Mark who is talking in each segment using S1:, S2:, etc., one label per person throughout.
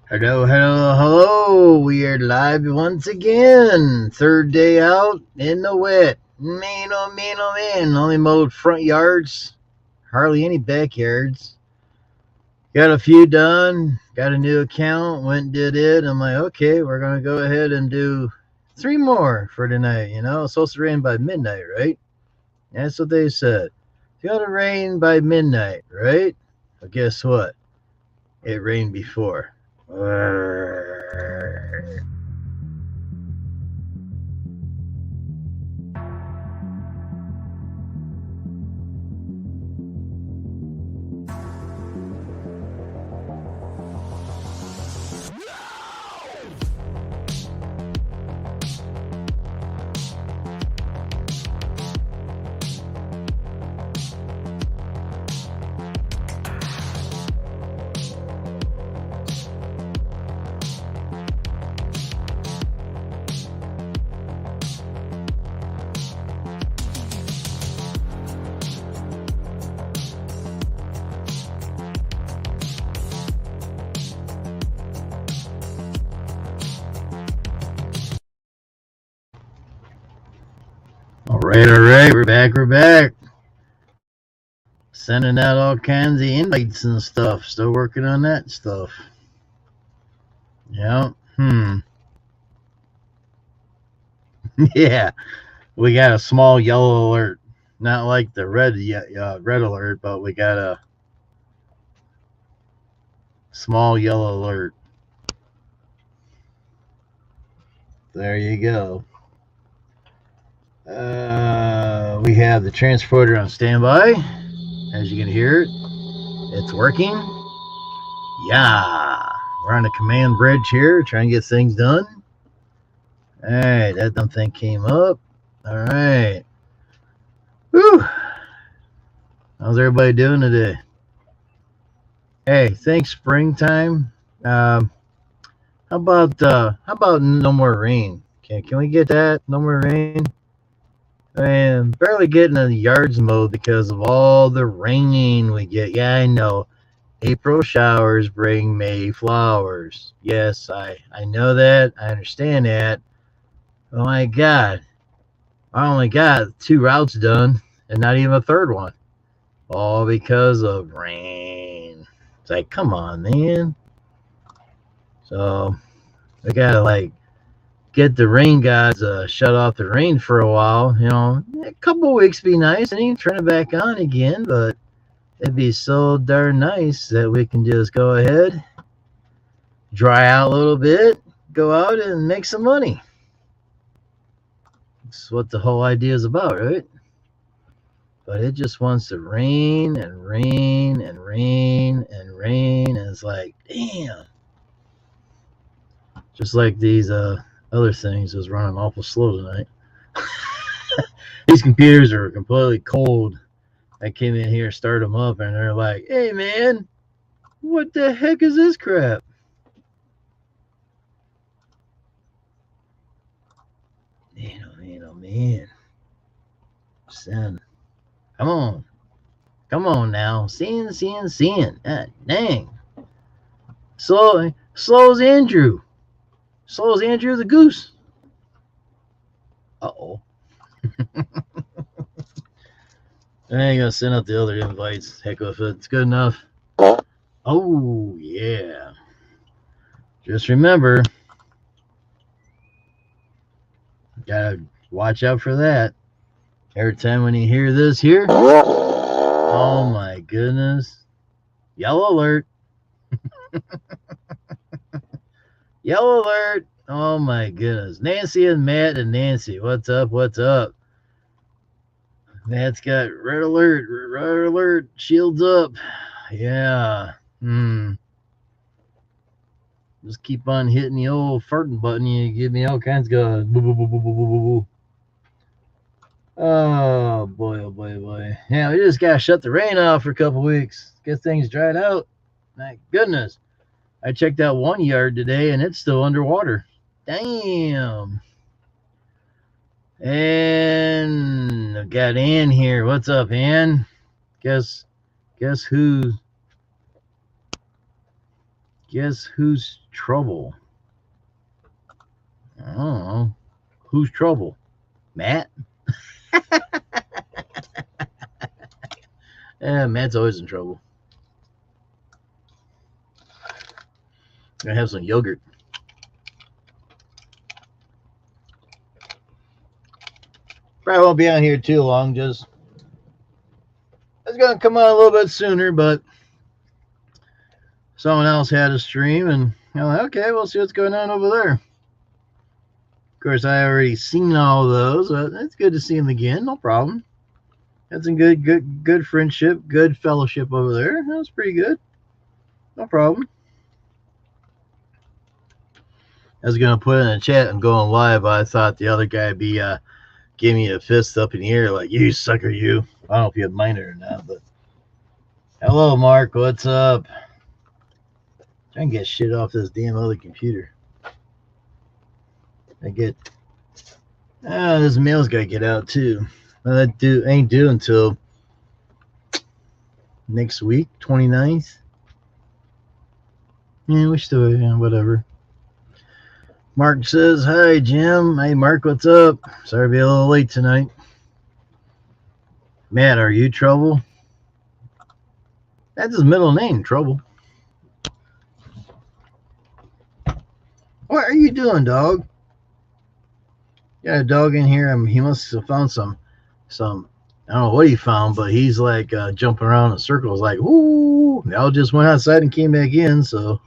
S1: Hello, hello, hello. We are live once again. Third day out in the wet. Man, oh man, oh man. Only mowed front yards, hardly any backyards. Got a few done. Got a new account. Went and did it. I'm like, okay, we're going to go ahead and do 3 more for tonight. It's supposed to rain by midnight, right? That's what they said. It's going to rain by midnight, right? But guess what? It rained before. All right, we're back. Sending out all kinds of invites and stuff. Still working on that stuff. Yeah. Yeah. We got a small yellow alert. Not like the red alert, but we got a small yellow alert. There you go. We have the transporter on standby. As you can hear it, it's working. Yeah. We're on the command bridge here, trying to get things done. All right, that dumb thing came up. All right. Whew. How's everybody doing today? Hey, thanks springtime. How about no more rain? Can we get that? No more rain. Man, barely getting the yards mowed because of all the rain we get. Yeah, I know. April showers bring May flowers. Yes, I know that. I understand that. Oh my God. I only got 2 routes done and not even a third one. All because of rain. It's like, come on, man. So I gotta get the rain gods shut off the rain for a while. A couple weeks be nice and then turn it back on again, but it'd be so darn nice that we can just go ahead, dry out a little bit, go out and make some money. That's what the whole idea is about, right? But it just wants to rain and rain and rain and rain, and it's like, damn. Just like these other things was running awful slow tonight. These computers are completely cold. I came in here, started them up, and they're like, hey man, what the heck is this crap? Man, oh man, oh man. Son, come on. Come on now. Seeing. Dang. Slow as Andrew. Slow as Andrew the goose. Uh-oh. I ain't gonna send out the other invites. Heck with it. It's good enough. Oh, yeah. Just remember, gotta watch out for that. Every time when you hear this here, oh my goodness. Yellow alert. Yellow alert. Oh my goodness. Nancy and Matt and Nancy. What's up? What's up? Matt's got red alert. Red alert. Shields up. Yeah. Just keep on hitting the old farting button. You give me all kinds of boo boo boo boo boo boo boo. Oh boy, oh boy, oh boy. Yeah, we just gotta shut the rain off for a couple weeks. Get things dried out. My goodness. I checked out one yard today and it's still underwater. Damn. And I've got Ann here. What's up, Ann? Guess who Guess who's trouble? I don't know. Who's trouble? Matt? Matt's always in trouble. I have some yogurt. Probably won't be on here too long. Just it's gonna come out a little bit sooner, but someone else had a stream, and I'm like, okay, we'll see what's going on over there. Of course, I already seen all of those, but it's good to see them again. No problem. Had some good friendship, good fellowship over there. That was pretty good. No problem. I was gonna put in a chat and going live, but I thought the other guy would be giving me a fist up in the air like, you sucker, you. I don't know if you have mine or not, but hello, Mark. What's up? Trying to get shit off this damn other computer. I get this mail's gotta get out too. That ain't due until next week, 29th. Yeah, we still, whatever. Mark says, hi, Jim. Hey, Mark, what's up? Sorry to be a little late tonight. Matt, are you Trouble? That's his middle name, Trouble. What are you doing, dog? Got a dog in here. He must have found some. I don't know what he found, but he's like jumping around in circles, like, ooh. Y'all just went outside and came back in, so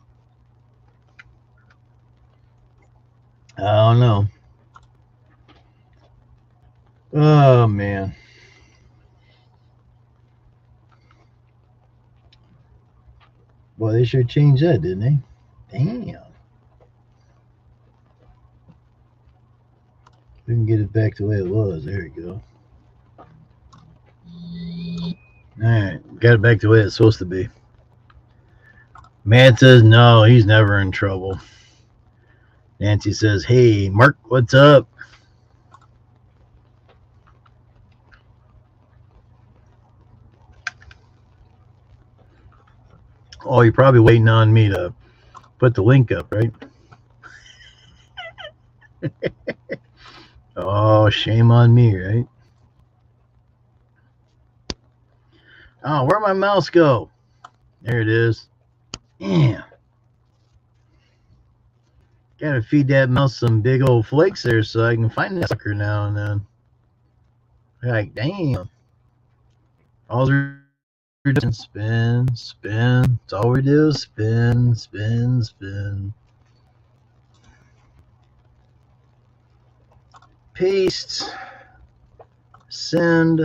S1: I don't know. Oh, man. Boy, they sure changed that, didn't they? Damn. We can get it back the way it was. There we go. All right. Got it back the way it's supposed to be. Matt says, no, he's never in trouble. Nancy says, hey, Mark, what's up? Oh, you're probably waiting on me to put the link up, right? Oh, shame on me, right? Oh, where'd my mouse go? There it is. Yeah. Gotta feed that mouse some big old flakes there so I can find that sucker now and then. Like, damn. All we're doing is spin, spin. That's all we do is spin, spin, spin. Paste. Send.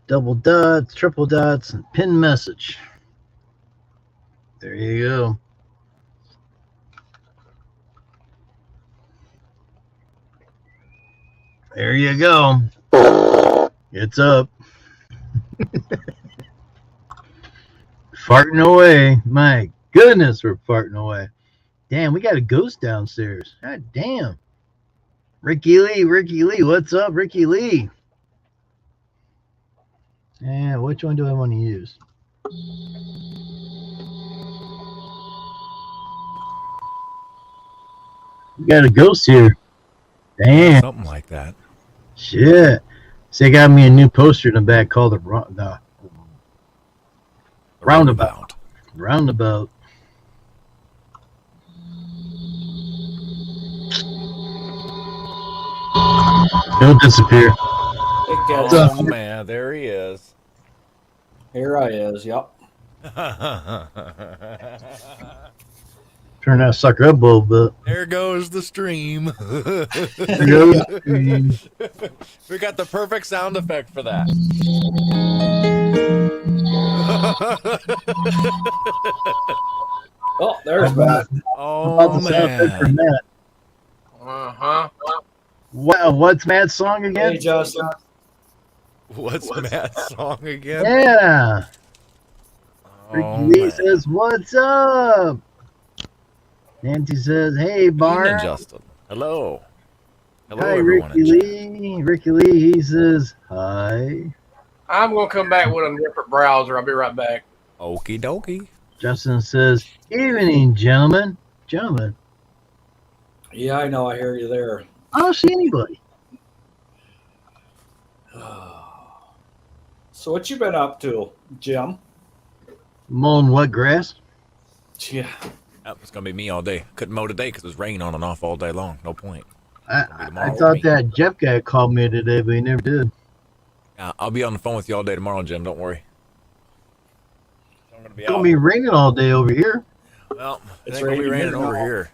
S1: Double dots, triple dots, and pin message. There you go. There you go. It's up. Farting away. My goodness, we're farting away. Damn, we got a ghost downstairs. God damn. Ricky Lee, what's up, Ricky Lee? Yeah, which one do I want to use? We got a ghost here. Damn.
S2: Something like that.
S1: Shit. So they got me a new poster in the back called the Roundabout. Roundabout. Don't disappear.
S2: Oh, man, there he is.
S3: Here I is, yep.
S1: Turn that sucker up a little bit.
S2: There goes the stream. We got the perfect sound effect for that.
S3: Oh, there's Matt.
S2: Oh, man.
S3: Uh-huh.
S1: Wow, what's Matt's song again?
S3: Hey, Justin.
S2: What's Matt's song again?
S1: Yeah. Ricky
S2: Oh,
S1: Lee
S2: man.
S1: says, what's up? Nancy says, hey, Bart.
S2: Evening, Justin. Hello. Hello,
S1: Hi,
S2: everyone.
S1: Ricky Lee. Ricky Lee, he says, hi.
S3: I'm going to come back with a different browser. I'll be right back.
S2: Okie dokie.
S1: Justin says, "Evening, gentlemen. Gentlemen,
S3: Yeah, I know. I hear you there.
S1: I don't see anybody."
S3: So what you been up to, Jim?
S1: Mowing what grass?
S3: Yeah.
S2: Yep, it's gonna be me all day. Couldn't mow today because it was raining on and off all day long. No point. It's gonna be
S1: I
S2: tomorrow for
S1: thought
S2: me.
S1: that Jeff guy called me today, but he never did.
S2: I'll be on the phone with you all day tomorrow, Jim. Don't worry. I'm gonna be
S1: It's gonna
S2: out.
S1: be raining all day over here.
S2: Well,
S3: It's
S2: it's gonna be
S3: raining
S2: raining
S3: here
S2: over
S3: now.
S2: here.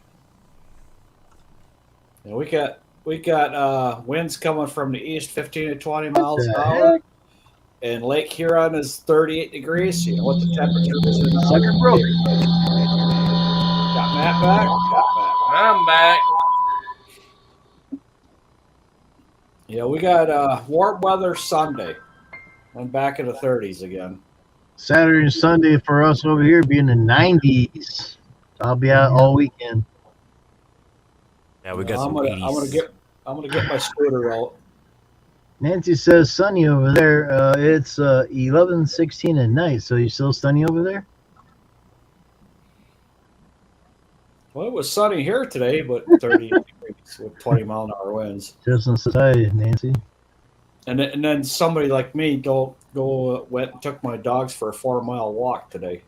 S3: Yeah, we got winds coming from the east, 15 to 20
S1: What
S3: miles an
S1: the
S3: hour,
S1: heck?
S3: and Lake Huron is 38 degrees. You know what the temperature is in now?
S1: Sucker broke.
S3: Got Matt back.
S4: I'm back.
S3: Yeah, we got warm weather Sunday. I'm back in the 30s again.
S1: Saturday and Sunday for us over here be in the 90s. I'll be out all weekend.
S2: Yeah, we got
S3: I'm
S2: some
S3: gonna
S2: 80s.
S3: get my scooter out.
S1: Nancy says sunny over there. It's 11:16 at night. So you still sunny over there?
S3: Well, it was sunny here today, but 30 degrees with 20-mile-an-hour winds.
S1: Justin says hi, Nancy.
S3: And then somebody like me went and took my dogs for a 4-mile walk today.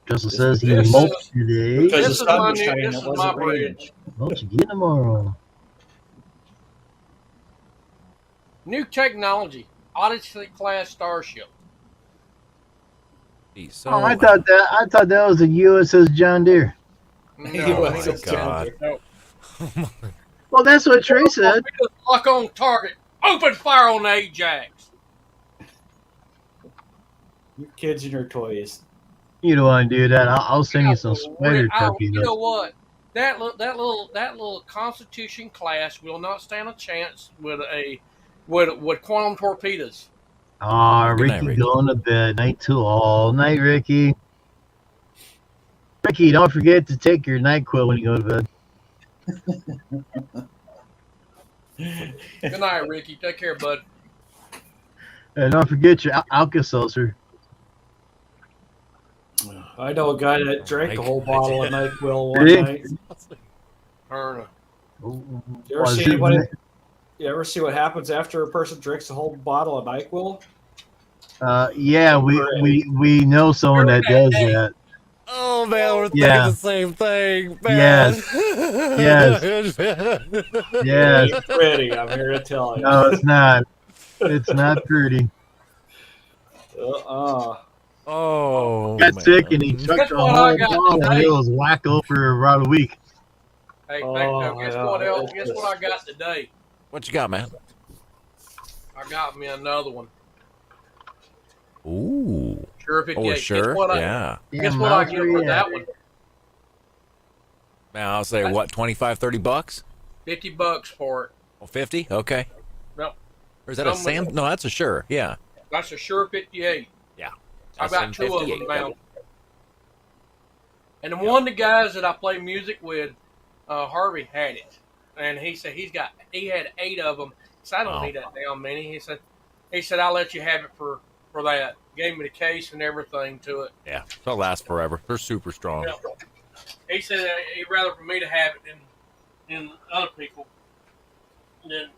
S1: Justin says he
S4: This
S1: mulched today.
S3: Because
S4: This
S3: the
S4: is
S3: sun
S4: my
S3: was
S4: new.
S3: shining,
S4: This
S3: it
S4: is my
S3: wasn't raining.
S4: bridge.
S1: Mulch again tomorrow.
S4: New technology. Odyssey class starship.
S2: So,
S1: Oh, I thought that was a USS John Deere.
S4: No,
S3: Oh
S2: my
S4: it's
S2: God.
S4: no.
S1: Well, that's what Trey said.
S4: Lock on target. Open fire on the Ajax.
S3: You kids and your toys.
S1: You don't want to do that. I'll send you some spider
S4: You
S1: torpedoes.
S4: know what? That little Constitution class will not stand a chance with quantum torpedoes.
S1: Aw,
S2: Good night,
S1: Ricky,
S2: Ricky.
S1: going to bed. Night till all night, Ricky. Ricky, don't forget to take your NyQuil when you go to bed.
S4: Good night, Ricky. Take care, bud.
S1: And don't forget your Alka-Seltzer.
S3: I know a guy that drank a whole bottle of NyQuil one
S1: Really?
S3: night.
S4: Erna.
S3: You ever see You ever see what happens after a person drinks a whole bottle of NyQuil?
S1: Yeah, we know someone that does that.
S2: Oh man, we're
S1: Yeah.
S2: thinking the same thing, man.
S1: Yes. Yes.
S3: It ain't pretty, I'm here to tell you.
S1: No, it's not. It's not pretty.
S2: Oh,
S1: Got
S2: man.
S1: sick and he chucked
S4: Guess
S1: a
S4: what
S1: whole
S4: I got
S1: bottle and
S4: today?
S1: it was wacko for about a week.
S4: Hey,
S3: Oh,
S4: guess
S3: yeah,
S4: what else?
S3: it's
S4: Guess
S3: just-
S4: what I got today?
S2: What you got, man?
S4: I got me another one.
S2: Ooh.
S4: Sure 58.
S2: Oh, sure.
S4: Guess what
S2: Yeah.
S4: Guess what I get for that one?
S2: Now I'll say what, 25, 30 bucks?
S4: $50 for it.
S2: Oh, 50? Okay.
S4: No,
S2: Or is that a Sam? No, that's a Sure. Yeah.
S4: that's a Sure 58.
S2: Yeah.
S4: I got two of them
S2: SM58.
S4: now. And the one of the guys that I play music with, Harvey had it, and he said he had 8 of them. He said I don't
S2: Wow.
S4: need that damn many. He said I'll let you have it for that. Gave me the case and everything to it.
S2: Yeah. They'll last forever. They're super strong.
S4: Yeah. He said he'd rather for me to have it than other people. Then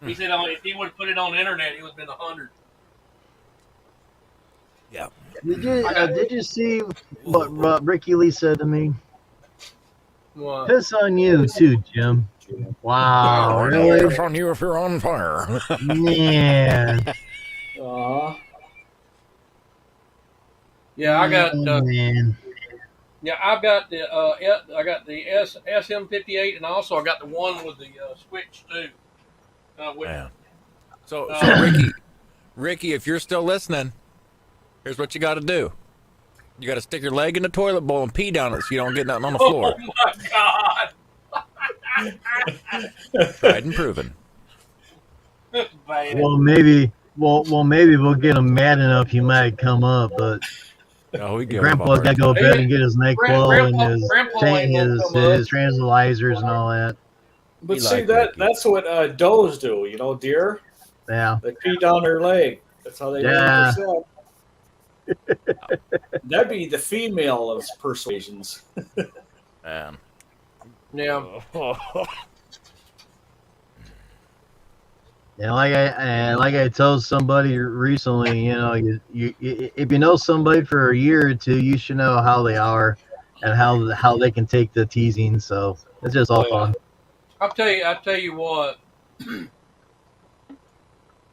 S4: he said if he would have put it on the internet, he would have been 100.
S2: Yeah.
S1: Did you see what Ricky Lee said to me?
S4: Well,
S1: Piss on you too, Jim. Wow, really?
S2: It's on you if you're on fire.
S1: Man.
S4: yeah, I got
S1: Man.
S4: I've got the SM58, and also I got the one with the switch too.
S2: Yeah. So Ricky, if you're still listening, here's what you got to do. You got to stick your leg in the toilet bowl and pee down it so you don't get nothing on the floor.
S4: Oh my God!
S2: Tried and proven.
S4: Bad.
S1: Well, maybe we'll get him mad enough he might come up, but
S2: No, we give
S1: Grandpa's got to go to bed and get his NyQuil and his tranquilizers and all that.
S3: But
S2: He
S3: see,
S2: liked Ricky.
S3: that's what does do, deer.
S1: Yeah.
S3: They pee down their leg. That's how they
S1: Yeah.
S3: do it. That'd be the female of persuasions.
S2: Man.
S4: Yeah.
S1: Yeah, like I told somebody recently, if you know somebody for a year or two, you should know how they are and how they can take the teasing. So it's just all fun.
S4: I'll tell you what. The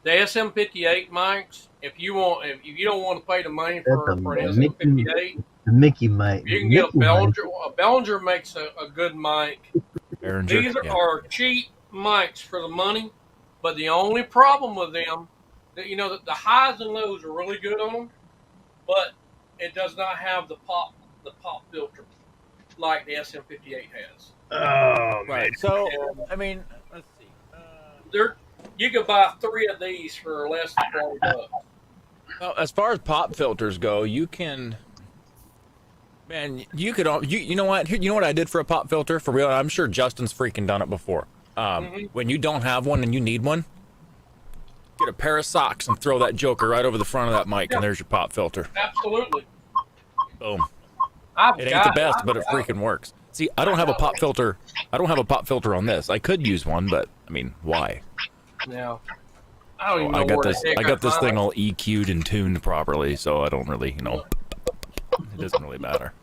S4: SM58 mics. If you don't want to pay the money for an SM58,
S1: The Mickey mic.
S4: you can get a Bellinger. A Bellinger makes a good mic.
S2: Behringer,
S4: These are cheap mics for the money, but the only problem with them, the highs and lows are really good on them, but it does not have the pop filter like the SM58 has.
S1: Oh,
S2: right. So I mean, let's see.
S4: You could buy 3 of these for less than $40.
S2: Well, as far as pop filters go, you can. Man, you could. You know what? You know what I did for a pop filter for real. I'm sure Justin's freaking done it before. When you don't have one and you need one, get a pair of socks and throw that joker right over the front of that mic, and there's your pop filter.
S4: Absolutely.
S2: Boom. It ain't the best, but it freaking works. See, I don't have a pop filter. I don't have a pop filter on this. I could use one, but I mean, why?
S4: Yeah. I don't even know
S2: I got
S4: where
S2: this.
S4: the heck
S2: I got this
S4: find
S2: thing
S4: it.
S2: all EQ'd and tuned properly, so I don't really, it doesn't really matter.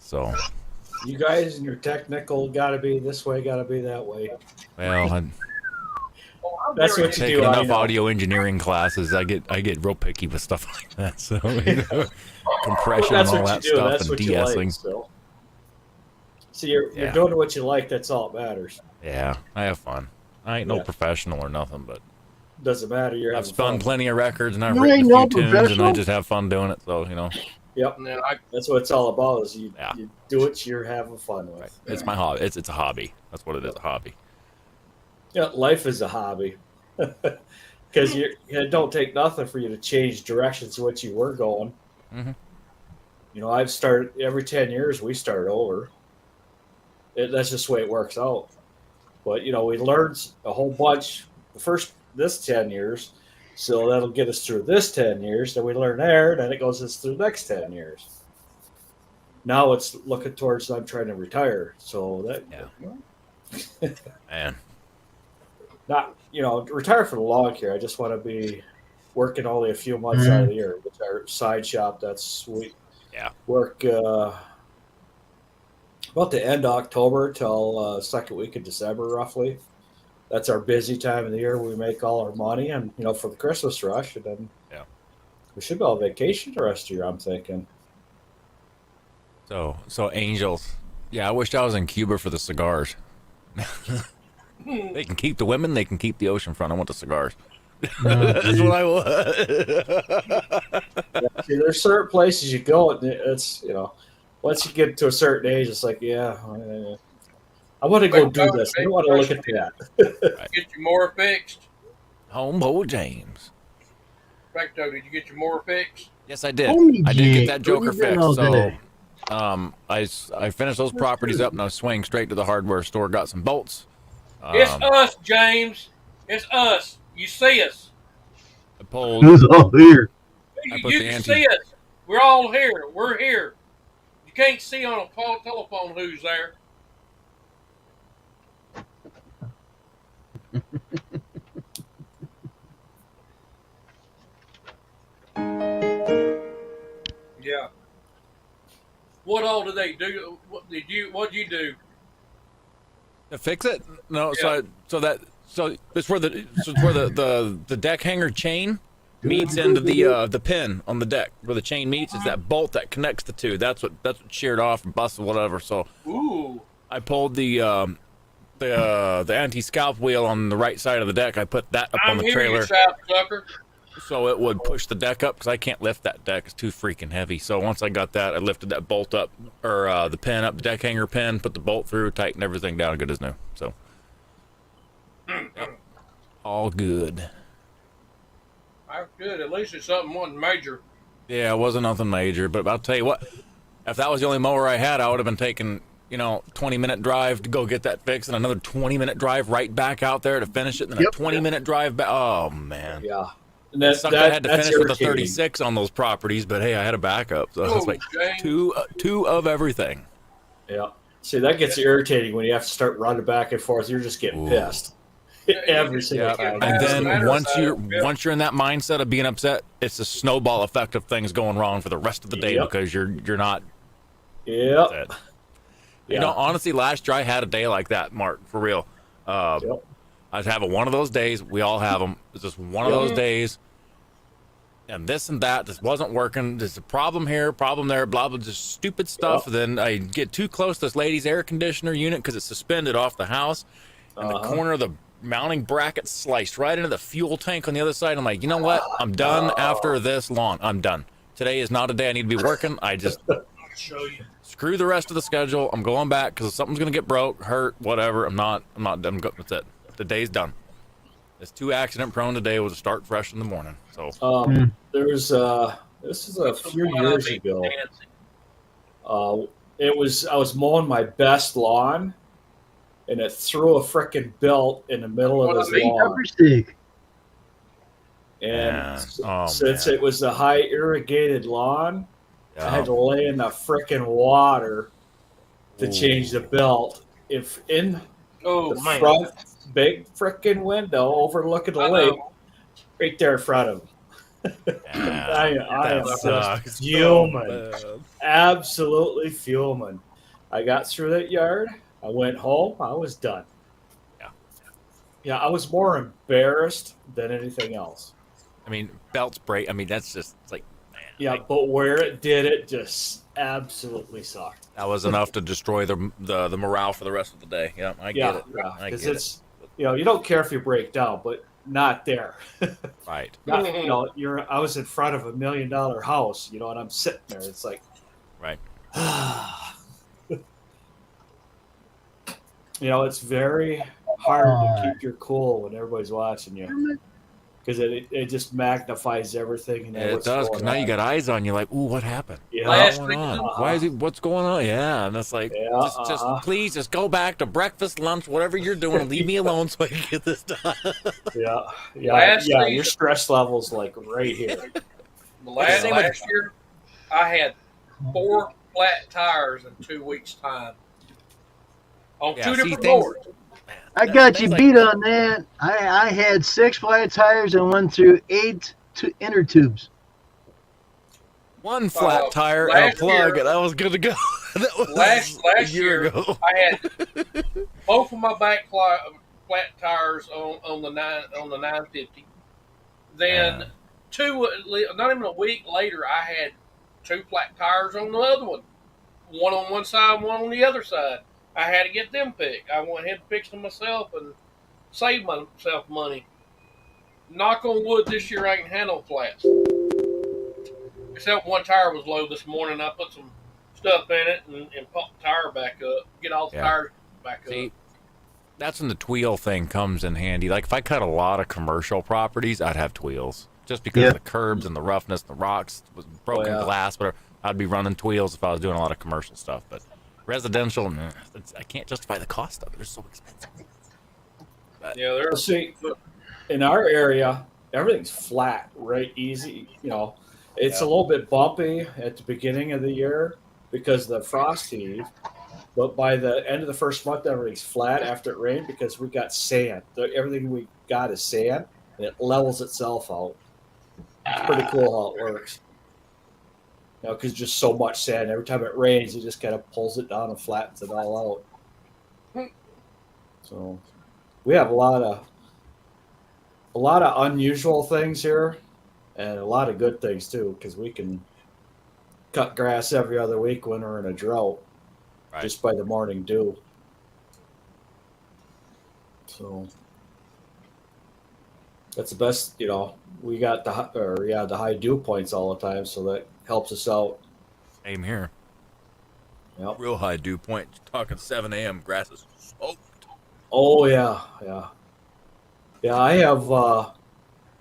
S2: So.
S3: You guys and your technical got to be this way, got to be that way.
S2: Well,
S3: That's what you
S2: taking
S3: do. I
S2: enough
S3: know.
S2: audio engineering classes, I get real picky with stuff like that. So compression and
S3: That's
S2: all
S3: what
S2: that
S3: you do.
S2: stuff
S3: That's
S2: and
S3: what you
S2: de-essing.
S3: like. So. See, you're doing what you like. That's all that matters.
S2: Yeah, I have fun. I ain't no professional or nothing, but
S3: Doesn't matter. You're
S2: I've
S3: having
S2: spun
S3: fun.
S2: plenty of records and I've
S1: You
S2: written
S1: ain't
S2: a
S1: no
S2: few tunes and I
S1: professional?
S2: just have fun doing it. So
S3: Yep.
S4: Yeah,
S3: That's what it's all about. Is you
S2: Yeah.
S3: you do what you're having fun with.
S2: right. It's my hobby. It's a hobby. That's what it is, a hobby.
S3: Yeah, life is a hobby. Because it don't take nothing for you to change directions to what you were going.
S2: Mhm.
S3: I've started every 10 years. We start over. That's just the way it works out. But we learned a whole bunch this 10 years, so that'll get us through this 10 years. Then we learn there, then it goes us through the next 10 years. Now it's looking towards I'm trying to retire. So that
S2: Man.
S3: not retire for the long care. I just want to be working only a few months out of the year with our side shop. That's sweet.
S2: Yeah.
S3: Work about the end of October till second week of December, roughly. That's our busy time of the year. We make all our money, and for the Christmas rush, and then we should be on vacation the rest of the year. I'm thinking.
S2: So Angels. Yeah, I wished I was in Cuba for the cigars. They can keep the women. They can keep the oceanfront. I want the cigars. That's what I want.
S3: See, there's certain places you go, and it's once you get to a certain age, it's like I want to go do this. I don't want to look at that.
S4: Get your mower fixed.
S2: Homeboy James.
S4: Recto, did you get your mower fixed?
S2: Yes, I did.
S1: Holy
S2: I did get
S1: Jake,
S2: that joker
S1: what you been
S2: fixed.
S1: all
S2: So,
S1: day?
S2: I finished those properties up and I was swinging straight to the hardware store. Got some bolts.
S4: It's us, James. It's us. You see us.
S2: I pulled.
S1: Who's all here?
S2: I put
S4: You
S2: the
S4: can
S2: anti-
S4: see us. We're all here. We're here. You can't see on a telephone who's there. Yeah. What all did they do? What did you do?
S2: To fix it? No.
S4: Yeah.
S2: So it's where the deck hanger chain meets into the pin on the deck. Where the chain meets is that bolt that connects the two. That's what sheared off and busted whatever. So
S4: Ooh.
S2: I pulled the anti-scalp wheel on the right side of the deck. I put that up on
S4: I'm
S2: the
S4: here,
S2: trailer.
S4: you sapsucker.
S2: So it would push the deck up because I can't lift that deck. It's too freaking heavy. So once I got that, I lifted that bolt up, or the pin up, the deck hanger pin, put the bolt through, tightened everything down, good as new. So yep. All good.
S4: That's good. At least it's something wasn't major.
S2: Yeah, it wasn't nothing major, but I'll tell you what, if that was the only mower I had, I would have been taking 20-minute drive to go get that fixed, and another 20-minute drive right back out there to finish it, and then a 20-minute drive back. Oh man.
S3: Yeah. And
S2: It sucked I had to
S3: that's
S2: finish with a
S3: irritating.
S2: 36 on those properties, but hey, I had a backup. So
S4: Oh,
S2: it's like
S4: James.
S2: two of everything.
S3: Yeah. See, that gets irritating when you have to start running back and forth. You're just getting
S2: Ooh.
S3: pissed every single
S2: Yep.
S3: time.
S2: And then
S4: Matter
S2: once
S4: about
S2: you're
S4: it, yeah.
S2: once you're in that mindset of being upset, it's a snowball effect of things going wrong for the rest of the day
S3: Yep.
S2: because you're not.
S3: Yep.
S2: That's it.
S3: Yeah.
S2: You know, honestly, last year I had a day like that, Mark, for real.
S3: Yep.
S2: I was having one of those days. We all have them. It's just one of those days. And this and that just wasn't working. There's a problem here, problem there, blah, blah, just stupid stuff.
S3: Yep.
S2: Then I get too close to this lady's air conditioner unit because it's suspended off the house. And the corner of the mounting bracket sliced right into the fuel tank on the other side. I'm like, you know what? I'm done after this long. I'm done. Today is not a day I need to be working. I just
S4: I'll show you.
S2: screw the rest of the schedule. I'm going back because something's going to get broke, hurt, whatever. I'm not done. That's it. The day's done. It's too accident prone today. We'll start fresh in the morning. So
S3: There's this is a few years ago. I was mowing my best lawn, and it threw a frickin' belt in the middle of his lawn.
S1: Rubber stick.
S3: And
S2: Oh,
S3: since
S2: man.
S3: it was a high irrigated lawn, I had to lay in the frickin' water to change the belt. If in
S4: Oh,
S3: the
S4: man.
S3: front big frickin' window overlooking the
S4: I
S3: lake,
S4: know.
S3: right there in front of him. I am
S2: That
S3: just
S2: sucks.
S3: fuming.
S2: Oh,
S3: Absolutely fuming. I got through that yard. I went home. I was done.
S2: Yeah.
S3: Yeah, I was more embarrassed than anything else.
S2: I mean, belts break. I mean, that's just it's like, man,
S3: Yeah, but where it did it just absolutely sucked.
S2: that was enough to destroy the morale for the rest of the day. Yeah, I get it.
S3: Yeah,
S2: I
S3: because
S2: get
S3: it's you don't care if you break down, but not there.
S2: it. Right.
S3: Not, I was in front of $1 million house, and I'm sitting there. It's like,
S2: Right.
S3: It's very hard to keep your cool when everybody's watching you, because it just magnifies everything. And
S2: Yeah, it does, because now you got eyes on you. Like, ooh, what happened?
S3: Yeah.
S2: What's
S4: Last
S2: going on?
S4: week-
S2: Why is he? What's going on? Yeah, and that's like,
S3: Yeah,
S2: just please, just go back to breakfast, lunch, whatever you're doing, and leave me alone so I can get this done.
S3: yeah. Your stress level's like right here.
S4: Last
S2: Same with-
S4: year, I had 4 flat tires in 2 weeks' time on
S2: Yeah,
S4: 2
S2: see,
S4: different
S2: things-
S4: boards.
S1: I got you beat on that. I had 6 flat tires and went through 8 inner tubes.
S2: One flat tire and a
S4: last
S2: plug,
S4: year-
S2: and I was good to go. That was
S4: Last
S2: a year
S4: year,
S2: ago.
S4: I had both of my back flat tires on the 950. Then not even a week later, I had 2 flat tires on the other one. One on one side, one on the other side. I had to get them picked. I went ahead and fixed them myself and saved myself money. Knock on wood, this year I can handle flats. Except one tire was low this morning. I put some stuff in it and pump the tire back up. Get all the tires back
S2: See,
S4: up.
S2: that's when the tweel thing comes in handy. Like if I cut a lot of commercial properties, I'd have tweels. Just because of the curbs and the roughness, the rocks, broken glass, whatever. I'd be running tweels if I was doing a lot of commercial stuff. But residential, I can't justify the cost of it. They're so expensive.
S4: Yeah, there's
S3: See, in our area, everything's flat, right? Easy. It's a little bit bumpy at the beginning of the year because of the frost heave. But by the end of the first month, everything's flat after it rained because we got sand. Everything we got is sand, and it levels itself out. It's pretty cool how it works. Because just so much sand. Every time it rains, it just kind of pulls it down and flattens it all out. So we have a lot of unusual things here, and a lot of good things too. Because we can cut grass every other week when we're in a drought, just by the morning dew. So that's the best. We got the high dew points all the time, so that helps us out.
S2: Same here.
S3: Yep.
S2: Real high dew point. Talking 7 a.m. Grass is soaked.
S3: Oh yeah. I have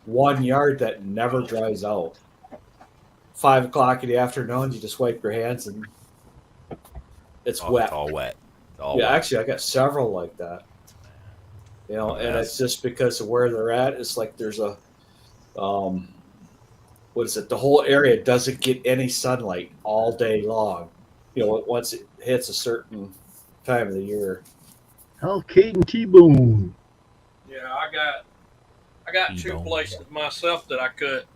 S3: one yard that never dries out. 5 o'clock in the afternoon, you just wipe your hands and it's wet.
S2: It's all wet.
S3: Actually, I got several like that. And it's just because of where they're at. It's like there's a um, what is it? The whole area doesn't get any sunlight all day long. Once it hits a certain time of the year.
S1: Oh, Kate and T-Bone.
S4: Yeah, I got two
S2: T-bone.
S4: places myself that I cut.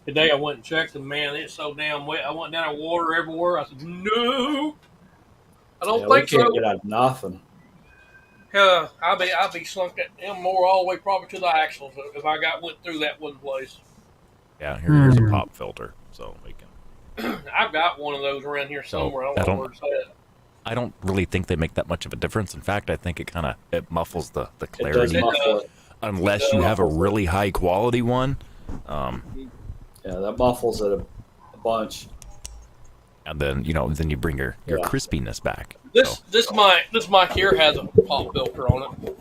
S4: Today I went and checked them, man. It's so damn wet. I went down in water everywhere. I said, no, I don't
S3: Yeah, we
S4: think so.
S3: can't get out nothing.
S4: I'll be slunk that them more all the way probably to the axles if I went through that one place.
S2: Yeah, here's a pop filter, so we can.
S4: I've got one of those around here
S2: So,
S4: somewhere. I don't know where it's at.
S2: I don't really think they make that much of a difference. In fact, I think it muffles the
S3: It does
S2: clarity
S3: muffle it.
S2: unless you have a really high quality one.
S3: Yeah, that muffles it a bunch.
S2: And then then you bring your
S3: Yeah.
S2: crispiness back.
S4: This mic here has a pop filter on it.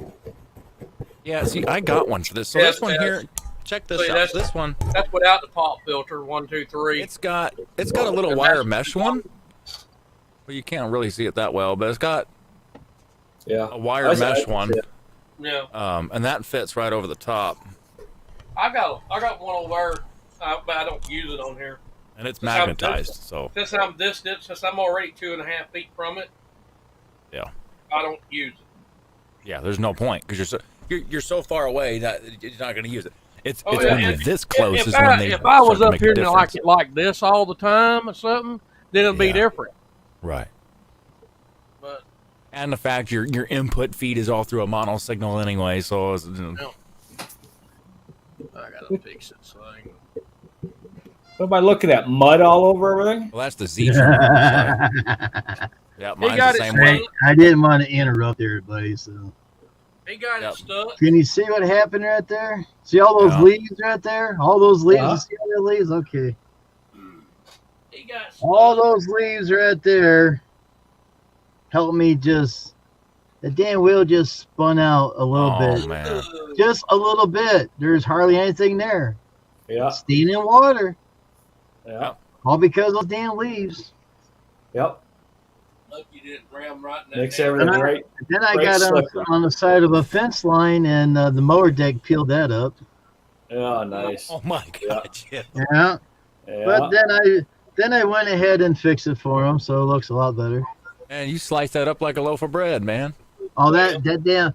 S2: Yeah, see, I got one for this. So
S4: Yes,
S2: this one
S4: yes.
S2: here, check this
S4: See,
S2: out.
S4: that's-
S2: This one,
S4: That's without the pop filter. 1, 2, 3.
S2: it's got a little wire mesh one. Well, you can't really see it that well, but it's got
S3: Yeah,
S2: a wire
S3: I
S2: mesh
S3: can
S2: one.
S3: see it.
S4: Yeah,
S2: And that fits right over the top,
S4: I got one over there, but I don't use it on here.
S2: and it's
S4: That's how-
S2: magnetized. So
S4: Since I'm this distance, since I'm already 2.5 feet from it,
S2: yeah,
S4: I don't use it.
S2: yeah. There's no point because you're so far away that you're not going to use it. It's
S4: Oh,
S2: when
S4: yeah,
S2: you're
S4: if-
S2: this close
S4: if
S2: is
S4: I,
S2: when they
S4: if I was
S2: start to
S4: up
S2: make
S4: here
S2: a
S4: and I like
S2: difference.
S4: it like this all the time or something, then it'll be
S2: Yeah.
S4: different.
S2: Right.
S4: But
S2: And the fact your input feed is all through a mono signal anyway, so it's,
S4: I gotta fix this thing.
S3: What am I looking at? Mud all over everything?
S2: well, that's the Z trim. Yeah, mine's
S4: got
S2: the
S4: it
S2: same
S4: straight.
S2: way.
S1: I didn't want to interrupt everybody, so.
S4: He got
S2: Yep.
S4: it stuck.
S1: Can you see what happened right there? See all those
S2: Yeah.
S1: leaves right there? All those leaves?
S3: Yeah.
S1: You see all the leaves? Okay.
S4: He got stuck.
S1: All those leaves right there help me just. The damn wheel just spun out a little
S2: Oh
S1: bit.
S2: man.
S1: Just a little bit. There's hardly anything there.
S3: Yeah,
S1: Staying in water.
S3: yeah,
S1: All because of those damn leaves.
S3: yep.
S4: Look, you didn't ram right in that
S3: Makes
S4: damn-
S3: everything
S1: And I-
S3: right.
S1: Then I
S3: Right
S1: got
S3: slippery.
S1: on the side of a fence line, and the mower deck peeled that up.
S3: Yeah, nice.
S2: Oh my god. Yeah.
S1: Yeah.
S3: Yeah,
S1: But then I went ahead and fixed it for him, so it looks a lot better.
S2: Man, you slice that up like a loaf of bread, man.
S1: All that damn.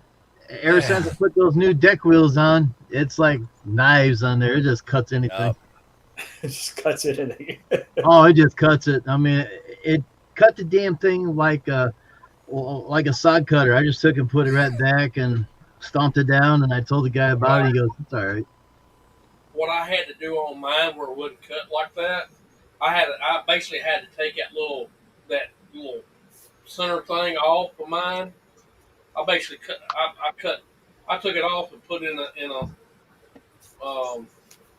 S1: Ever since I put those new deck wheels on, it's like knives on there. It just cuts anything.
S2: Yup.
S3: it just cuts it in.
S1: Oh, it just cuts it. I mean, it cut the damn thing like a sod cutter. I just took and put it right back and stomped it down, and I told the guy about it. He goes, "It's all right."
S4: What I had to do on mine where it wouldn't cut like that, I basically had to take that little center thing off of mine. I basically I took it off and put it in a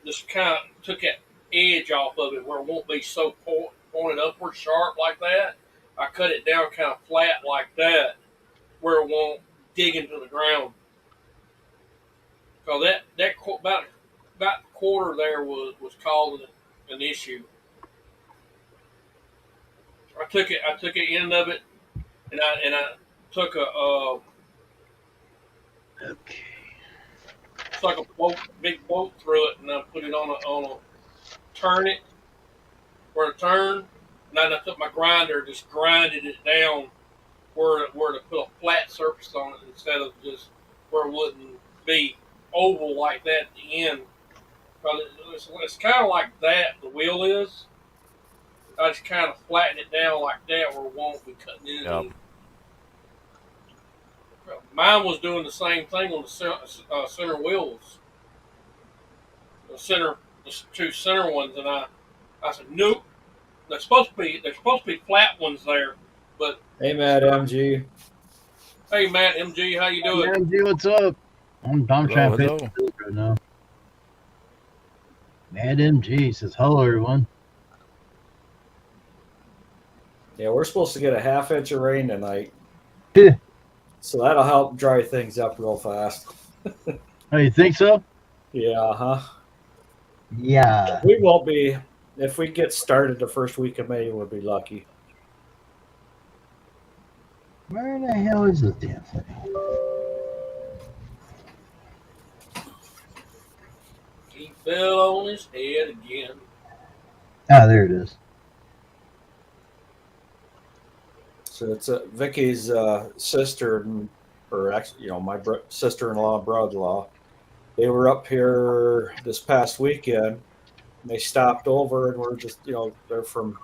S4: just kind of took that edge off of it where it won't be so pointed upward sharp like that. I cut it down kind of flat like that where it won't dig into the ground. So about the quarter there was causing an issue. I took the end of it, and I took
S1: Okay.
S4: stuck a big bolt through it, and I put it on a turn it where to turn, and then I took my grinder, just grinded it down where to put a flat surface on it instead of just where it wouldn't be oval like that at the end. It's kind of like that the wheel is. I just kind of flatten it down like that where it won't be cutting in.
S2: Yep.
S4: Mine was doing the same thing on the center wheels. The two center ones, and I said nope. They're supposed to be flat ones there. But
S3: Hey, Matt MG.
S4: hey, Matt MG, how you doing?
S1: MG, what's up? I'm trying to
S2: Hello.
S1: fix it right now. Mad MG says, "Hello, everyone."
S3: Yeah, we're supposed to get a half-inch of rain tonight.
S1: Yeah.
S3: So that'll help dry things up real fast.
S1: Oh, you think so?
S3: Yeah, huh?
S1: Yeah.
S3: We won't be. If we get started the first week of May, we'll be lucky.
S1: Where the hell is this damn thing?
S4: fell on his head again.
S1: Ah, there it is.
S3: So it's Vicky's sister, or actually, my sister-in-law, brother-in-law. They were up here this past weekend. And they stopped over, and we're just, they're from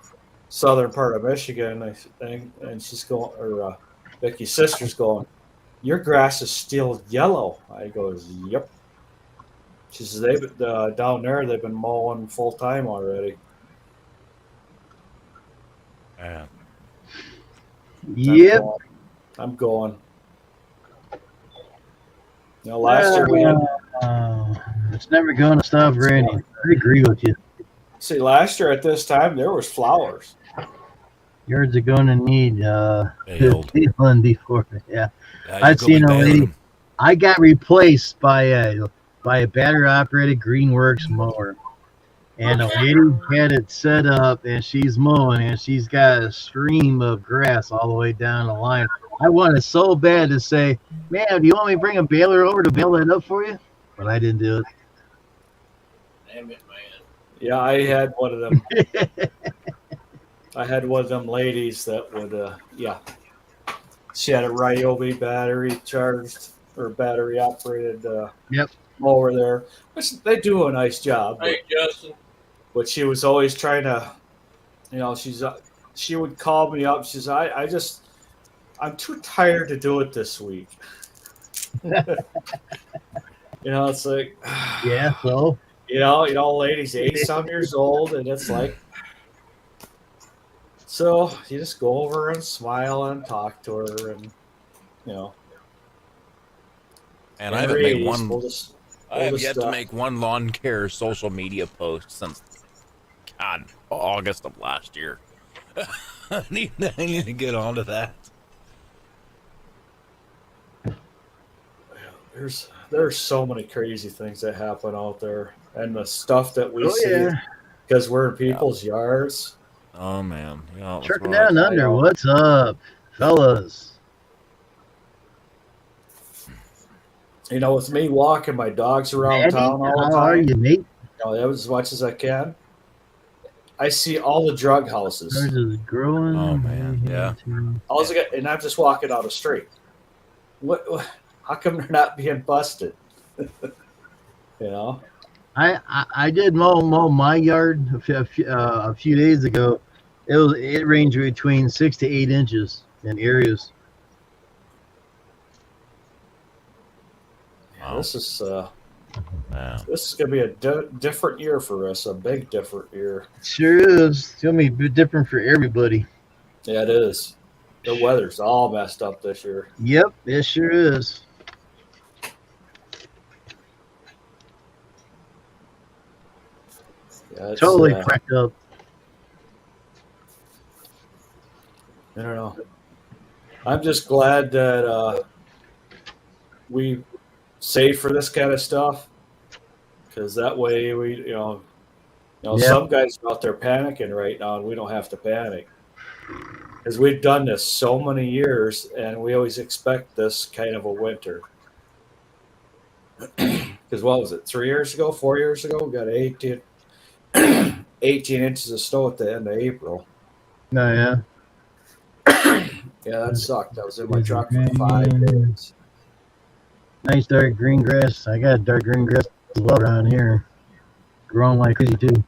S3: southern part of Michigan, I think, and she's going, or Vicky's sister's going, "Your grass is still yellow." I goes, "Yep." She says they've down there they've been mowing full time already.
S2: Yeah.
S1: Yep.
S3: I'm going. Last year we had.
S1: It's never going to stop raining. I agree with you.
S3: See, last year at this time there was flowers.
S1: Yards are going to need
S2: Failed.
S1: peeling before. Yeah,
S2: Yeah,
S1: I've
S2: go be
S1: seen a
S2: bailing
S1: lady.
S2: them.
S1: I got replaced by a battery operated Greenworks mower, and the lady had it set up, and she's mowing, and she's got a stream of grass all the way down the line. I wanted so bad to say, "Man, do you want me to bring a baler over to bail that up for you?" But I didn't do
S4: Damn it, man.
S3: Yeah, I had one of them. I had one of them ladies that would, she had a Ryobi battery charged or battery operated
S1: Yep.
S3: mower there, which they do a nice job.
S4: Hey, Justin.
S3: But she was always trying to, she would call me up. She's, I'm too tired to do it this week. It's like,
S1: Yeah, so
S3: ladies 80-some years old, and it's like, so you just go over and smile and talk to her, and
S2: And I haven't made one. I have
S3: just,
S2: yet to make one lawn care social media post since August of last year. I need to get onto that.
S3: There's so many crazy things that happen out there, and the stuff that we
S1: Oh,
S3: see
S1: yeah.
S3: because we're in people's yards.
S2: Oh man, yeah. that's
S1: Trucking
S2: right.
S1: down under. What's up, fellas?
S3: With me walking my dogs around
S1: Daddy,
S3: town all the
S1: how
S3: time,
S1: are you, mate?
S3: as much as I can, I see all the drug houses.
S1: Ours is growing.
S2: Oh, man, yeah.
S3: And I'm just walking down the street. What? How come they're not being busted?
S1: I did mow my yard a few days ago. It ranged between 6 to 8 inches in areas.
S2: Wow.
S3: This is
S2: Yeah.
S3: this is gonna be a different year for us. A big different year.
S1: Sure is. It's gonna be a bit different for everybody.
S3: Yeah, it is. The weather's all messed up this year.
S1: Yep, it sure is.
S3: Yeah,
S1: Totally cracked up.
S3: I don't know. I'm just glad that we save for this kind of stuff, because that way we, some guys are out there panicking right now, and we don't have to panic, because we've done this so many years, and we always expect this kind of a winter. Because what was it, 3 years ago, 4 years ago, we got 18 inches of snow at the end of April.
S1: No, yeah.
S3: Yeah, that sucked. I was in my truck for 5 days.
S1: Nice dark green grass. I got dark green grass as well around here. Growing like crazy too.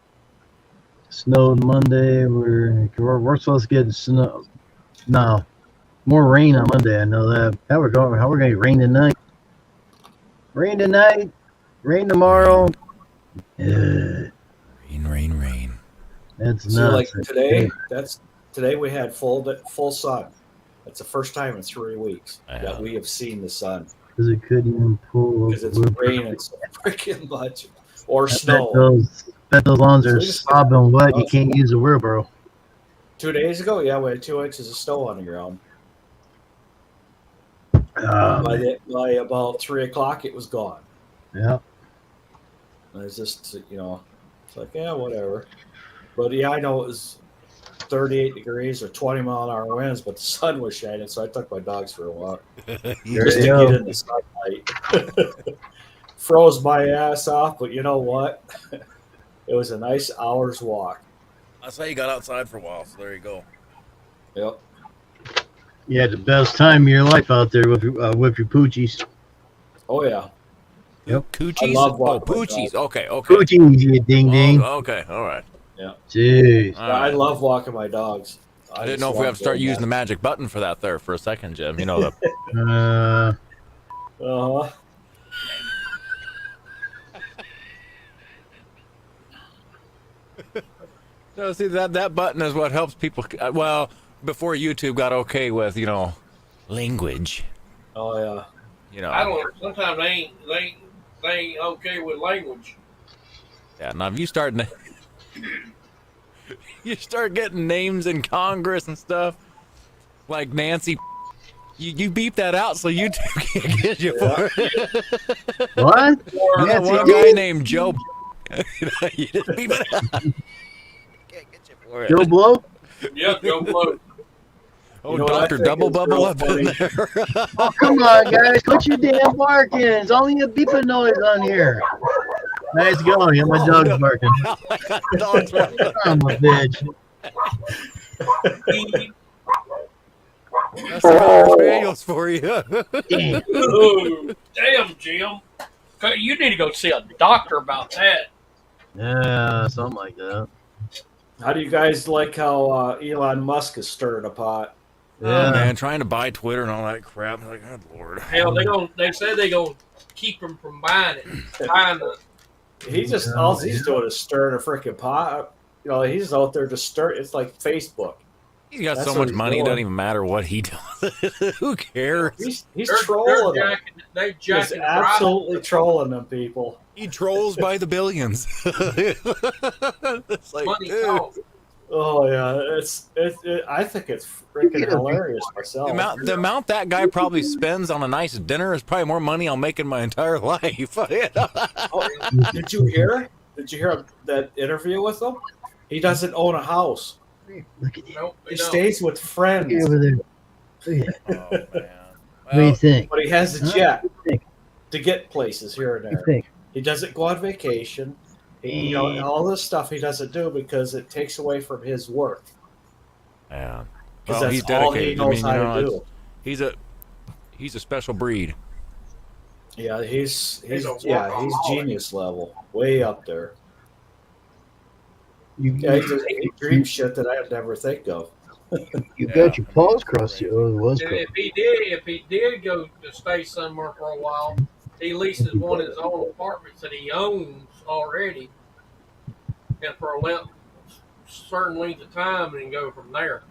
S1: Snowed Monday. We're supposed to get snow. No, more rain on Monday. I know that. How we're going to get rain tonight? Rain tonight. Rain tomorrow.
S2: Rain.
S1: That's
S3: See,
S1: nuts.
S3: like today we had full sun. That's the first time in 3 weeks that we have seen the sun.
S1: Because it couldn't even pull.
S3: Because it's raining so freaking much, or snow.
S1: Bet those lawns are sobbing wet. You can't use a wheelbarrow.
S3: 2 days ago, we had 2 inches of snow on the ground. By about 3 o'clock, it was gone.
S1: Yeah.
S3: And it's just, it's like, yeah, whatever. But yeah, I know it was 38 degrees or 20-mile-an-hour winds, but the sun was shining, so I took my dogs for a walk. Just to get in the sunlight. froze my ass off, but you know what? It was a nice hour's walk.
S2: That's how you got outside for a while. So there you go.
S3: Yep.
S1: You had the best time of your life out there with your poochies.
S3: Oh yeah.
S2: Yep.
S3: I
S2: Coochies?
S3: love
S2: Oh,
S3: walking my
S2: poochies.
S3: dog.
S2: Okay, okay.
S1: Poochies, you ding ding.
S2: Oh, okay, all right.
S3: Yeah.
S1: Jeez.
S2: All
S3: I
S2: right.
S3: love walking my dogs.
S2: I didn't
S3: just
S2: know if we
S3: love
S2: have to start
S3: doing
S2: using the magic button for that there for a second, Jim. You know that.
S1: Uh,
S3: that. Uh-huh.
S2: No, see that button is what helps people. Well, before YouTube got okay with language.
S3: Oh yeah.
S4: I don't. Sometimes they ain't okay with language.
S2: Yeah. Now if you start you start getting names in Congress and stuff like Nancy. You beep that out so YouTube can't get you for it.
S1: what?
S4: Or
S2: That one guy named Joe. You just beep it out. Can't get you for it.
S1: Joe Blow?
S4: yeah, Joe Blow.
S2: Oh,
S3: You know what I
S2: Dr.
S3: think
S2: Double
S3: is
S2: Bubble
S3: real
S2: up in
S3: funny?
S2: there.
S1: Oh, come on, guys. Quit your damn barking. It's only a beeping noise on here. Nice going. Yeah, my dog's barking.
S2: Oh my God, dog's barking.
S1: I'm a bitch.
S2: That's the Irish Spaniels for you.
S1: Damn.
S4: Ooh, damn, Jim. You need to go see a doctor about that.
S1: Yeah, something like that.
S3: How do you guys like how Elon Musk is stirring a pot?
S2: Oh
S1: Yeah.
S2: man, trying to buy Twitter and all that crap. I'm like, good lord.
S4: Hell, they said they gonna keep him from buying it. Buying the,
S3: He just all he's doing is stirring a freaking pot. You know, he's out there to stir. It's like Facebook.
S2: He's got
S3: That's
S2: so
S3: what
S2: much
S3: he's
S2: money, it
S3: doing.
S2: doesn't even matter what he does. Who cares?
S3: He's
S4: they're
S3: trolling them.
S4: they
S3: He's
S4: jacking the
S3: absolutely
S4: price.
S3: trolling them people.
S2: He trolls by the billions. It's like,
S4: Money
S2: dude,
S4: talk.
S3: Oh yeah, I think it's freaking hilarious myself.
S2: the amount that guy probably spends on a nice dinner is probably more money I'll make in my entire life.
S3: Oh, did you hear? Did you hear that interview with him? He doesn't own a house.
S1: Look at you.
S4: Nope,
S3: He
S4: they don't.
S3: stays with friends,
S1: Look over there. Look at that.
S2: Oh, man.
S1: What do you think?
S3: but he has a
S1: Huh?
S3: jet
S1: What do you think?
S3: to get places here and
S1: What do you
S3: there.
S1: think?
S3: He doesn't go on vacation. You know, all this stuff he doesn't do because it takes away from his work.
S2: Yeah.
S3: Because
S2: Well,
S3: that's
S2: he's
S3: all he
S2: dedicated.
S3: knows how to
S2: it's-
S3: do.
S2: He's a special breed.
S3: Yeah, he's
S4: He's a
S3: yeah,
S4: workaholic.
S3: he's genius level, way up there.
S1: You,
S3: Yeah, he dreams shit that I'd never think of.
S1: you got your paws crossed here. Oh, it was
S4: And
S1: crossed.
S4: if he did go to stay somewhere for a while, he leases one of his own apartments that he owns already, and for a certain length of time, and go from there.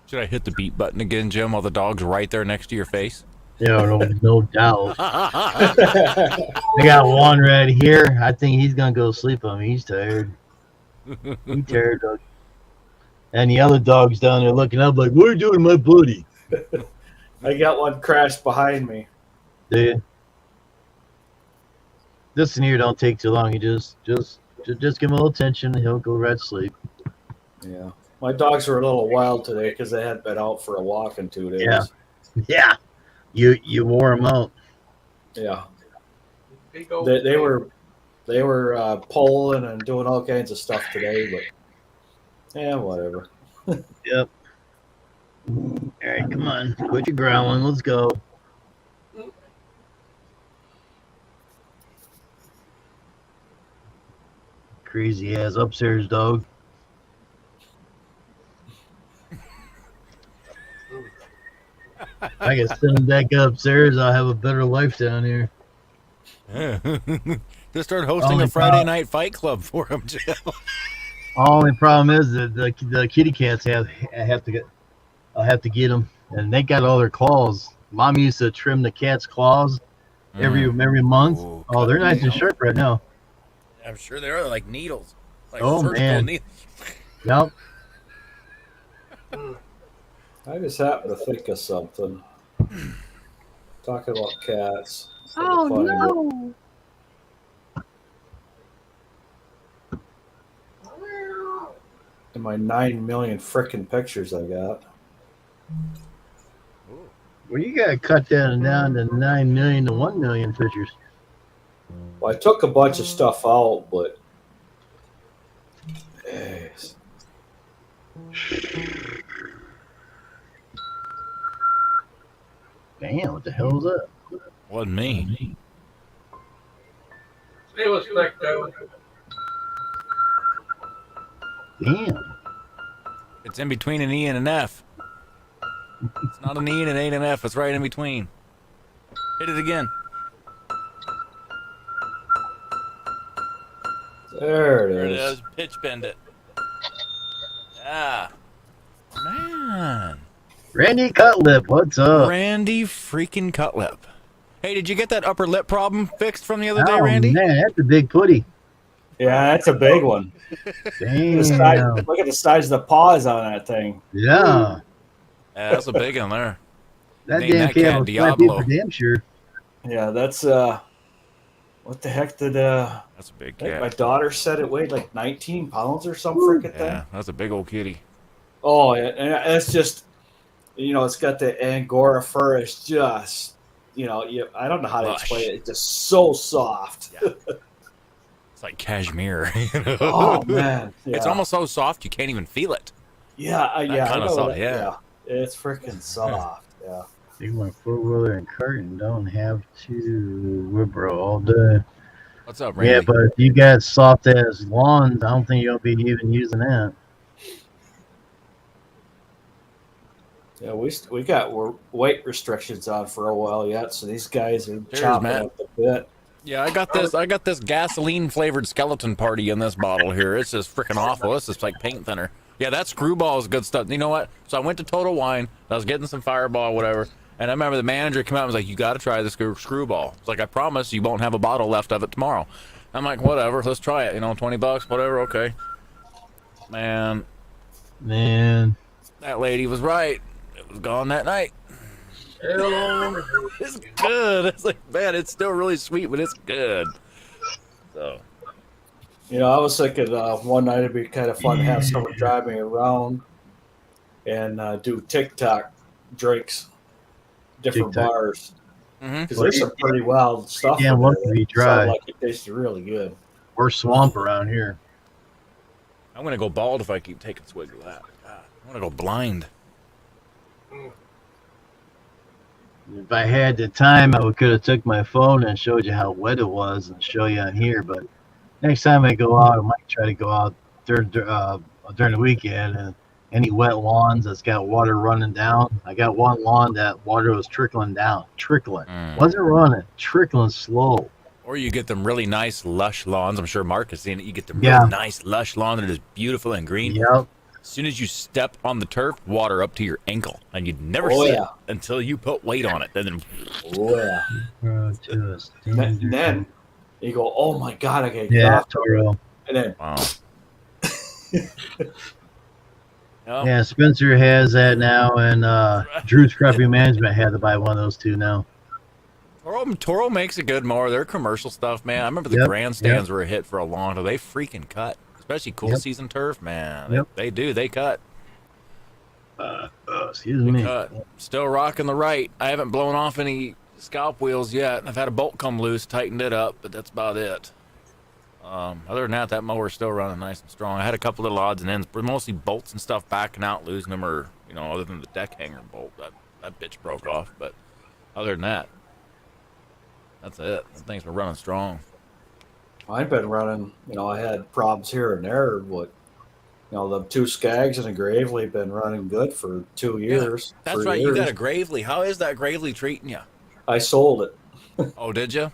S2: Should I hit the beat button again, Jim, while the dog's right there next to your face?
S1: Yeah, no doubt. I got one right here. I think he's gonna go sleep on me. He's tired. He's tired, dog. And the other dog's down there looking up like, "What are you doing, my buddy?"
S3: I got one crashed behind me.
S1: Dude, this in here don't take too long. You just give him a little attention, and he'll go right to sleep.
S3: Yeah, my dogs were a little wild today because they hadn't been out for a walk in 2 days.
S1: Yeah. Yeah, you wore him out.
S3: Yeah.
S4: He goes,
S3: They were pulling and doing all kinds of stuff today, but yeah, whatever.
S1: Yep. All right, come on, quit your growling. Let's go. Crazy ass upstairs dog. I can send him back upstairs. I'll have a better life down here.
S2: Just start hosting
S1: Only
S2: a Friday
S1: problem-
S2: night fight club for him, Jim.
S1: Only problem is that the kitty cats I'll have to get them, and they got all their claws. Mom used to trim the cat's claws every month.
S2: Ooh,
S1: Oh, they're
S2: cut
S1: nice and
S2: nails.
S1: sharp right now.
S2: I'm sure they are like needles. Like
S1: Oh,
S2: surgical
S1: man.
S2: needles.
S1: Yep.
S3: I just happened to think of something. Talking about cats.
S1: Oh
S3: Find it.
S1: no!
S3: In my 9 million frickin' pictures I got.
S1: Well, you gotta cut that down to 9 million to 1 million pictures.
S3: Well, I took a bunch of stuff out, but yes.
S1: Damn, what the hell is that?
S2: Wasn't me.
S4: It was thick though.
S1: Damn.
S2: It's in between an E and an F. It's not an E and it ain't an F. It's right in between. Hit it again.
S3: There
S2: There
S3: it
S2: it
S3: is.
S2: is. Pitch bend it. Yeah. Man.
S1: Randy Cutlip, what's up?
S2: Randy freaking Cutlip. Hey, did you get that upper lip problem fixed from the other day,
S1: Oh,
S2: Randy?
S1: man, that's a big putty.
S3: Yeah, that's a big one.
S1: Damn.
S3: Look at the size of the paws on that thing.
S1: Yeah.
S2: Yeah, that's a big one there.
S1: That
S2: Name
S1: damn
S2: that
S1: cat
S2: cat
S1: will slap you
S2: Diablo.
S1: for damn sure.
S3: Yeah, that's what the heck did
S2: That's a big
S3: I think my
S2: cat.
S3: daughter said it weighed like 19 pounds or some freaking thing.
S2: Yeah, that's a big old kitty.
S3: Oh, yeah, and it's just, it's got the Angora fur. It's just, I don't know how to
S2: Lush.
S3: explain it. It's just so soft.
S2: Yeah. It's like cashmere.
S3: Oh man,
S2: It's almost so soft you can't even feel it.
S3: yeah, I
S2: kinda
S3: know
S2: soft,
S3: that,
S2: yeah.
S3: It's freaking soft. Yeah.
S1: Big one, four-wheeler and cart and don't have to wibro all day.
S2: What's up,
S1: Yeah,
S2: Randy?
S1: but if you got soft ass lawns, I don't think you'll be even using that.
S3: Yeah, we got weight restrictions on for a while yet, so these guys are
S2: Cheers,
S3: chomping
S2: Matt.
S3: at the bit.
S2: Yeah, I got this gasoline flavored skeleton party in this bottle here. It's just freaking awful. It's just like paint thinner. Yeah, that screwball is good stuff. You know what? So I went to Total Wine. I was getting some Fireball, whatever. And I remember the manager came out and was like, "You got to try this screwball." It's like, "I promise you won't have a bottle left of it tomorrow." I'm like, "Whatever, let's try it." $20, whatever. Okay. Man, that lady was right. It was gone that night. It's good. It's like, man, it's still really sweet, but it's good. So,
S3: I was thinking one night it'd be kind of fun to have someone drive me around and do TikTok drinks, different
S1: TikTok.
S3: bars.
S2: mhm.
S3: Because there's some pretty wild stuff.
S1: Yeah,
S3: in
S1: look
S3: there
S1: to be
S3: that sound
S1: dry.
S3: like it tastes really good.
S1: We're swamp around here.
S2: I'm gonna go bald if I keep taking swigs of that. God, I'm gonna go blind.
S1: If I had the time, I could have took my phone and showed you how wet it was and show you on here. But next time I go out, I might try to go out during the weekend and any wet lawns that's got water running down. I got one lawn that water was trickling down, wasn't running, trickling slow.
S2: Or you get them really nice, lush lawns. I'm sure Mark has seen it. You get them
S1: Yeah.
S2: really nice, lush lawn that is beautiful and green.
S1: Yep.
S2: As soon as you step on the turf, water up to your ankle, and you'd never
S3: Oh,
S2: see
S3: yeah.
S2: it until you put weight on it. And then,
S3: Oh yeah. And then you go, oh my god, I gotta get
S1: Yeah,
S3: off.
S1: Toro.
S3: And then
S2: wow. Oh,
S1: Yeah, Spencer has that now, and Drew's Crappy Management had to buy one of those two now.
S2: Toro makes a good mower. Their commercial stuff, man. I remember the
S1: Yep,
S2: grandstands were a hit for a long time. They freaking cut, especially cool
S1: Yep.
S2: season turf, man.
S1: Yep.
S2: They do. They cut.
S1: Excuse
S2: They
S1: me.
S2: cut. Still rocking the right. I haven't blown off any scalp wheels yet. I've had a bolt come loose, tightened it up, but that's about it. Other than that, that mower's still running nice and strong. I had a couple little odds and ends, but mostly bolts and stuff backing out, losing them, or other than the deck hanger bolt, that bitch broke off. But other than that, that's it. That thing's been running strong.
S3: I've been running, I had problems here and there, but the two Skags and a Gravely been running good for 2 years.
S2: That's
S3: 3
S2: right.
S3: years.
S2: You got a Gravely. How is that Gravely treating you?
S3: I sold it.
S2: Oh, did you?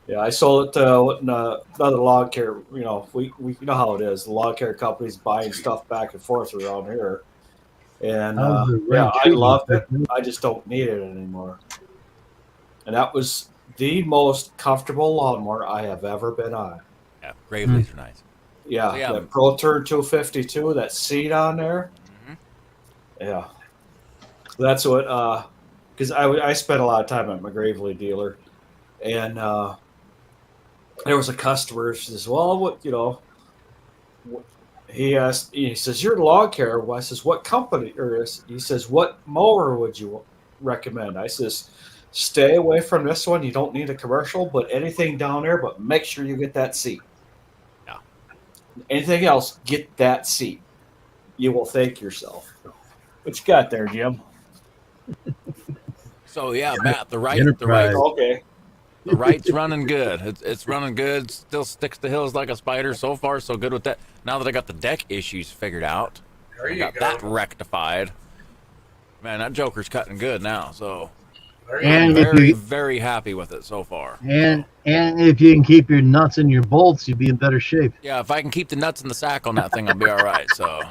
S3: Yeah, I sold it to another log care. We know how it is. The log care company's buying stuff back and forth around here, and
S1: How's the
S3: yeah,
S1: rent
S3: I
S1: treating
S3: loved
S1: you?
S3: it. I just don't need it anymore. And that was the most comfortable lawnmower I have ever been on.
S2: Yeah, Gravely's are nice.
S3: Yeah,
S2: So, yeah.
S3: that Pro Turn 252, that seat on there.
S2: Mhm.
S3: Yeah, that's what. Because I spent a lot of time at my Gravely dealer, and there was a customer. She says, "Well, he asked. He says, "You're log care." Well, I says, "What company?" Or he says, "What mower would you recommend?" I says, stay away from this one. You don't need a commercial, but anything down there, but make sure you get that seat.
S2: Yeah.
S3: Anything else, get that seat. You will thank yourself. What you got there, Jim?
S2: So yeah, Matt,
S1: Enterprise.
S3: Okay.
S2: the right's running good. It's running good. Still sticks to hills like a spider. So far, so good with that. Now that I got the deck issues figured out,
S4: There
S2: I
S4: you
S2: got
S4: go.
S2: that rectified. Man, that Joker's cutting good now. So
S4: There you
S1: And
S4: go.
S1: if
S2: very,
S1: you
S2: very happy with it so far.
S1: and if you can keep your nuts and your bolts, you'll be in better shape.
S2: Yeah, if I can keep the nuts in the sack on that thing, I'll be all right. So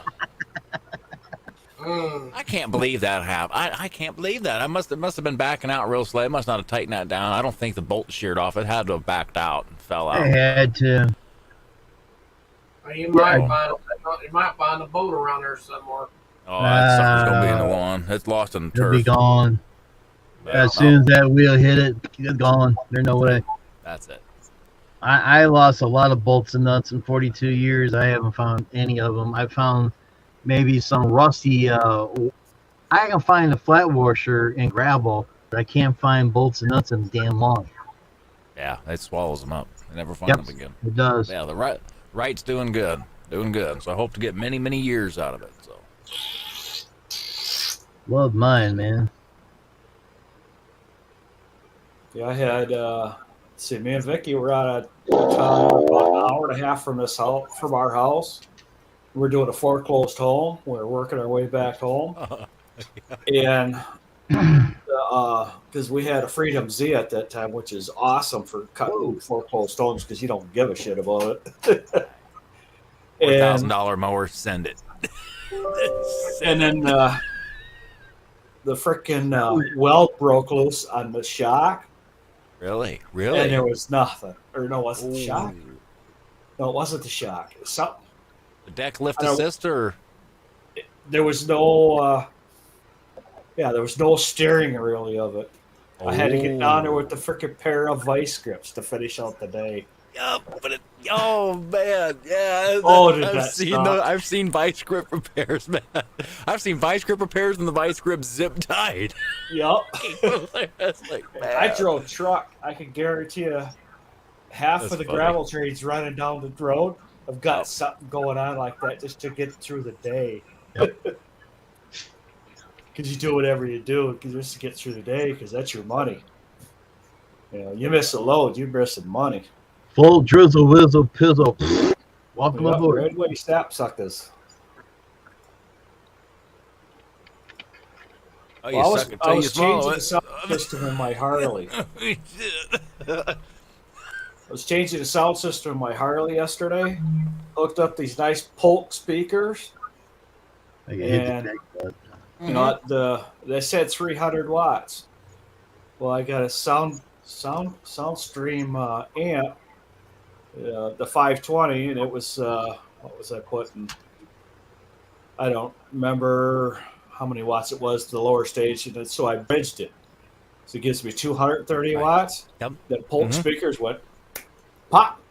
S2: I can't believe that happened. I can't believe that. It must have been backing out real slow. It must not have tightened that down. I don't think the bolt sheared off. It had to have backed out and fell
S1: I
S2: out.
S1: had to.
S4: Well, you might
S1: Yeah.
S4: find a boat around there somewhere.
S2: Oh, that sucker's gonna be in the lawn. It's lost in the
S1: They'll be
S2: turf.
S1: gone.
S2: Yeah,
S1: As soon as that wheel hit it, it's gone. There's no way.
S2: that's it.
S1: I lost a lot of bolts and nuts in 42 years. I haven't found any of them. I found maybe some rusty. I can find a flat washer and gravel, but I can't find bolts and nuts in the damn lawn.
S2: Yeah, it swallows them up. I never find
S1: Yep.
S2: them again.
S1: It does.
S2: Yeah, the right's doing good. Doing good. So I hope to get many, many years out of it. So
S1: Love mine, man.
S3: Yeah, I had see me and Vicky were out of town about an hour and a half from our house. We're doing a foreclosed home. We're working our way back home, and because we had a Freedom Z at that time, which is awesome for cutting foreclosed homes because you don't give a shit about it.
S2: $4,000 mower, send it.
S3: And then the freaking weld broke loose on the shock.
S2: Really?
S3: And there was nothing. Or no, it wasn't the shock.
S2: Ooh.
S3: No, it wasn't the shock. It was something.
S2: The deck lift
S3: I don't-
S2: assist, or
S3: There was no there was no steering really of it. I had to get down there with the freaking pair of vice grips to finish out the day.
S2: Yeah, but oh man, yeah.
S3: Oh, did that suck?
S2: I've seen vice grip repairs, man. I've seen vice grip repairs and the vice grip zip tied.
S3: Yep.
S2: That's like, man.
S3: I drove truck. I can guarantee you half
S2: That's
S3: of the
S2: funny.
S3: gravel trains running down the road have got something going on like that just to get through the day. Because you do whatever you do just to get through the day because that's your money. You know, you miss a load, you're missing money.
S1: Full drizzle, whizzle, pizzle. Welcome aboard.
S3: Redway sap suckers.
S2: Oh, you
S3: Well, I
S2: suck it
S3: was
S2: till you swallow
S3: changing the
S2: it.
S3: sound system in my Harley. I was changing the sound system in my Harley yesterday. Hooked up these nice Polk speakers.
S1: I can hit
S3: And-
S1: the deck button.
S3: You know, they said 300 watts. Well, I got a SoundStream amp, the 520, and it was what was I putting? I don't remember how many watts it was to the lower stage, and so I bridged it. So it gives me 230
S2: Right.
S3: watts.
S2: Yep.
S3: The Polk
S2: Mhm.
S3: speakers went pop.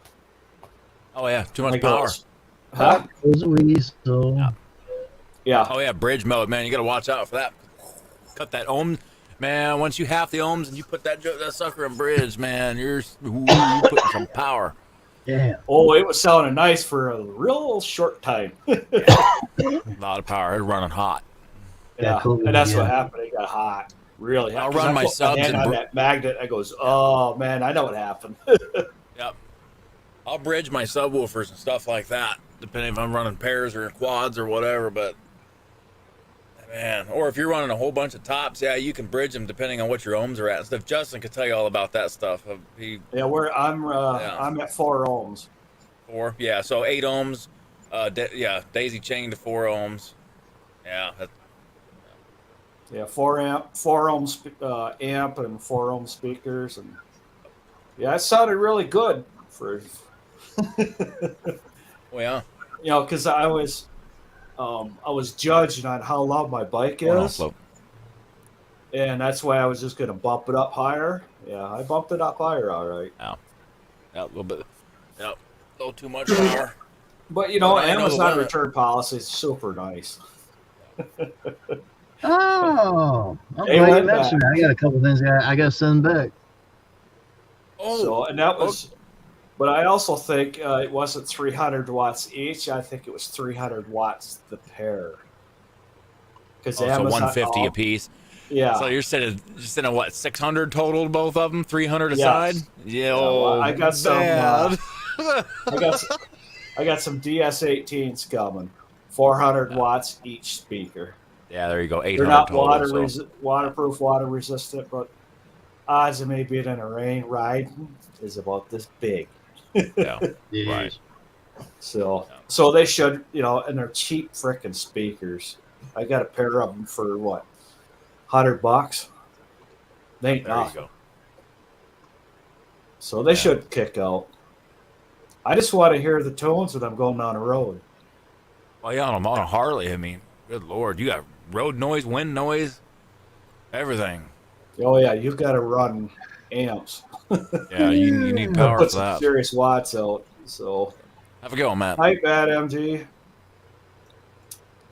S2: Oh yeah, too much
S3: Like
S2: power.
S3: those. Huh?
S1: Goes a weasel.
S2: Yeah.
S3: Yeah.
S2: Oh yeah, bridge mode, man. You got to watch out for that. Cut that ohm, man. Once you half the ohms and you put that sucker in bridge, man, you're putting some power.
S1: Yeah.
S3: Oh, it was sounding nice for a real short time.
S2: A lot of power. It's running hot.
S3: Yeah,
S1: cool.
S3: and that's what
S1: Yeah.
S3: happened. It got hot, really hot.
S2: I'll
S3: 'Cause
S2: run
S3: I
S2: my
S3: put
S2: subs
S3: hand
S2: and
S3: on that magnet. I goes, oh man, I know what happened.
S2: Yep. I'll bridge my subwoofers and stuff like that, depending if I'm running pairs or quads or whatever. But man, or if you're running a whole bunch of tops, yeah, you can bridge them depending on what your ohms are at and stuff. Justin could tell you all about that stuff.
S3: Yeah, I'm at 4 ohms.
S2: 4, yeah, so 8 ohms. Daisy chain to 4 ohms. Yeah,
S3: Yeah, 4 ohm amp and 4 ohm speakers, and yeah, it sounded really good for
S2: well, yeah.
S3: you know, because I was judged on how loud my bike is, and that's why I was just going to bump it up higher. Yeah, I bumped it up higher, all right.
S2: Yeah, a little bit. Yep, a little too much power.
S3: But you know,
S2: Well, I know the
S3: Amazon
S2: limit.
S3: return policy is super nice.
S1: Oh, I'm
S3: They
S1: glad you
S3: went
S1: mentioned
S3: back.
S1: that. I got a couple things I got to send back.
S3: So, and that was, but I also think it wasn't 300 watts each. I think it was 300 watts the pair. Because
S2: Oh, so
S3: Amazon,
S2: 150 a piece.
S3: yeah,
S2: So you're sending what, 600 total to both of them, 300 aside?
S3: yes,
S2: Yeah,
S3: yeah. Well,
S2: oh,
S3: I got some.
S2: bad.
S3: I got I got some DS18s coming, 400 watts each speaker.
S2: Yeah, there you go,
S3: They're
S2: 800
S3: not
S2: total. So
S3: waterproof, water resistant, but odds of me being in a rain riding is about this big.
S2: yeah, right.
S1: Jeez.
S3: So they should, and they're cheap freaking speakers. I got a pair of them for what, $100? They ain't
S2: There you
S3: nothing.
S2: go.
S3: So they
S2: Yeah.
S3: should kick out. I just want to hear the tones when I'm going down the road.
S2: Well, yeah, on a Harley, I mean, good lord, you got road noise, wind noise, everything.
S3: Oh yeah, you got to run amps.
S2: Yeah, you need power
S3: Put
S2: for
S3: some
S2: that.
S3: serious watts out. So,
S2: Have a go, Matt.
S3: hi, bad MG.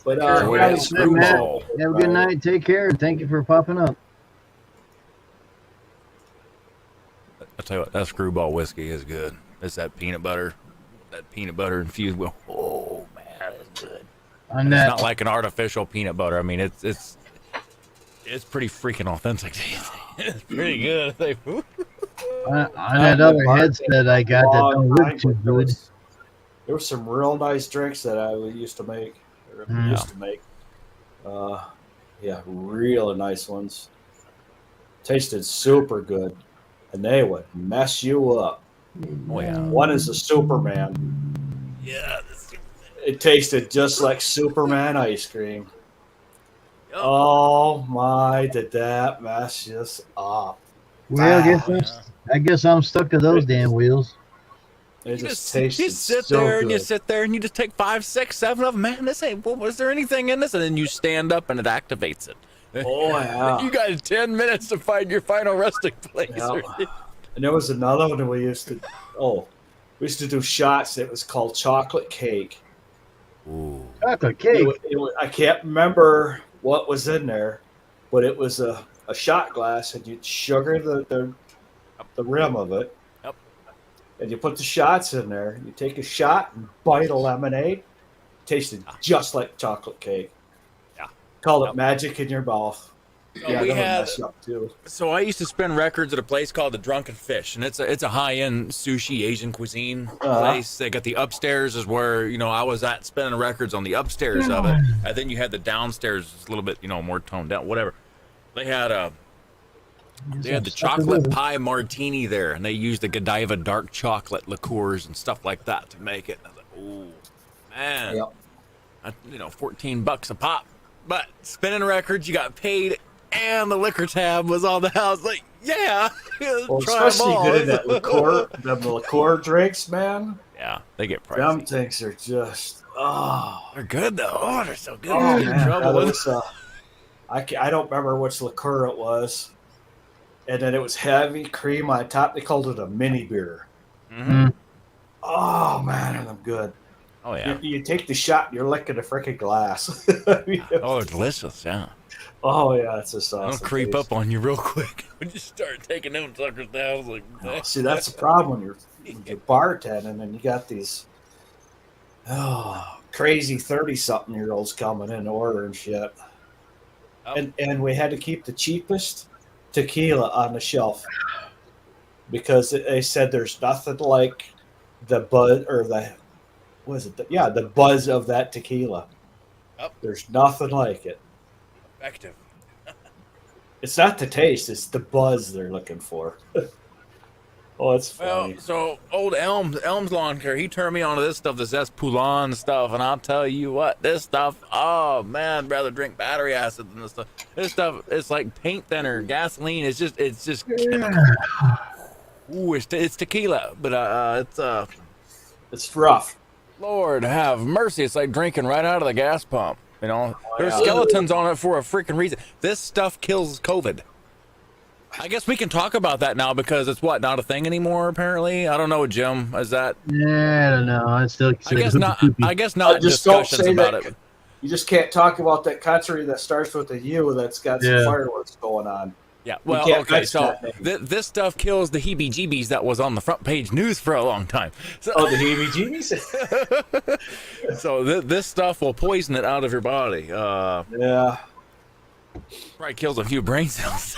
S3: But
S2: Enjoy
S3: yeah,
S2: that
S3: these
S2: screwball.
S1: Have a good night. Take care. And thank you for popping up.
S2: I'll tell you what, that screwball whiskey is good. It's that peanut butter infused with. Oh man, it's good.
S1: On
S2: And it's
S1: that,
S2: not like an artificial peanut butter. I mean, it's pretty freaking authentic. It's pretty good.
S1: on that other headset I got that don't look too good.
S3: There were some real nice drinks that I used to make. Yeah, really nice ones. Tasted super good, and they would mess you up.
S2: Oh yeah.
S3: One is a Superman.
S2: Yeah.
S3: It tasted just like Superman ice cream. Oh my, did that mess us up?
S1: Well, I guess I'm stuck to those damn wheels.
S3: It
S2: You
S3: just
S2: just
S3: tasted
S2: sit
S3: so
S2: there
S3: good.
S2: and you sit there and you just take 5, 6, 7 of them. Man, this ain't. Well, was there anything in this? And then you stand up and it activates it.
S3: Oh yeah.
S2: You got 10 minutes to find your final resting place.
S3: Yeah. And there was another one that we used to do shots. It was called chocolate cake.
S2: Ooh.
S1: Chocolate cake.
S3: I can't remember what was in there, but it was a shot glass, and you'd sugar the rim of it.
S2: Yep.
S3: And you put the shots in there. You take a shot and bite a lemonade. Tasted just like chocolate cake.
S2: Yeah.
S3: Called it magic in your mouth.
S2: So
S3: Yeah,
S2: we
S3: that would
S2: had.
S3: mess you up too.
S2: So I used to spin records at a place called the Drunken Fish, and it's a high-end sushi Asian cuisine place. They got the upstairs is where I was at spinning records on the upstairs of it, and then you had the downstairs, a little bit more toned down, whatever. They had the chocolate pie martini there, and they used the Godiva dark chocolate liqueurs and stuff like that to make it. And I was like, ooh, man,
S3: Yep.
S2: $14 a pop. But spinning records, you got paid. And the liquor tab was on the house. Like, yeah,
S3: Well,
S2: try
S3: especially
S2: them all.
S3: good in that liqueur, the liqueur drinks, man.
S2: Yeah, they get
S3: Them
S2: pricey.
S3: things are just
S2: They're good though. Oh, they're so good.
S3: Oh,
S2: You get in
S3: man.
S2: trouble
S3: That
S2: with
S3: was, I don't remember which liqueur it was, and then it was heavy cream on top. They called it a mini beer.
S2: Mm-hmm.
S3: Oh man, and I'm good.
S2: Oh yeah.
S3: You take the shot, and you're licking the freaking glass.
S2: Oh, they're delicious. Yeah.
S3: Oh yeah, it's just awesome.
S2: They'll creep
S3: taste.
S2: up on you real quick when you start taking them suckers down. It's like,
S3: Oh, see, that's the problem when you're bartending and you got these crazy 30-something-year-olds coming in ordering shit.
S2: Oh.
S3: And we had to keep the cheapest tequila on the shelf because they said there's nothing like the buzz or the the buzz of that tequila.
S2: Oh.
S3: There's nothing like it.
S2: effective.
S3: It's not the taste; it's the buzz they're looking for. Oh, it's funny.
S2: Well, so old Elm's lawn care, he turned me on to this stuff, this Poulon stuff, and I'll tell you what, this stuff, oh man, I'd rather drink battery acid than this stuff. This stuff, it's like paint thinner, gasoline. It's just chemical. Ooh, it's tequila, but
S3: It's rough.
S2: Lord have mercy, it's like drinking right out of the gas pump. There's
S3: yeah.
S2: skeletons on it for a freaking reason. This stuff kills COVID. I guess we can talk about that now because it's not a thing anymore. Apparently, I don't know, Jim. Is that?
S1: Yeah, I don't know. I still
S2: I guess not. I guess not
S3: Just don't
S2: discussions
S3: say
S2: about
S3: that.
S2: it.
S3: You just can't talk about that country that starts with a U that's got some
S1: Yeah.
S3: fireworks going on.
S2: Yeah,
S3: You
S2: well,
S3: can't
S2: okay,
S3: mention
S2: so
S3: that name.
S2: this stuff kills the heebie-jeebies that was on the front page news for a long time. So,
S3: Oh, the heebie-jeebies?
S2: so this stuff will poison it out of your body.
S3: Yeah.
S2: Probably kills a few brain cells.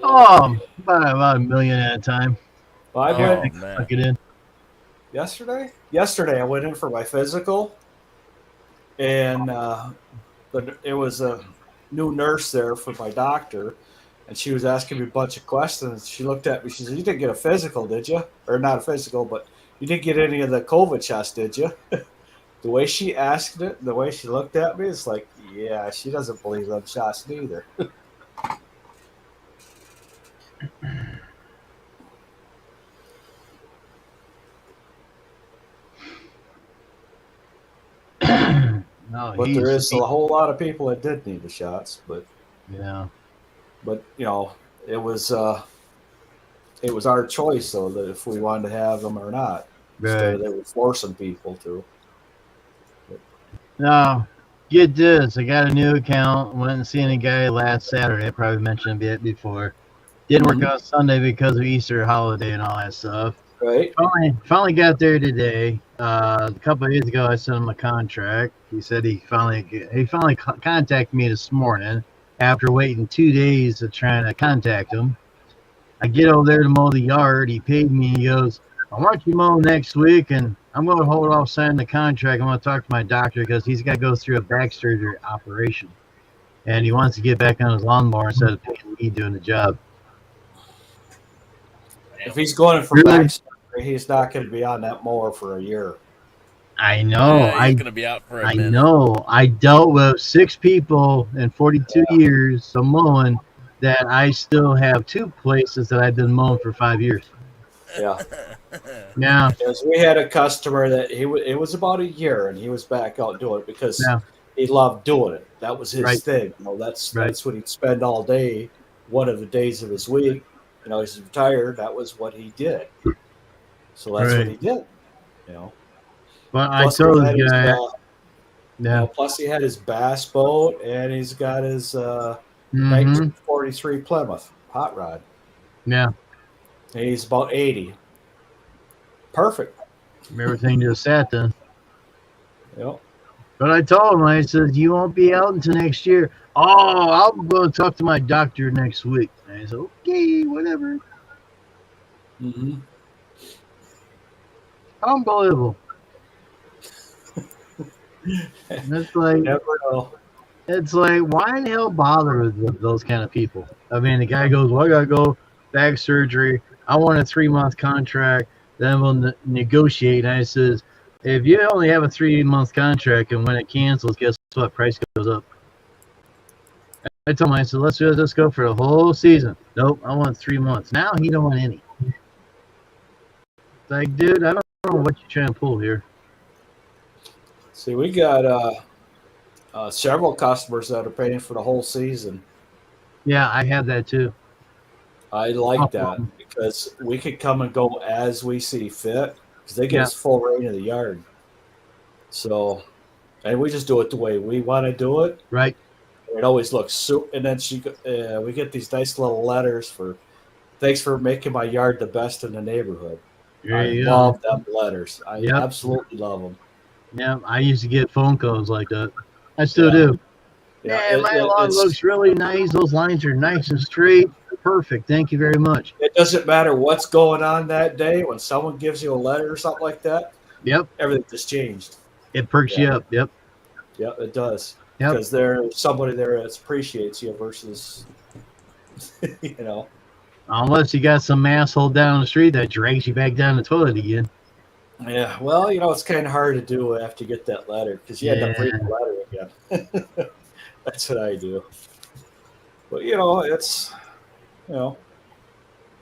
S1: Oh, about a million at a time.
S3: Well, I
S2: Oh,
S3: went
S2: man.
S1: Suck it in.
S3: yesterday. Yesterday, I went in for my physical, and it was a new nurse there for my doctor, and she was asking me a bunch of questions. She looked at me. She said, "You didn't get a physical, did you? Or not a physical, but you didn't get any of the COVID shots, did you?" The way she asked it, the way she looked at me, it's like, yeah, she doesn't believe them shots neither.
S1: No,
S3: But there is a whole lot of people that did need the shots.
S1: Yeah.
S3: But it was our choice, though, that if we wanted to have them or not, instead
S1: Right.
S3: of they were forcing people to.
S1: Now, get this. I got a new account. Went and seen a guy last Saturday. I probably mentioned a bit before. Didn't work out Sunday because of Easter holiday and all that stuff.
S3: Right?
S1: Finally got there today. A couple of days ago, I sent him a contract. He said he finally contacted me this morning after waiting 2 days of trying to contact him. I get over there to mow the yard. He paid me. He goes, "I want you to mow next week, and I'm going to hold off signing the contract. I'm going to talk to my doctor because he's got to go through a back surgery operation, and he wants to get back on his lawnmower instead of paying me doing the job."
S3: If he's going for back surgery, he's not going to be on that mower for a year.
S1: I know.
S2: Yeah, he's going to be out for a minute.
S1: Know. I dealt with 6 people in 42 years of mowing that I still have 2 places that I've been mowing for 5 years.
S3: Yeah.
S1: Yeah.
S3: Because we had a customer that it was about a year, and he was back out doing it because he loved doing it. That was his thing. That's what he'd spend all day, one of the days of his week. He's retired. That was what he did. So that's what he did.
S1: Well, I told this guy.
S3: Plus, he had his bass boat, and he's got his 1943 Plymouth hot rod.
S1: Yeah.
S3: And he's about 80. Perfect.
S1: Everything just sat then.
S3: Yep.
S1: But I told him, I said, "You won't be out until next year." "Oh, I'm going to talk to my doctor next week." And I said, "Okay, whatever."
S3: Mm-hmm.
S1: Unbelievable. It's like,
S3: never know.
S1: It's like, why in the hell bother with those kind of people? I mean, the guy goes, "Well, I got to go back surgery. I want a 3-month contract. Then we'll negotiate." And I says, "If you only have a 3-month contract and when it cancels, guess what? Price goes up." I told him, I said, "Let's just go for the whole season." "Nope, I want 3 months." Now he don't want any. It's like, dude, I don't know what you're trying to pull here.
S3: See, we got several customers that are paying for the whole season.
S1: Yeah, I have that too.
S3: I like that because we could come and go as we see fit because they get us full reign of the yard. So, and we just do it the way we want to do it.
S1: Right.
S3: It always looks so. And then we get these nice little letters for, "Thanks for making my yard the best in the neighborhood." I love them letters. I absolutely love them.
S1: Yeah, I used to get phone calls like that. I still do. Yeah, my lawn looks really nice. Those lines are nice and straight. Perfect. Thank you very much.
S3: It doesn't matter what's going on that day. When someone gives you a letter or something like that, everything just changed.
S1: It perks you up. Yep.
S3: Yep, it does. Because there's somebody there that appreciates you versus,
S1: Unless you got some asshole down the street that drags you back down the toilet again.
S3: Yeah, well, it's kind of hard to do after you get that letter because you end up reading the letter again. That's what I do. But, it's, the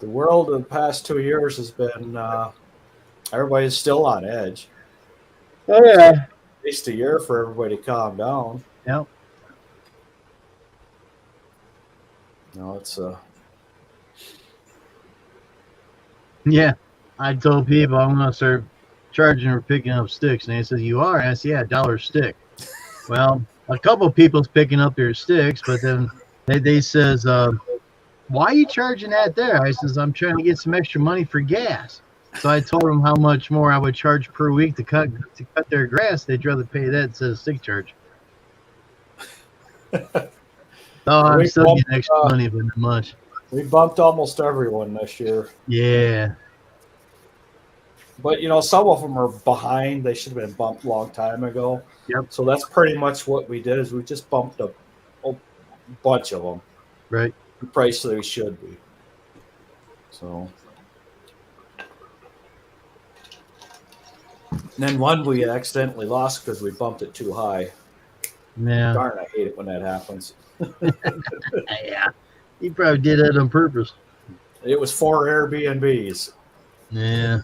S3: world of the past 2 years has been, everybody's still on edge.
S1: Oh, yeah.
S3: At least a year for everybody to calm down.
S1: Yep.
S3: It's
S1: Yeah, I told people I'm going to start charging or picking up sticks. And they said, you are? And I said, yeah, $1 a stick. Well, a couple of people's picking up their sticks, but then they says, why are you charging that there? I says, I'm trying to get some extra money for gas. So I told them how much more I would charge per week to cut their grass. They'd rather pay that instead of stick charge. Oh, I'm still getting extra money, but not much.
S3: We bumped almost everyone this year.
S1: Yeah.
S3: But, you know, some of them are behind. They should have been bumped a long time ago.
S1: Yep.
S3: So that's pretty much what we did is we just bumped a bunch of them.
S1: Right.
S3: The price they should be. So. And then one we accidentally lost because we bumped it too high.
S1: Yeah.
S3: Darn, I hate it when that happens.
S1: Yeah. He probably did that on purpose.
S3: It was 4 Airbnbs.
S1: Yeah.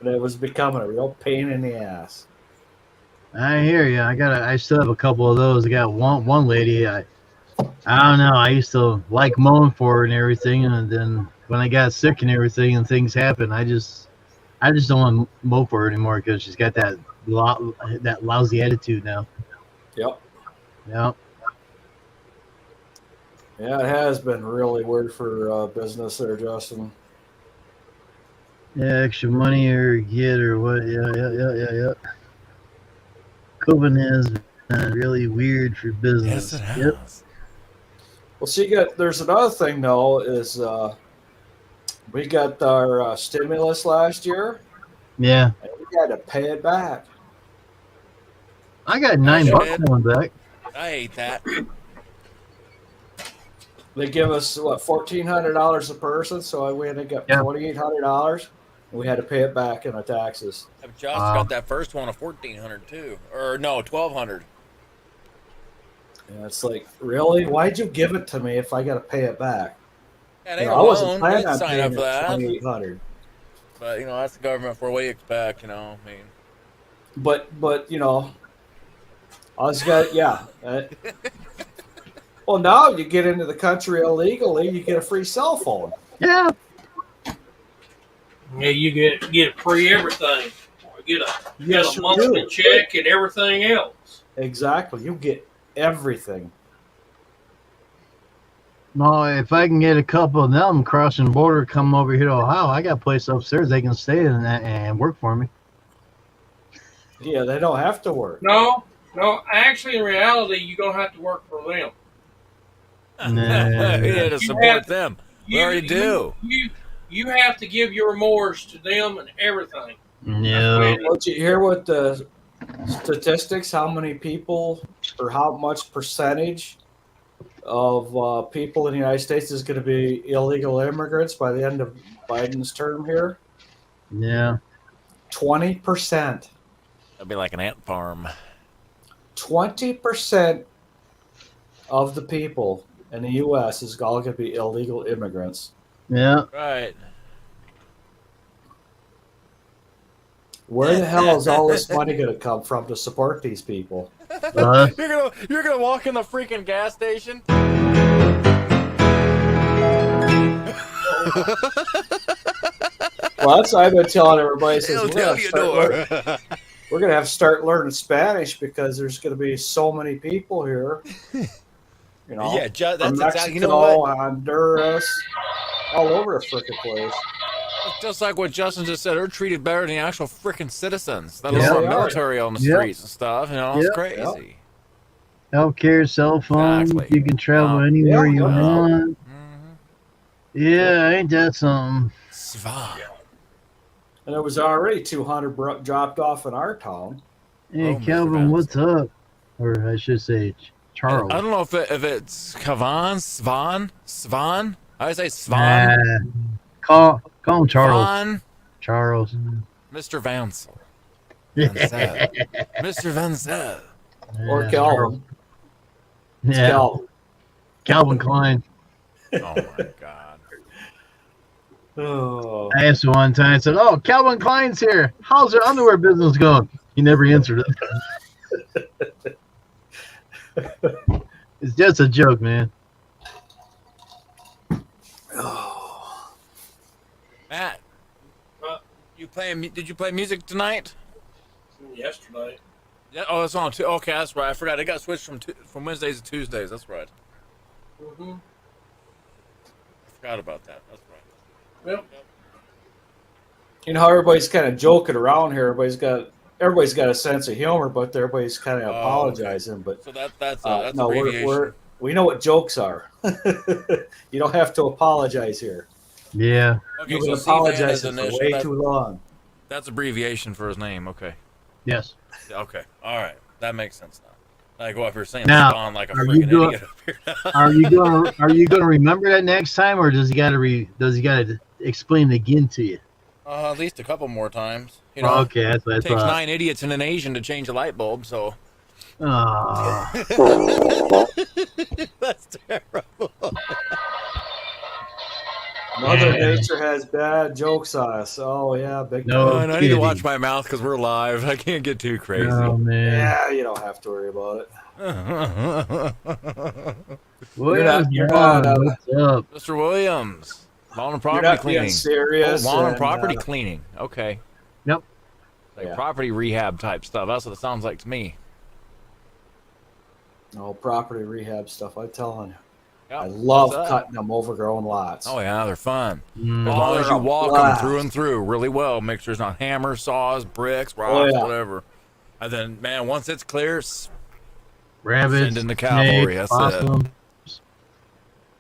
S3: But it was becoming a real pain in the ass.
S1: I hear you. I still have a couple of those. I got one lady. I don't know. I used to like mowing for her and everything, and then when I got sick and everything, and things happened, I just don't want to mow for her anymore because she's got that lousy attitude now.
S3: Yep.
S1: Yep.
S3: Yeah, it has been really weird for business there, Justin.
S1: Yeah, extra money or get or what? Yeah. COVID has been really weird for business.
S2: Yes, it has.
S1: Yep.
S3: Well, see, there's another thing though is we got our stimulus last year.
S1: Yeah.
S3: And we had to pay it back.
S1: I got $9 coming back.
S2: I hate that.
S3: They give us $1,400 a person, so we had to get $2,800, and we had to pay it back in our taxes.
S2: Josh got that first one of $1,400 too, or no, $1,200.
S3: And it's like, really? Why'd you give it to me if I got to pay it back?
S2: Yeah,
S3: I wasn't planning on
S2: sign
S3: paying
S2: up
S3: it
S2: for that.
S3: $2,800.
S2: But you know, that's the government for what do you expect, you know? I mean,
S3: But you know, I was got well, now you get into the country illegally, you get a free cell phone.
S1: Yeah.
S4: Yeah, you get free everything. You get a monthly check and everything else.
S3: Exactly, you get everything.
S1: No, if I can get a couple of them crossing the border, come over here to Ohio, I got a place upstairs they can stay in and work for me.
S3: Yeah, they don't have to work.
S4: No, actually, in reality, you don't have to work for them.
S1: Nah.
S2: we had to support them. We already do.
S4: You have to give your mowers to them and everything.
S1: No.
S3: Did you hear what the statistics? How many people or how much percentage of people in the United States is going to be illegal immigrants by the end of Biden's term here?
S1: Yeah.
S3: 20%.
S2: That'd be like an ant farm.
S3: 20% of the people in the U.S. is all going to be illegal immigrants.
S1: Yeah.
S2: Right.
S3: Where the hell is all this money going to come from to support these people?
S2: You're gonna walk in the freaking gas station.
S3: Well, that's what I've been telling everybody. Says, we're going to have to start learning Spanish because there's going to be so many people here. You know,
S2: Yeah, that's
S3: from Mexico,
S2: exactly. You know what?
S3: Honduras, all over the frickin' place.
S2: It's just like what Justin just said. They're treated better than the actual freaking citizens. Let
S3: Yeah,
S2: alone
S3: they are.
S2: military on the
S1: Yep.
S2: streets and stuff. You know, it's
S1: Yep.
S2: crazy.
S1: Healthcare, cell phones,
S2: Exactly.
S1: you can travel
S2: Yeah.
S1: anywhere you
S3: Yeah.
S1: want.
S2: Mm-hmm.
S1: Yeah, ain't that something?
S2: Svan.
S3: And there was already 200 dropped off in our town.
S1: Hey,
S2: Oh, Mr.
S1: Calvin,
S2: Vance.
S1: what's up? Or I should say, Charles.
S2: I don't know if it's Kavan, Svan. I would say Svan.
S1: Call him Charles.
S2: Van,
S1: Charles.
S2: Mr. Vansel. Vancel. Mr. Vancel.
S3: Or
S1: Yeah,
S3: Calvin. It's
S1: Yeah,
S3: Calvin.
S1: Calvin Klein.
S2: Oh my God.
S3: Oh.
S1: I asked him one time, I said, "Oh, Calvin Klein's here. How's their underwear business going?" He never answered it. It's just a joke, man.
S2: Matt, did you play music tonight?
S4: yesterday.
S2: Yeah. Oh, it's on. Okay, that's right. I forgot. It got switched from Wednesdays to Tuesdays. That's right.
S4: Mm-hmm.
S2: I forgot about that. That's right.
S4: Yep.
S3: You know how everybody's kind of joking around here. Everybody's got a sense of humor, but everybody's kind of
S2: Oh, okay.
S3: apologizing. But
S2: So that's
S3: no,
S2: abbreviation.
S3: we know what jokes are. You don't have to apologize here.
S1: Yeah.
S2: Okay,
S3: You've
S2: so
S3: been
S2: C-Man is
S3: apologizing for
S2: initial.
S3: way too long.
S2: That's abbreviation for his name. Okay.
S1: Yes.
S2: Okay. All right. That makes sense now. Like what you're saying,
S1: Now,
S2: Spawn like a
S1: are you
S2: freaking
S1: doing-
S2: idiot up here.
S1: Are you gonna remember that next time, or does he gotta explain it again to you?
S2: At least a couple more times. You know,
S1: Okay, that's what I
S2: it takes
S1: thought.
S2: 9 idiots and an Asian to change a light bulb. So that's terrible.
S3: Mother
S1: Yeah.
S3: Nature has bad jokes on us. Oh yeah, big
S1: No.
S3: time.
S2: And I need to watch my mouth because we're live. I can't get too crazy.
S1: Oh man.
S3: Yeah, you don't have to worry about it.
S1: Williams,
S3: you're not,
S1: what's up?
S2: Mr. Williams, lawn and
S3: You're
S2: property
S3: not
S2: cleaning.
S3: being serious.
S2: Lawn and
S3: and,
S2: property cleaning. Okay.
S1: Yep.
S2: Like
S3: Yeah.
S2: property rehab type stuff. That's what it sounds like to me.
S3: No property rehab stuff. I'm telling you,
S2: Yep.
S3: I love
S2: What's up?
S3: cutting them overgrown lots.
S2: Oh yeah, they're fun.
S1: Mm.
S2: As long as you
S3: they're a
S2: walk them
S3: blast.
S2: through and through really well, make sure it's not hammers, saws, bricks, rocks,
S3: Oh, yeah.
S2: whatever. And then, man, once it's clear,
S1: Rabbits,
S2: Send in the cavalry,
S1: snakes,
S2: that's it.
S1: possums,
S2: oh,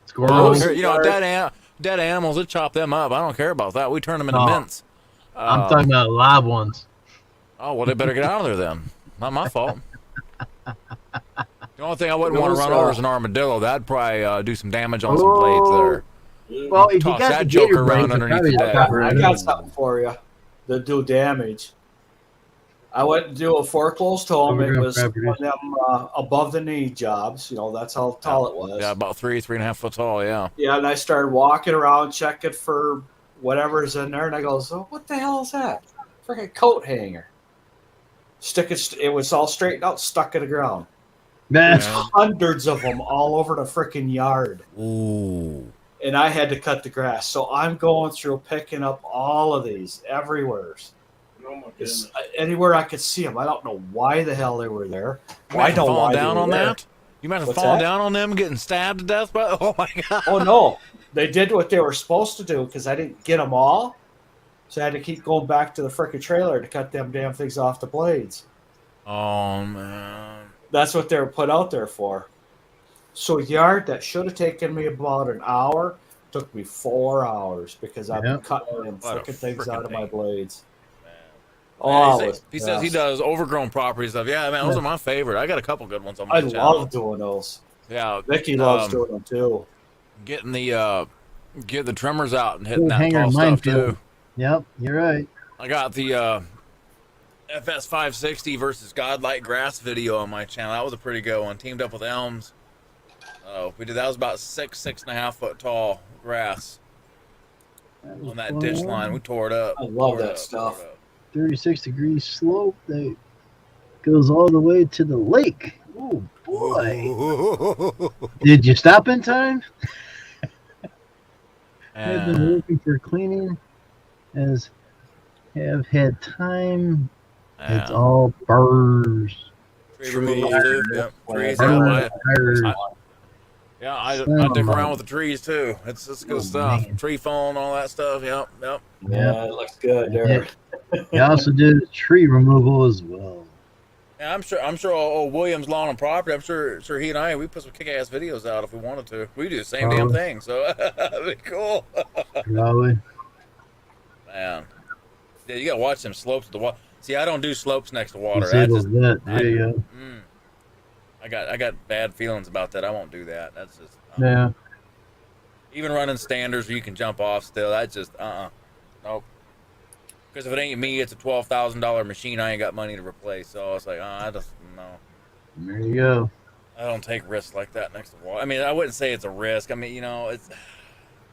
S1: squirrels.
S2: you know, dead animals, it chop them up. I don't care about that. We turn them into
S1: No.
S2: mints.
S1: I'm talking about live ones.
S2: Oh, well, they better get out of there then. Not my fault. The only thing I wouldn't want to
S3: Those,
S2: run over is an armadillo. That'd probably do some damage on some blades there.
S1: Well, if you
S2: Toss
S1: got
S2: that
S1: the
S2: joker
S1: gator
S2: around
S1: blades,
S2: underneath
S1: probably
S2: the deck.
S1: cover
S3: I
S1: it.
S3: got something for you to do damage. I went to do a foreclosed home. It
S1: Overgrown
S3: was
S1: property.
S3: one of them above the knee jobs. You know, that's how tall it was.
S2: Yeah, about 3.5 foot tall, yeah.
S3: Yeah, and I started walking around checking for whatever's in there, and I go, "So what the hell is that? Freaking coat hanger." It was all straightened out, stuck in the ground.
S1: That's
S2: Yeah.
S3: Hundreds of them all over the freaking yard,
S2: Ooh.
S3: and I had to cut the grass. So I'm going through picking up all of these everywhere.
S4: Oh my
S3: It's,
S4: goodness.
S3: anywhere I could see them. I don't know why the hell they were there.
S2: You
S3: I
S2: might have
S3: know
S2: fallen
S3: why they
S2: down
S3: were
S2: on
S3: there.
S2: that? You might have
S3: What's
S2: fallen
S3: that?
S2: down on them getting stabbed to death by. Oh my god.
S3: Oh no, they did what they were supposed to do because I didn't get them all, so I had to keep going back to the frickin' trailer to cut them damn things off the blades.
S2: Oh man.
S3: That's what they were put out there for. So a yard that should have taken me about an hour took me 4 hours because I've been
S1: Yep.
S3: cutting them
S2: What a
S3: frickin' things
S2: frickin'
S3: out of my
S2: pain.
S3: blades.
S2: Man.
S3: Oh,
S2: Yeah,
S3: it was
S2: he says he
S3: best.
S2: does overgrown property stuff. Yeah, man, those
S3: Yeah.
S2: are my favorite. I got a couple good ones on my
S3: I
S2: channel.
S3: love doing those.
S2: Yeah,
S3: Vicky loves
S2: um,
S3: doing them too.
S2: getting the get the trimmers out and hitting
S1: Coat
S2: that
S1: hanger
S2: tall stuff
S1: minefield.
S2: too.
S1: Yep, you're right.
S2: I got the FS 560 versus Godlike Grass video on my channel. That was a pretty good one. Teamed up with Elms. We did that was about 6.5 foot tall grass on that ditch line. We tore it up.
S3: I love
S2: Tore it
S3: that
S2: up,
S3: stuff.
S2: tore it up.
S1: 36-degree slope that goes all the way to the lake. Oh boy! Did you stop in time? I've been
S2: And,
S1: working for cleaning, as have had time. It's all burrs.
S2: tree removal too. Yep. Trees.
S3: Yeah,
S2: I dick around with the trees too. It's good
S1: Oh,
S2: stuff.
S1: man.
S2: Tree phone, all that stuff. Yep.
S3: Yeah, it looks good there.
S1: You also did tree removal as well.
S2: Yeah, I'm sure old Williams Lawn and Property. I'm sure he and I we put some kick-ass videos out if we wanted to. We do the same damn
S1: Probably.
S2: thing, so that'd be cool.
S1: Probably.
S2: Man, yeah, you gotta watch them slopes of the water. See, I don't do slopes next to water. I
S1: Disabled
S2: just,
S1: vet. There you go.
S2: I got bad feelings about that. I won't do that. That's just
S1: Yeah.
S2: even running standards where you can jump off still. That's just nope. Because if it ain't me, it's a $12,000 machine. I ain't got money to replace. So it's like, I just no.
S1: There you go.
S2: I don't take risks like that next to water. I mean, I wouldn't say it's a risk. I mean, it's.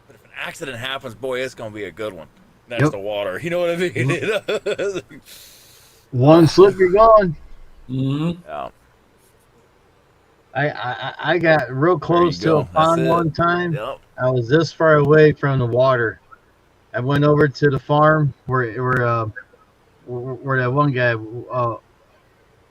S2: But if an accident happens, boy, it's gonna be a good one next
S1: Yep.
S2: to water. You know what I mean?
S1: One slip, you're gone.
S3: Mm-hmm.
S2: Yeah.
S1: I got real close to
S2: go.
S1: a pond
S2: That's it.
S1: one time.
S2: Yep.
S1: I was this far away from the water. I went over to the farm where that one guy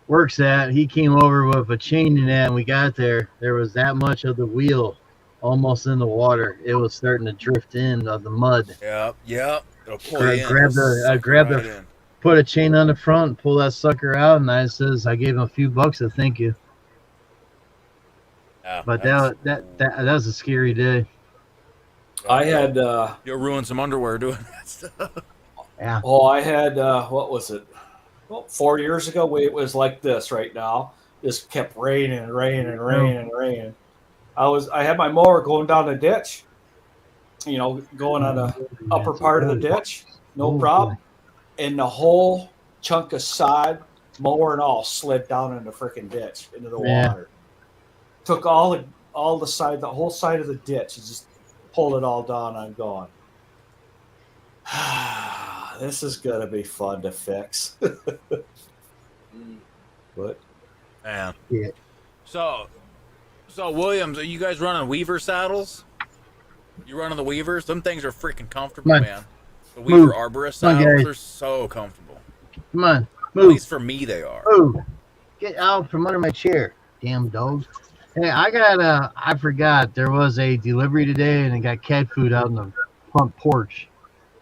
S1: works at, he came over with a chain in that, and we got there. There was that much of the wheel almost in the water. It was starting to drift in of the mud.
S2: Yep, yep. It'll pull you in. It'll
S1: Grab the,
S2: suck you
S1: grab
S2: right
S1: the,
S2: in.
S1: put a chain on the front, pull that sucker out, and I gave him a few bucks to thank you.
S2: Yeah,
S1: But
S2: that's.
S1: that was a scary day.
S3: I had
S2: You'll ruin some underwear doing that stuff.
S1: Yeah.
S3: I had what was it? Well, 4 years ago, it was like this right now. Just kept raining and raining and raining and raining. I had my mower going down the ditch, going on the upper part of the ditch, no problem. And the whole chunk of sod, mower and all, slid down in the freaking ditch into the
S1: Yeah.
S3: water. Took the whole side of the ditch, and just pulled it all down. I'm going. This is gonna be fun to fix. But
S2: Man.
S1: Yeah.
S2: So Williams, are you guys running Weaver saddles? You running the Weavers? Them things are freaking comfortable,
S1: Come on.
S2: man. The Weaver
S1: Move.
S2: Arborist
S1: Come on,
S2: saddles
S1: guys.
S2: are so comfortable.
S1: Come on,
S2: At
S1: move,
S2: least for me, they are.
S1: move. Get out from under my chair, damn dog. Hey, I forgot there was a delivery today, and it got cat food out on the front porch.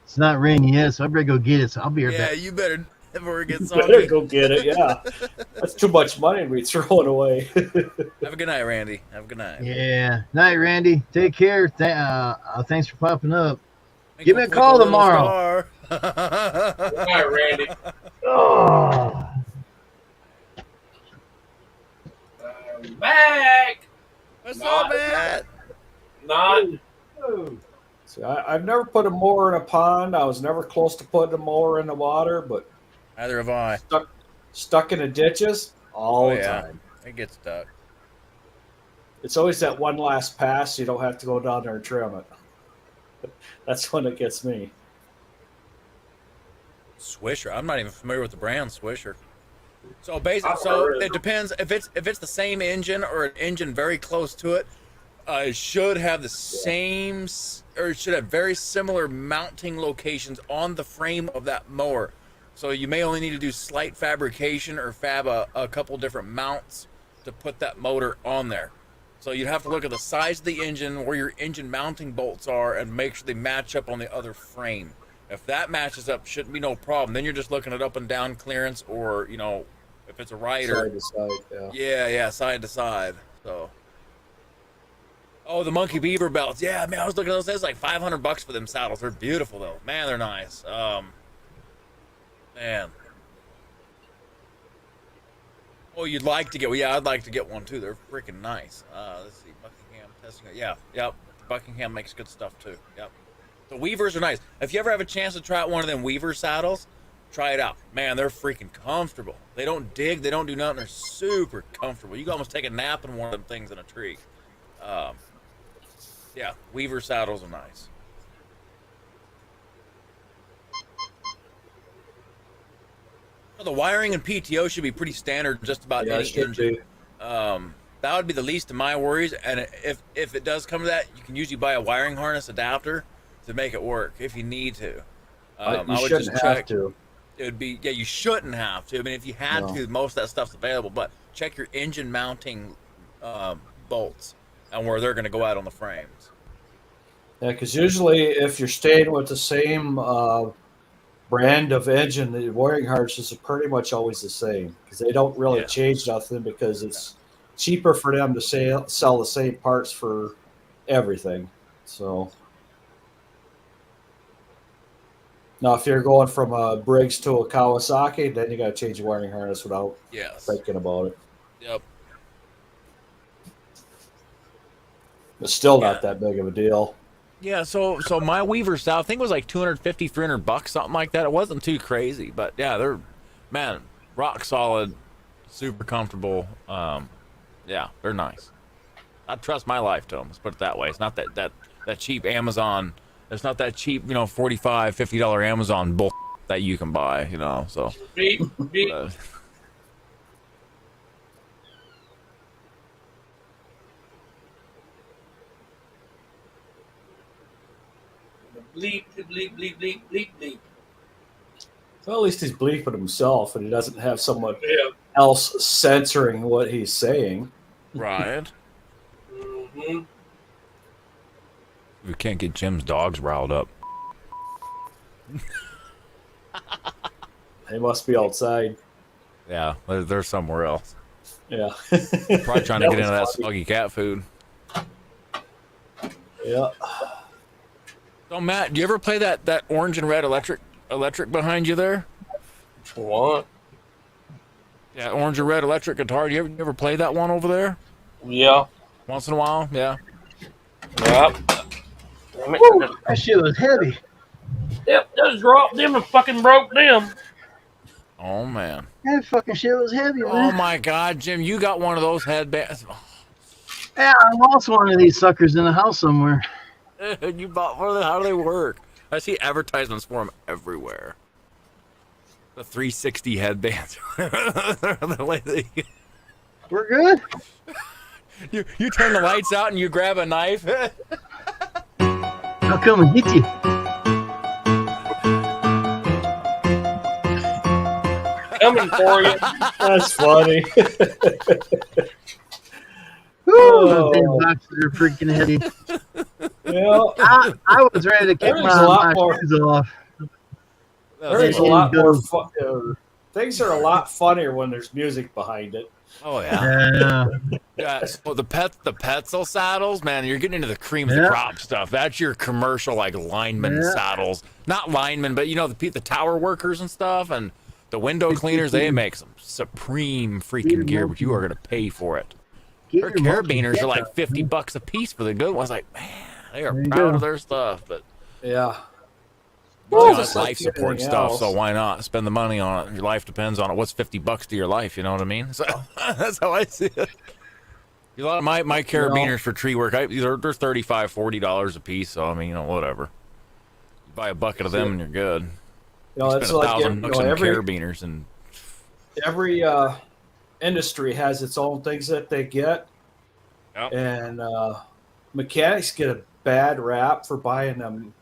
S1: It's not raining yet, so I better go get it. So I'll be right
S2: Yeah,
S1: back.
S2: you better before it gets
S3: better
S2: soggy.
S3: go get it. Yeah, that's too much money to be throwing away.
S2: Have a good night, Randy. Have a good night.
S1: Yeah. Night, Randy. Take care. Thanks for popping up.
S2: Twinkle,
S1: Give me a
S2: twinkle,
S1: call
S2: little
S1: tomorrow.
S4: Good night, Randy.
S1: Oh.
S4: I'm back.
S2: What's
S4: Not-
S2: up, man?
S4: Not
S3: See, I've never put a mower in a pond. I was never close to putting a mower in the water, but
S2: Neither have I.
S3: stuck in the ditches all
S2: Oh,
S3: the
S2: yeah.
S3: time.
S2: It gets stuck.
S3: It's always that one last pass. You don't have to go down there and trim it. That's when it gets me.
S2: Swisher. I'm not even familiar with the brand Swisher. So basically,
S4: I've
S2: so
S4: heard of
S2: it depends if it's the same engine or an engine very close to it. It should have the same, or it should have very similar mounting locations on the frame of that mower. So you may only need to do slight fabrication or fab a couple different mounts to put that motor on there. So you'd have to look at the size of the engine, where your engine mounting bolts are, and make sure they match up on the other frame. If that matches up, shouldn't be no problem. Then you're just looking at up and down clearance, or if it's a rider.
S3: Side to side, yeah.
S2: Yeah, side to side. So. Oh, the Monkey Beaver belts. Yeah, man, I was looking at those. It's like $500 for them saddles. They're beautiful though. Man, they're nice. Man. Oh, you'd like to get? Well, yeah, I'd like to get one too. They're freaking nice. Let's see, Buckingham testing. Yeah, yep. Buckingham makes good stuff too. Yep. The Weavers are nice. If you ever have a chance to try out one of them Weaver saddles, try it out. Man, they're freaking comfortable. They don't dig. They don't do nothing. They're super comfortable. You can almost take a nap in one of them things in a tree. Yeah, Weaver saddles are nice. Well, the wiring and PTO should be pretty standard just about
S3: Yeah,
S2: any
S3: it should
S2: engine.
S3: be.
S2: That would be the least of my worries. And if it does come to that, you can usually buy a wiring harness adapter to make it work if you need to.
S3: You
S2: I would
S3: shouldn't
S2: just
S3: have
S2: check.
S3: to.
S2: It would be, yeah, you shouldn't have to. I mean, if you had
S3: No.
S2: to, most of that stuff's available. But check your engine mounting bolts and where they're going to go out on the frames.
S3: Yeah, because usually if you're staying with the same brand of engine, the wiring harnesses are pretty much always the same because they don't really
S2: Yeah.
S3: change nothing because it's cheaper for them to sell the same parts for everything. So now, if you're going from a Briggs to a Kawasaki, then you got to change the wiring harness without
S2: Yes.
S3: thinking about it.
S2: Yep.
S3: It's still
S2: Yeah.
S3: not that big of a deal.
S2: Yeah, so my Weaver saddle, I think it was like $250, $300, something like that. It wasn't too crazy, but yeah, they're, man, rock solid, super comfortable. Yeah, they're nice. I'd trust my life to them. Let's put it that way. It's not that cheap Amazon. It's not that cheap, $45, $50 Amazon bull that you can buy, So
S4: beep beep. Bleep bleep bleep bleep bleep bleep.
S3: Well, at least he's bleeping himself, and he doesn't have someone
S4: Yeah.
S3: else censoring what he's saying.
S2: Right.
S4: Mm-hmm.
S2: We can't get Jim's dogs riled up.
S3: They must be outside.
S2: Yeah, they're somewhere else.
S3: Yeah.
S2: Probably trying to
S3: That
S2: get into that
S3: was funny.
S2: soggy cat food.
S3: Yeah.
S2: So Matt, do you ever play that orange and red electric behind you there?
S4: What?
S2: Yeah, orange and red electric guitar. Do you ever play that one over there?
S4: Yeah.
S2: Once in a while? Yeah.
S4: Yep.
S1: Woo, that shit was heavy.
S4: Yep, just dropped them and fucking broke them.
S2: Oh man.
S1: That fucking shit was heavy,
S2: Oh
S1: man.
S2: my God, Jim, you got one of those headbands.
S1: Yeah, I lost one of these suckers in the house somewhere.
S2: You bought one of them? How do they work? I see advertisements for them everywhere. The 360 headbands.
S1: We're good.
S2: You turn the lights out and you grab a knife.
S1: I'll come and get you.
S4: Coming for you.
S3: That's funny.
S1: Woo, those damn boxes are freaking heavy.
S3: Yeah.
S1: I was ready to kick
S3: There's a lot
S1: my
S3: more.
S1: shoes off.
S3: There's a lot more fun. Things are a lot funnier when there's music behind it.
S2: Oh yeah.
S1: Yeah.
S2: Yeah. So the Petzl saddles, man, you're getting into the cream of the
S1: Yeah.
S2: crop stuff. That's your commercial like lineman
S1: Yeah.
S2: saddles. Not linemen, but you know the tower workers and stuff and the window cleaners, they make some supreme freaking gear, but you are gonna pay for it.
S1: Get
S2: Her
S1: your monkey
S2: carabiners are
S1: dick
S2: like
S1: up,
S2: $50 a piece for the good ones. Like, man, they are
S1: There you
S2: proud
S1: go.
S2: of their stuff, but
S3: Yeah.
S2: you know,
S3: just
S2: it's
S3: like
S2: life support
S3: anything
S2: stuff,
S3: else.
S2: so why not spend the money on it? Your life depends on it. What's $50 to your life? You know what I mean? So that's how I see it. A lot of my carabiners for tree work, they're $35, $40 a piece. So I mean, you know, whatever. You buy a bucket of them and you're good.
S3: You know,
S2: You
S3: it's
S2: spend
S3: like
S2: $1,000 on carabiners and
S3: every industry has its own things that they get,
S2: Yep.
S3: and mechanics get a bad rap for buying them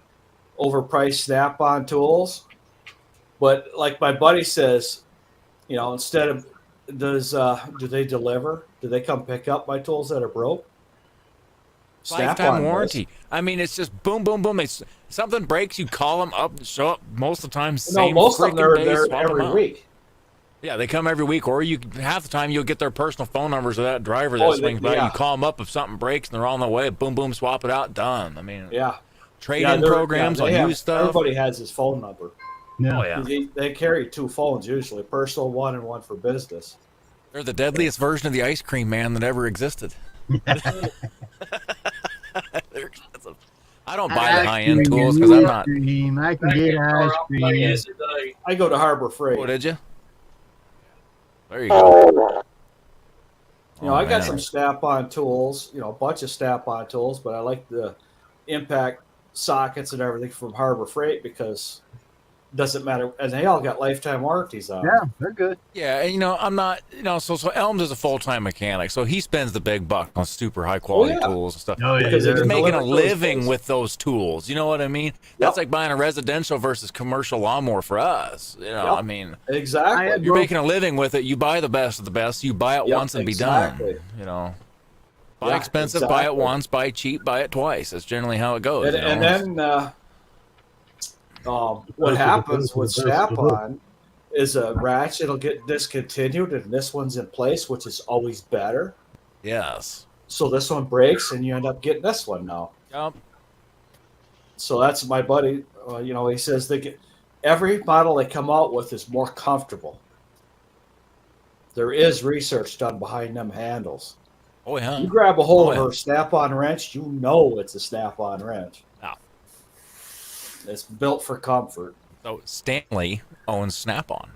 S3: overpriced snap-on tools. But like my buddy says, you know, instead of do they deliver? Do they come pick up my tools that are broke?
S2: lifetime
S3: Snap-on
S2: warranty. I mean, it's just boom, boom, boom. Something breaks, you call them up, show up. Most of the time,
S3: does. No,
S2: same
S3: most of them
S2: freaking
S3: are
S2: day,
S3: there
S2: swap 'em
S3: every
S2: out.
S3: week.
S2: Yeah, they come every week, or you half the time you'll get their personal phone numbers of that driver that
S3: Oh,
S2: swings by.
S3: yeah.
S2: You call them up if something breaks and they're on the way. Boom, boom, swap it out, done. I mean,
S3: Yeah,
S2: trade-in
S3: they're-
S2: programs
S3: they
S2: on
S3: have-
S2: used stuff.
S3: Everybody has his phone number.
S1: Yeah.
S2: Oh yeah,
S3: They carry two phones usually, personal one and one for business.
S2: they're the deadliest version of the ice cream man that ever existed. They're expensive. I don't buy the high-end tools because I'm not.
S1: Cream. I can
S4: That
S1: get
S4: car
S1: ice
S4: out
S1: cream.
S4: plays today.
S3: I go to Harbor Freight.
S2: Oh, did you? There you go.
S3: You know,
S2: Oh,
S3: I got
S2: man.
S3: some snap-on tools, you know, a bunch of snap-on tools, but I like the impact sockets and everything from Harbor Freight because it doesn't matter. And they all got lifetime warranties on them.
S1: Yeah, they're good.
S2: Yeah, and you know, I'm not, you know, so Elms is a full-time mechanic, so he spends the big buck on super high-quality
S3: Oh, yeah.
S2: tools and stuff.
S1: Oh, yeah,
S3: Because
S1: they're-
S3: they
S2: He's making a
S3: deliver those
S2: living
S3: things.
S2: with those tools. You know what I mean? That's like buying a residential versus commercial lawnmower for us. You know,
S3: Yep.
S2: I mean,
S3: Exactly.
S1: I had-
S2: you're making a living with it. You buy the best of the best. You buy it
S3: Yep,
S2: once and
S3: exactly.
S2: be done. You know, buy
S3: Yeah,
S2: expensive, buy it
S3: exactly.
S2: once, buy cheap, buy it twice. That's generally how it goes.
S3: And,
S2: you know?
S3: and then what happens with snap-on is a ratchet will get discontinued and this one's in place, which is always better.
S2: Yes.
S3: So this one breaks and you end up getting this one now.
S2: Yep.
S3: So that's my buddy. You know, he says they get every model they come out with is more comfortable. There is research done behind them handles.
S2: Oh yeah.
S3: You grab a hold of
S2: yeah.
S3: her snap-on wrench, you know it's a snap-on wrench.
S2: Oh.
S3: It's built for comfort.
S2: So Stanley owns Snap-on.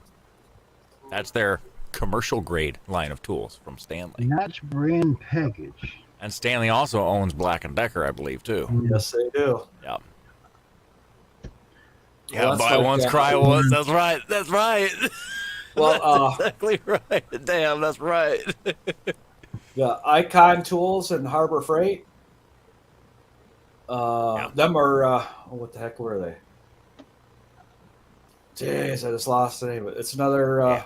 S2: That's their commercial grade line of tools from Stanley.
S1: Notch brand package.
S2: And Stanley also owns Black & Decker, I believe, too.
S3: Yes, they do.
S2: Yeah.
S3: Well,
S2: Yeah,
S3: that's
S2: buy
S3: like
S2: once,
S3: that.
S2: cry once. That's right. That's right.
S3: Well,
S2: That's exactly right. Damn, that's right.
S3: the Icon tools and Harbor Freight. Them are what the heck were they? Jeez, I just lost the name. It's another
S2: Yeah.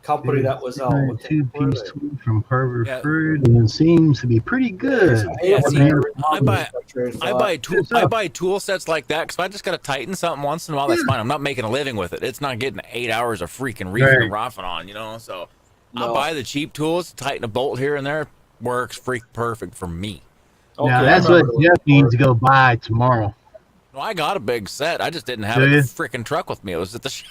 S3: company that was out. What they were
S1: Two-piece
S3: they?
S1: tool from Harvard
S2: Yeah.
S1: Fruit, and it seems to be pretty good.
S3: I hate
S2: Yeah,
S3: it when
S2: see,
S3: they
S2: I buy
S1: Good
S2: I
S1: stuff.
S2: buy tool sets like that because I just got to tighten something once in a while. That's fine. I'm not making a living with it. It's not getting 8 hours of freaking reefing and rouging on, you know. So I
S3: No.
S2: buy the cheap tools, tighten a bolt here and there. Works freak perfect for me.
S3: Okay,
S1: Now
S3: I
S1: that's what
S3: remember
S1: Jeff needs to go buy tomorrow.
S2: No, I got a big set. I just didn't have
S1: Do
S2: it in
S1: you?
S2: the freaking truck with me. It was at the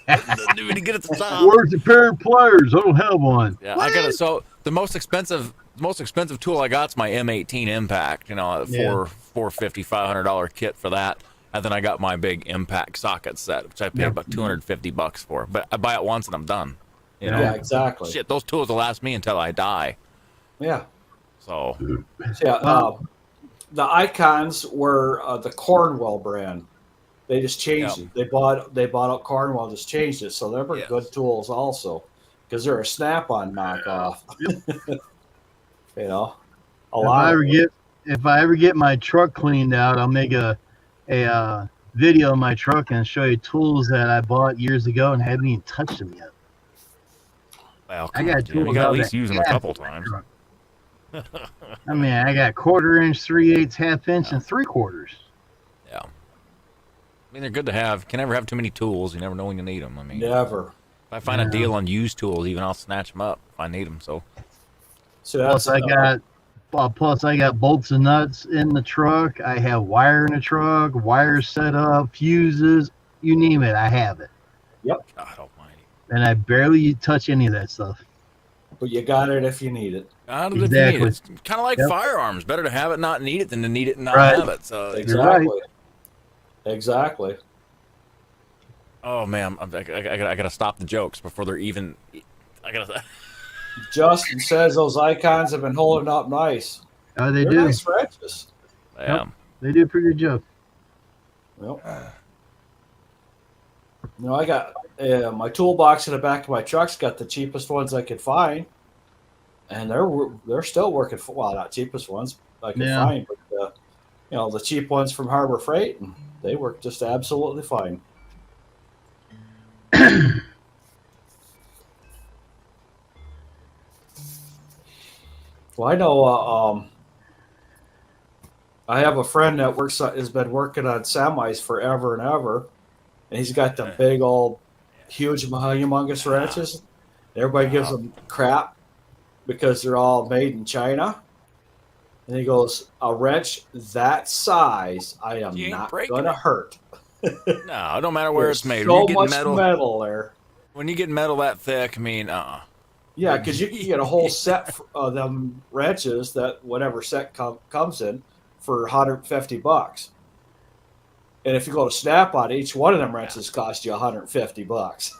S2: didn't even get at the top.
S1: Where's the pair of pliers? I don't have one.
S2: Yeah, I got it. So the most expensive tool I got is my M18 Impact. You know,
S1: Yeah.
S2: $450, $500 kit for that. And then I got my big Impact socket set, which I paid about $250 for. But I buy it once and I'm done. You know,
S3: Yeah, exactly.
S2: shit, those tools will last me until I die.
S3: Yeah.
S2: So
S3: Yeah. The Icons were the Cornwell brand. They just changed it. They bought out Cornwell, just changed it. So they were good tools also, because they're a Snap-on knockoff. You know,
S1: If I ever get my truck cleaned out, I'll make a video of my truck and show you tools that I bought years ago and haven't even touched them yet.
S2: well,
S1: I got
S2: you
S1: tools
S2: got at
S1: out
S2: least
S1: that
S2: use them a
S1: gas
S2: couple
S1: in my
S2: times.
S1: truck. I mean, I got 1/4 inch, 3/8, ½ inch, and 3/4.
S2: Yeah. I mean, they're good to have. Can never have too many tools. You never know when you need them. I mean,
S3: never.
S2: if I find a deal on used tools, even I'll snatch them up if I need them. So
S3: So that's
S1: Plus I got bolts and nuts in the truck. I have wire in the truck, wires set up, fuses, you name it, I have it.
S2: God almighty.
S1: And I barely touch any of that stuff.
S3: but you got it if you need it.
S2: Out of the
S1: Exactly.
S2: need. It's kind of like firearms. Better to have it, not need it, than to need it and not
S1: Right.
S2: have it. So
S3: Exactly. Exactly.
S2: oh man, I gotta stop the jokes before they're even. I gotta.
S3: Justin says those Icons have been holding up nice.
S1: Oh, they
S3: They're
S1: do.
S3: nice wrenches.
S2: Yeah.
S1: They do a pretty good job.
S3: Well, I got my toolbox in the back of my truck's got the cheapest ones I could find, and they're still working. Well, not cheapest ones I could find, but the cheap ones from Harbor Freight, and they work just absolutely fine. Well, I know. I have a friend that has been working on semis forever and ever, and he's got the big old, huge, humongous wrenches. Everybody gives them crap because they're all made in China. And he goes, a wrench that size, I am not going to hurt.
S2: No, it don't matter where it's made.
S3: So
S2: When you get
S3: much metal there.
S2: When you get metal that thick, I mean,
S3: Yeah, because you can get a whole set of them wrenches that whatever set comes in for $150. And if you go to Snap-on, each one of them wrenches cost you $150.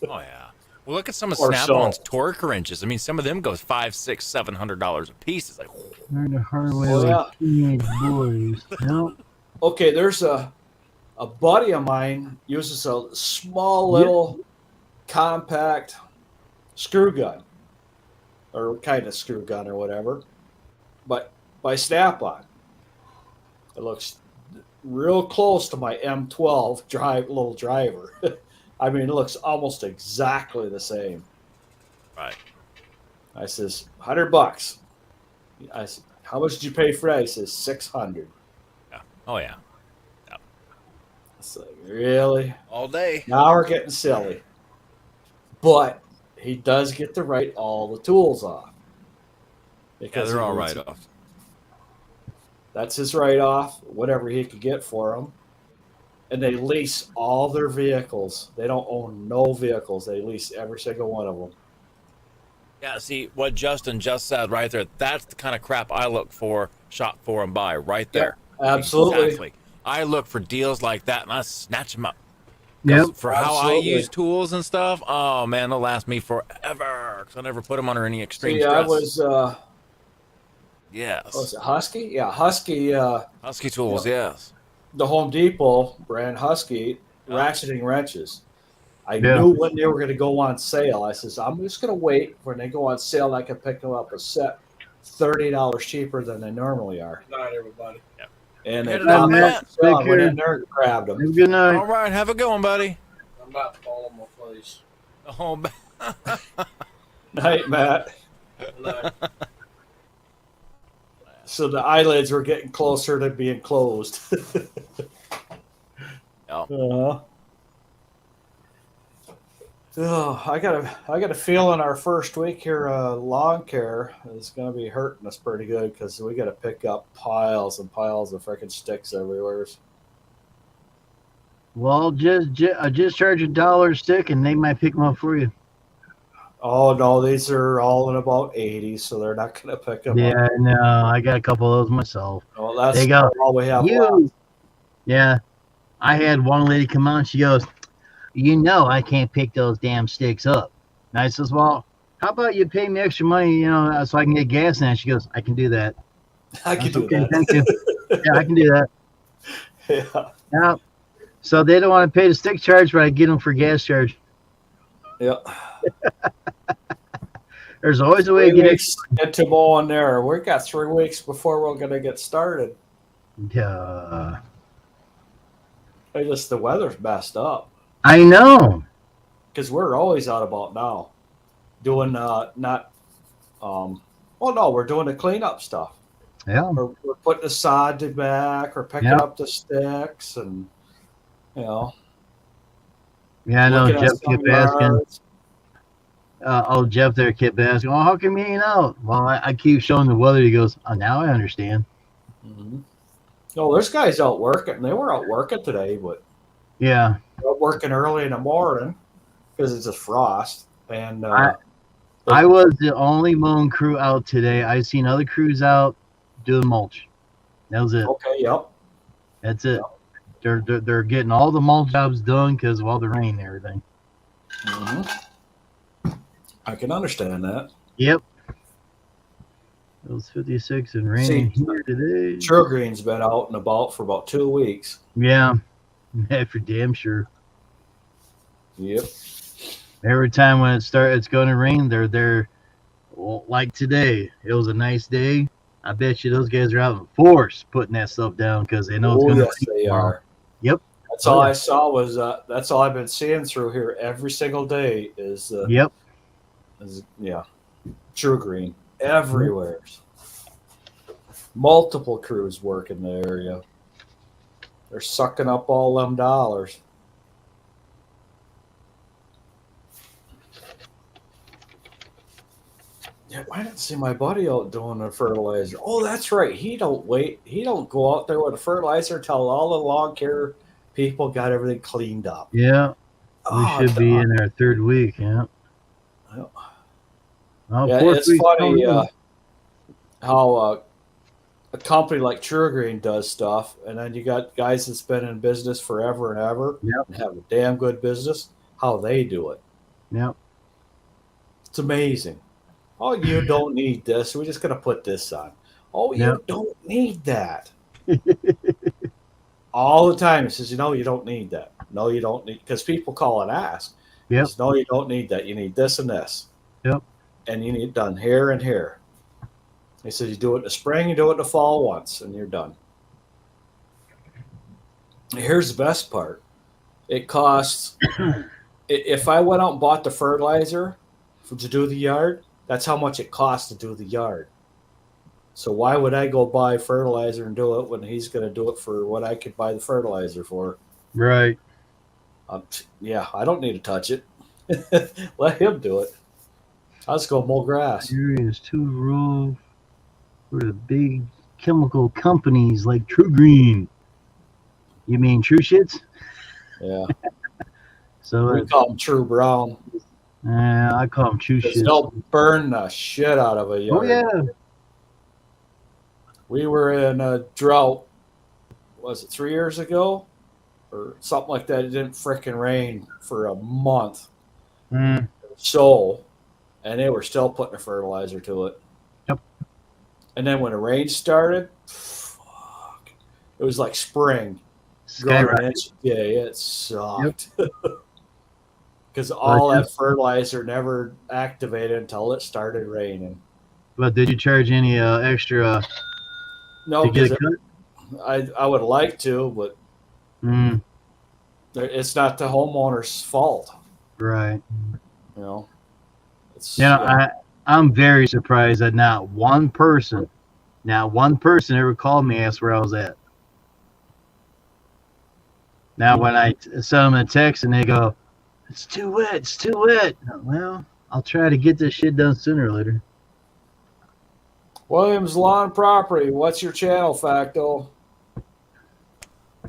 S2: oh yeah. Well, look at some of
S3: Or
S2: Snap-on's
S3: so.
S2: torque wrenches. I mean, some of them goes $500, $600, $700 a piece. It's like,
S1: Learn the hard way
S3: Oh,
S1: with
S3: yeah.
S1: teenage boys. Nope.
S3: Okay, there's a buddy of mine uses a small little compact screw gun, or kind of screw gun or whatever, but by Snap-on. It looks real close to my M12 little driver. I mean, it looks almost exactly the same.
S2: right.
S3: I says, $100. I said, how much did you pay for that? He says, $600.
S2: Yeah. Oh yeah.
S3: It's like, really?
S2: All day.
S3: Now we're getting silly. But he does get to write all the tools off.
S2: Yeah, they're all right off.
S3: That's his write-off, whatever he could get for them. And they lease all their vehicles. They don't own no vehicles. They lease every single one of them.
S2: Yeah, see, what Justin just said right there, that's the kind of crap I look for, shop for, and buy right there.
S3: Yeah, absolutely.
S2: Exactly. I look for deals like that, and I snatch them up.
S1: Yep.
S2: For how I
S3: Absolutely.
S2: use tools and stuff, oh, man, they'll last me forever. Because I never put them under any extreme
S3: See,
S2: stress.
S3: I was,
S2: yes.
S3: was it Husky? Yeah, Husky.
S2: Husky tools, yes.
S3: The Home Depot brand Husky ratcheting wrenches. I
S1: Yeah.
S3: knew when they were going to go on sale. I says, I'm just going to wait when they go on sale. And I can pick them up a set $30 cheaper than they normally are.
S4: Good night, everybody.
S3: And
S2: Hit
S3: they
S2: it up,
S3: popped
S2: Matt.
S3: up on sale. I
S1: Take
S3: went
S1: care.
S3: in there and grabbed them.
S1: Have a good night.
S2: All right, have a good one, buddy.
S4: about to fall on my face.
S2: Oh,
S3: Night, Matt.
S4: No.
S3: So the eyelids were getting closer to being closed.
S2: yeah.
S3: Oh, I got a feeling our first week here, lawn care is going to be hurting us pretty good because we got to pick up piles and piles of freaking sticks everywhere.
S1: Well, just charge $1 a stick, and they might pick them up for you.
S3: Oh no, these are all in about 80, so they're not going to pick them up.
S1: Yeah, no, I got a couple of those myself.
S3: Well, that's
S1: They go,
S3: all we have left.
S1: you. Yeah, I had one lady come on. She goes, I can't pick those damn sticks up. And I says, well, how about you pay me extra money, so I can get gas in it? She goes, I can do that.
S3: I can do
S1: Okay,
S3: that.
S1: thank you. Yeah, I can do that.
S3: Yeah.
S1: Now, so they don't want to pay the stick charge, but I get them for gas charge.
S3: Yeah.
S1: There's always a way to get
S3: Get to mow in there. We got 3 weeks before we're going to get started.
S1: Yeah.
S3: The weather's messed up
S1: I know.
S3: because we're always out about now doing we're doing the cleanup stuff.
S1: Yeah.
S3: We're putting the sod back or picking up the sticks and
S1: Yeah, I know.
S3: looking at
S1: Jeff
S3: some
S1: kept asking.
S3: yards.
S1: Jeff there kept asking, well, how come you ain't out? Well, I keep showing the weather. He goes, oh, now I understand.
S3: Mm-hmm. Oh, there's guys out working. They were out working today, but
S1: Yeah.
S3: they're working early in the morning because it's a frost. And
S1: I was the only mowing crew out today. I seen other crews out doing mulch. That was it.
S3: okay, yep.
S1: That's it. They're getting all the mulch jobs done because of all the rain and everything.
S3: Mm-hmm. I can understand that.
S1: Yep. It was 56 and raining here today.
S3: True Green's been out and about for about 2 weeks.
S1: Yeah. For damn sure.
S3: Yep.
S1: Every time when it's going to rain, they're there. Well, like today, it was a nice day. I bet you those guys are out in force putting that stuff down because they know it's going to rain.
S3: They are.
S1: Yep.
S3: That's all I saw was that's all I've been seeing through here every single day is
S1: yep.
S3: True Green everywhere. Multiple crews work in the area. They're sucking up all them dollars. Yeah, I didn't see my buddy out doing the fertilizer. Oh, that's right. He don't go out there with a fertilizer until all the lawn care people got everything cleaned up.
S1: Yeah. We should be in our 3rd week, yeah.
S3: Well, it's funny how a company like True Green does stuff, and then you got guys that's been in business forever and ever and have a damn good business, how they do it.
S1: Yep.
S3: It's amazing. Oh, you don't need this. We're just going to put this on. Oh, you don't need that. All the time. It says, you don't need that. No, you don't need, because people call and ask.
S1: Yep.
S3: Says, no, you don't need that. You need this and this.
S1: Yep.
S3: And you need it done here and here. He says, you do it in the spring, you do it in the fall once, and you're done. Here's the best part. It costs, if I went out and bought the fertilizer to do the yard, that's how much it costs to do the yard. So why would I go buy fertilizer and do it when he's going to do it for what I could buy the fertilizer for?
S1: Right.
S3: Yeah, I don't need to touch it. Let him do it. I'll just go mow grass.
S1: Here is 2 rules for the big chemical companies like True Green. You mean True Shits?
S3: Yeah.
S1: So
S3: we call them True Brown.
S1: I call them True Shits.
S3: They'll burn the shit out of a yard.
S1: Oh, yeah.
S3: We were in a drought, was it 3 years ago? Or something like that. It didn't frickin' rain for a month. So, and they were still putting a fertilizer to it.
S1: Yep.
S3: And then when the rain started, fuck, it was like spring.
S1: Skyrocket.
S3: Yeah, it sucked. Because all that fertilizer never activated until it started raining.
S1: But did you charge any extra
S3: No,
S1: to get a cut?
S3: I would like to, but it's not the homeowner's fault.
S1: Right.
S3: You know, it's
S1: I'm very surprised that not one person ever called me and asked where I was at. Now, when I send them a text and they go, "It's too wet, it's too wet." Well, I'll try to get this shit done sooner or later.
S3: Williams Lawn Property. What's your channel, Facto?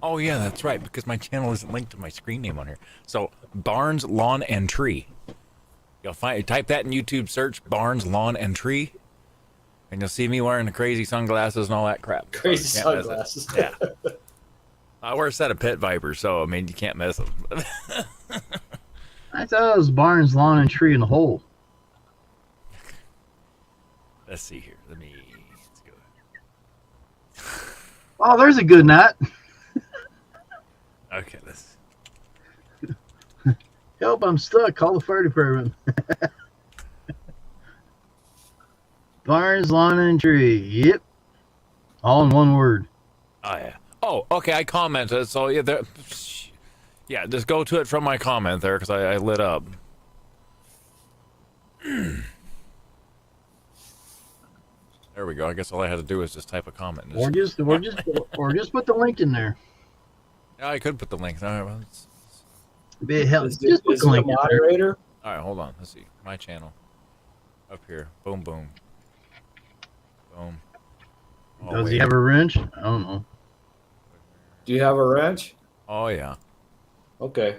S2: Oh yeah, that's right, because my channel isn't linked to my screen name on here. So Barnes Lawn and Tree. You'll type that in YouTube search, Barnes Lawn and Tree, and you'll see me wearing the crazy sunglasses and all that crap.
S3: Crazy
S2: So you can't
S3: sunglasses.
S2: miss it. Yeah. I wear a set of pit vipers, so I mean you can't miss them.
S1: I thought it was Barnes Lawn and Tree in the hole.
S2: Let's see here. Let's go.
S1: Oh, there's a good knot.
S2: Okay, let's.
S1: Help, I'm stuck. Call the fire department. Barnes Lawn and Tree. Yep. All in one word.
S2: Oh yeah. Oh, okay. I commented, so yeah, yeah. Just go to it from my comment there because I lit up. There we go. I guess all I had to do is just type a comment.
S1: Or just put the link in there.
S2: Yeah, I could put the link. All right, well,
S1: Be hell.
S3: Is
S1: Just put
S3: it
S1: the
S3: a
S1: link in there.
S3: moderator?
S2: all right, hold on. Let's see. My channel. Up here. Boom, boom. Boom. Oh,
S1: Does
S2: wait.
S1: he have a wrench? I don't know.
S3: Do you have a wrench?
S2: Oh, yeah.
S3: Okay.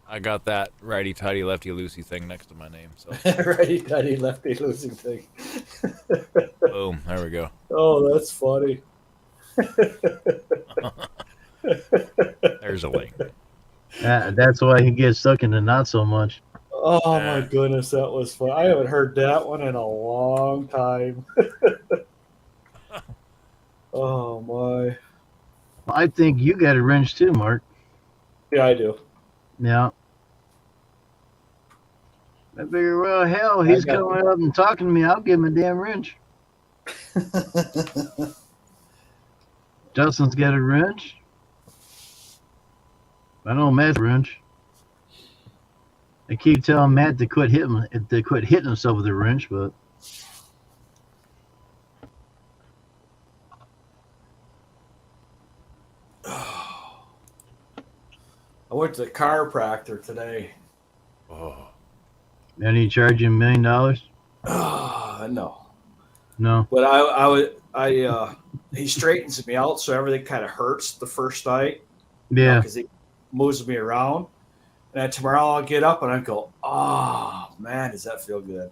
S2: I got that righty-tighty, lefty-loosey thing next to my name. So,
S3: Righty, tighty, lefty, losing thing.
S2: boom. There we go.
S3: Oh, that's funny.
S2: There's a link.
S1: That's why he gets stuck in the knot so much.
S3: Oh my goodness, that was fun. I haven't heard that one in a long time. Oh my.
S1: I think you got a wrench too, Mark.
S3: Yeah, I do.
S1: Yeah. I figure, well, hell, he's coming up and talking to me. I'll give him a damn wrench. Justin's got a wrench. I know Matt's a wrench. I keep telling Matt to quit hitting himself with a wrench, but
S3: I went to the chiropractor today.
S2: Oh.
S1: and he charge you $1 million?
S3: No.
S1: No.
S3: But he straightens me out so everything kind of hurts the first night.
S1: Yeah.
S3: Because he moves me around. And then tomorrow I'll get up and I go, oh, man, does that feel good?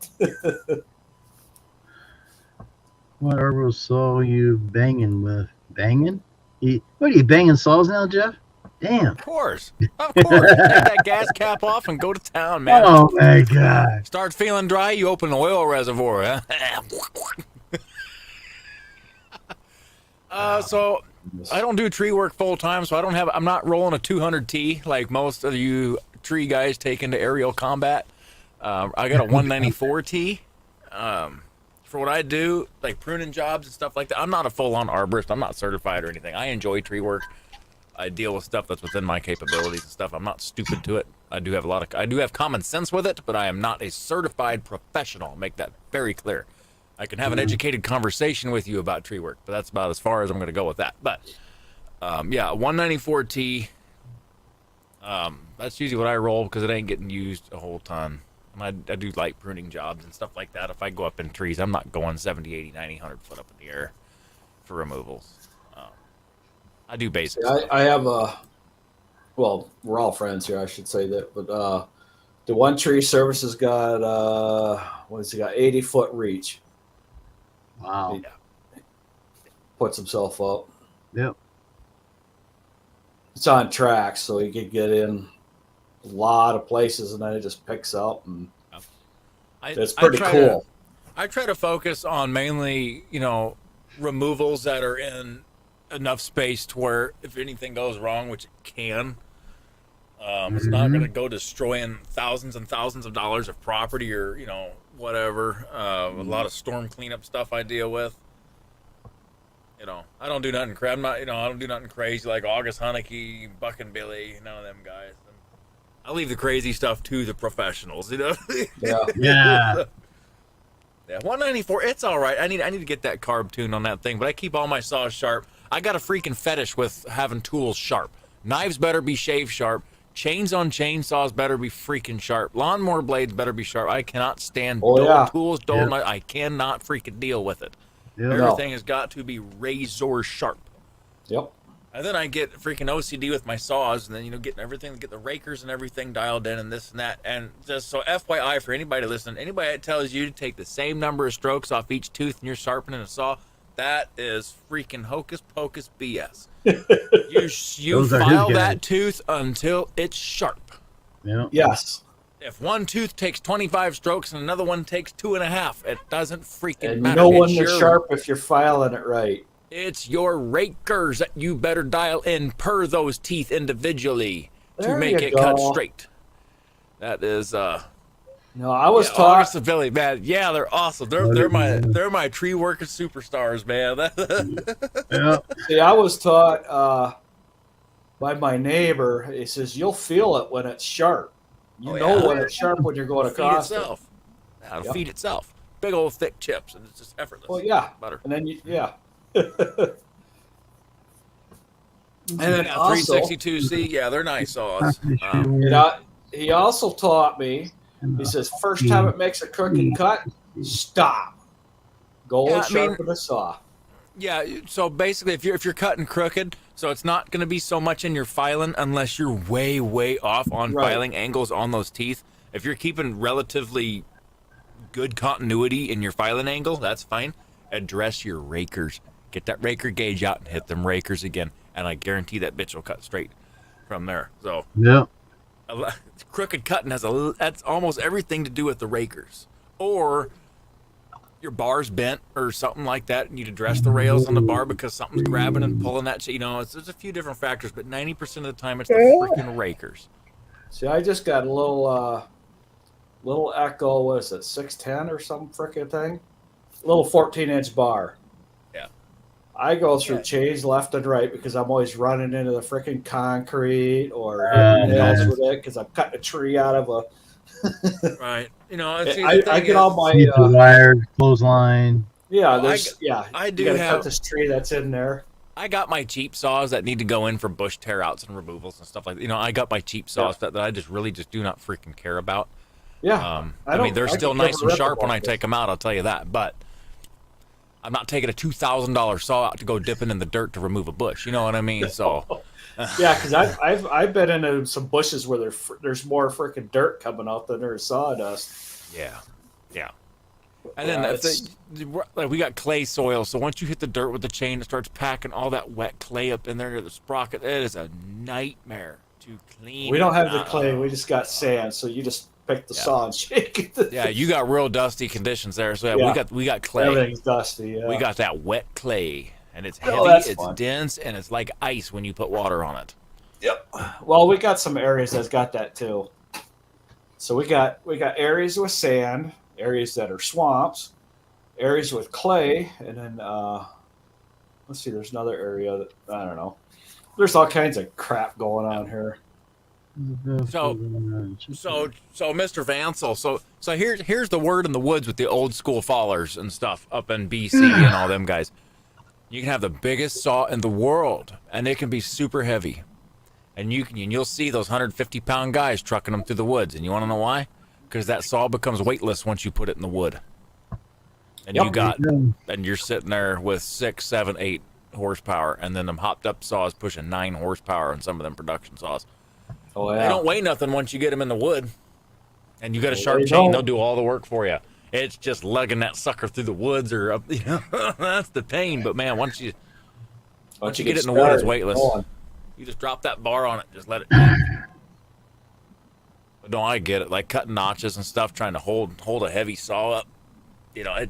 S1: What herbal saw you banging with? Banging? What are you banging saws now, Jeff? Damn.
S2: Of course. Of course. Take that gas cap off and go to town, man.
S1: Oh my God.
S2: Start feeling dry, you open an oil reservoir, huh? So I don't do tree work full time, so I'm not rolling a 200T like most of you tree guys take into aerial combat. I got a 194T. For what I do, like pruning jobs and stuff like that. I'm not a full-on arborist. I'm not certified or anything. I enjoy tree work. I deal with stuff that's within my capabilities and stuff. I'm not stupid to it. I do have common sense with it, but I am not a certified professional. I'll make that very clear. I can have an educated conversation with you about tree work, but that's about as far as I'm going to go with that. But yeah, 194T. That's usually what I roll because it ain't getting used a whole ton. And I do light pruning jobs and stuff like that. If I go up in trees, I'm not going 70, 80, 90, 100 foot up in the air for removals. I do basics.
S3: I have well, we're all friends here, I should say that. But the One Tree Service has got, what has he got? 80-foot reach.
S1: Wow.
S3: He puts himself up.
S1: Yep.
S3: It's on tracks, so he could get in a lot of places, and then it just picks up, and it's pretty cool.
S2: I try to focus on mainly, removals that are in enough space to where if anything goes wrong, which it can, it's not going to go destroying thousands and thousands of dollars of property or, whatever. A lot of storm cleanup stuff I deal with. You know, I don't do nothing crazy. I'm not, you know, I don't do nothing crazy like August Haneke, Buck and Billy, none of them guys. I leave the crazy stuff to the professionals, you know.
S3: Yeah.
S1: Yeah.
S2: Yeah, 194. It's all right. I need to get that carb tuned on that thing, but I keep all my saws sharp. I got a freaking fetish with having tools sharp. Knives better be shave sharp. Chains on chainsaws better be freaking sharp. Lawnmower blades better be sharp. I cannot stand dull tools, dull knives. I cannot freaking deal with it.
S1: Yep.
S2: Everything has got to be razor sharp.
S3: Yep.
S2: And then I get freaking OCD with my saws, and then, you know, getting everything, get the rakers and everything dialed in and this and that. And just so FYI for anybody listening, anybody that tells you to take the same number of strokes off each tooth and you're sharpening a saw, that is freaking hocus pocus BS. You file that tooth until it's sharp.
S1: Yeah.
S3: Yes.
S2: If one tooth takes 25 strokes and another one takes 2.5, it doesn't freaking
S3: And
S2: matter.
S3: you know when they're sharp if you're filing it right.
S2: It's your rakers that you better dial in per those teeth individually to make it cut straight. That is
S3: No, I was taught.
S2: August and Billy, man. Yeah, they're awesome. They're my tree working superstars, man.
S1: Yeah.
S3: See, I was taught by my neighbor. He says you'll feel it when it's sharp. You know when it's sharp when you're going across it.
S2: It'll feed itself. Big old thick chips, and it's just effortless.
S3: Well, yeah.
S2: Butter.
S3: And then and then also,
S2: 362C, yeah, they're nice saws.
S3: he also taught me. He says, first time it makes a crooked cut, stop. Go and sharpen the saw.
S2: Yeah, so basically, if you're cutting crooked, so it's not going to be so much in your filing unless you're way, way off on filing angles on those teeth. If you're keeping relatively good continuity in your filing angle, that's fine. Address your rakers. Get that raker gauge out and hit them rakers again, and I guarantee that bitch will cut straight from there. So
S1: yeah.
S2: Crooked cutting that's almost everything to do with the rakers, or your bar's bent or something like that, and you'd address the rails on the bar because something's grabbing and pulling that shit. You know, there's a few different factors, but 90% of the time it's the freaking rakers.
S3: See, I just got a little Echo. What is it, 610 or some freaking thing? Little 14-inch bar.
S2: Yeah.
S3: I go through chains left and right because I'm always running into the freaking concrete or hitting nails with it because I'm cutting a tree out of a.
S2: Right. You know,
S3: I get all my
S1: wire, clothesline.
S3: Yeah,
S2: I do
S3: gotta
S2: have
S3: cut this tree that's in there.
S2: I got my cheap saws that need to go in for bush tear outs and removals and stuff like that. You know, I got my cheap saws that I just really do not freaking care about.
S3: Yeah.
S2: I mean, they're still nice and sharp when I take them out, I'll tell you that. But I'm not taking a $2,000 saw out to go dipping in the dirt to remove a bush. You know what I mean? So.
S3: Yeah, because I've been into some bushes where there's more freaking dirt coming out than there's sawdust.
S2: Yeah. And then we got clay soil, so once you hit the dirt with the chain, it starts packing all that wet clay up in there to the sprocket. It is a nightmare to clean.
S3: We don't have the clay; we just got sand. So you just pick the saw and shake it.
S2: Yeah, you got real dusty conditions there. So we got clay.
S3: Everything's dusty. Yeah.
S2: We got that wet clay. And it's heavy, it's dense, and it's like ice when you put water on it.
S3: Yep. Well, we got some areas that's got that too. So we got areas with sand, areas that are swamps, areas with clay, and then let's see, there's another area that I don't know. There's all kinds of crap going on here.
S2: So Mr. Vansel, so here's the word in the woods with the old school fallers and stuff up in BC and all them guys. You can have the biggest saw in the world, and it can be super heavy. And you'll see those 150-pound guys trucking them through the woods. And you want to know why? Because that saw becomes weightless once you put it in the wood. And and you're sitting there with 6, 7, 8 horsepower, and then them hopped up saws pushing 9 horsepower on some of them production saws.
S3: Oh yeah.
S2: They don't weigh nothing once you get them in the wood. And you got a sharp chain, they'll do all the work for you. It's just lugging that sucker through the woods or up, you know, that's the pain. But man, once you get it in the wood, it's weightless. You just drop that bar on it, just let it. But no, I get it. Like cutting notches and stuff, trying to hold a heavy saw up. You know,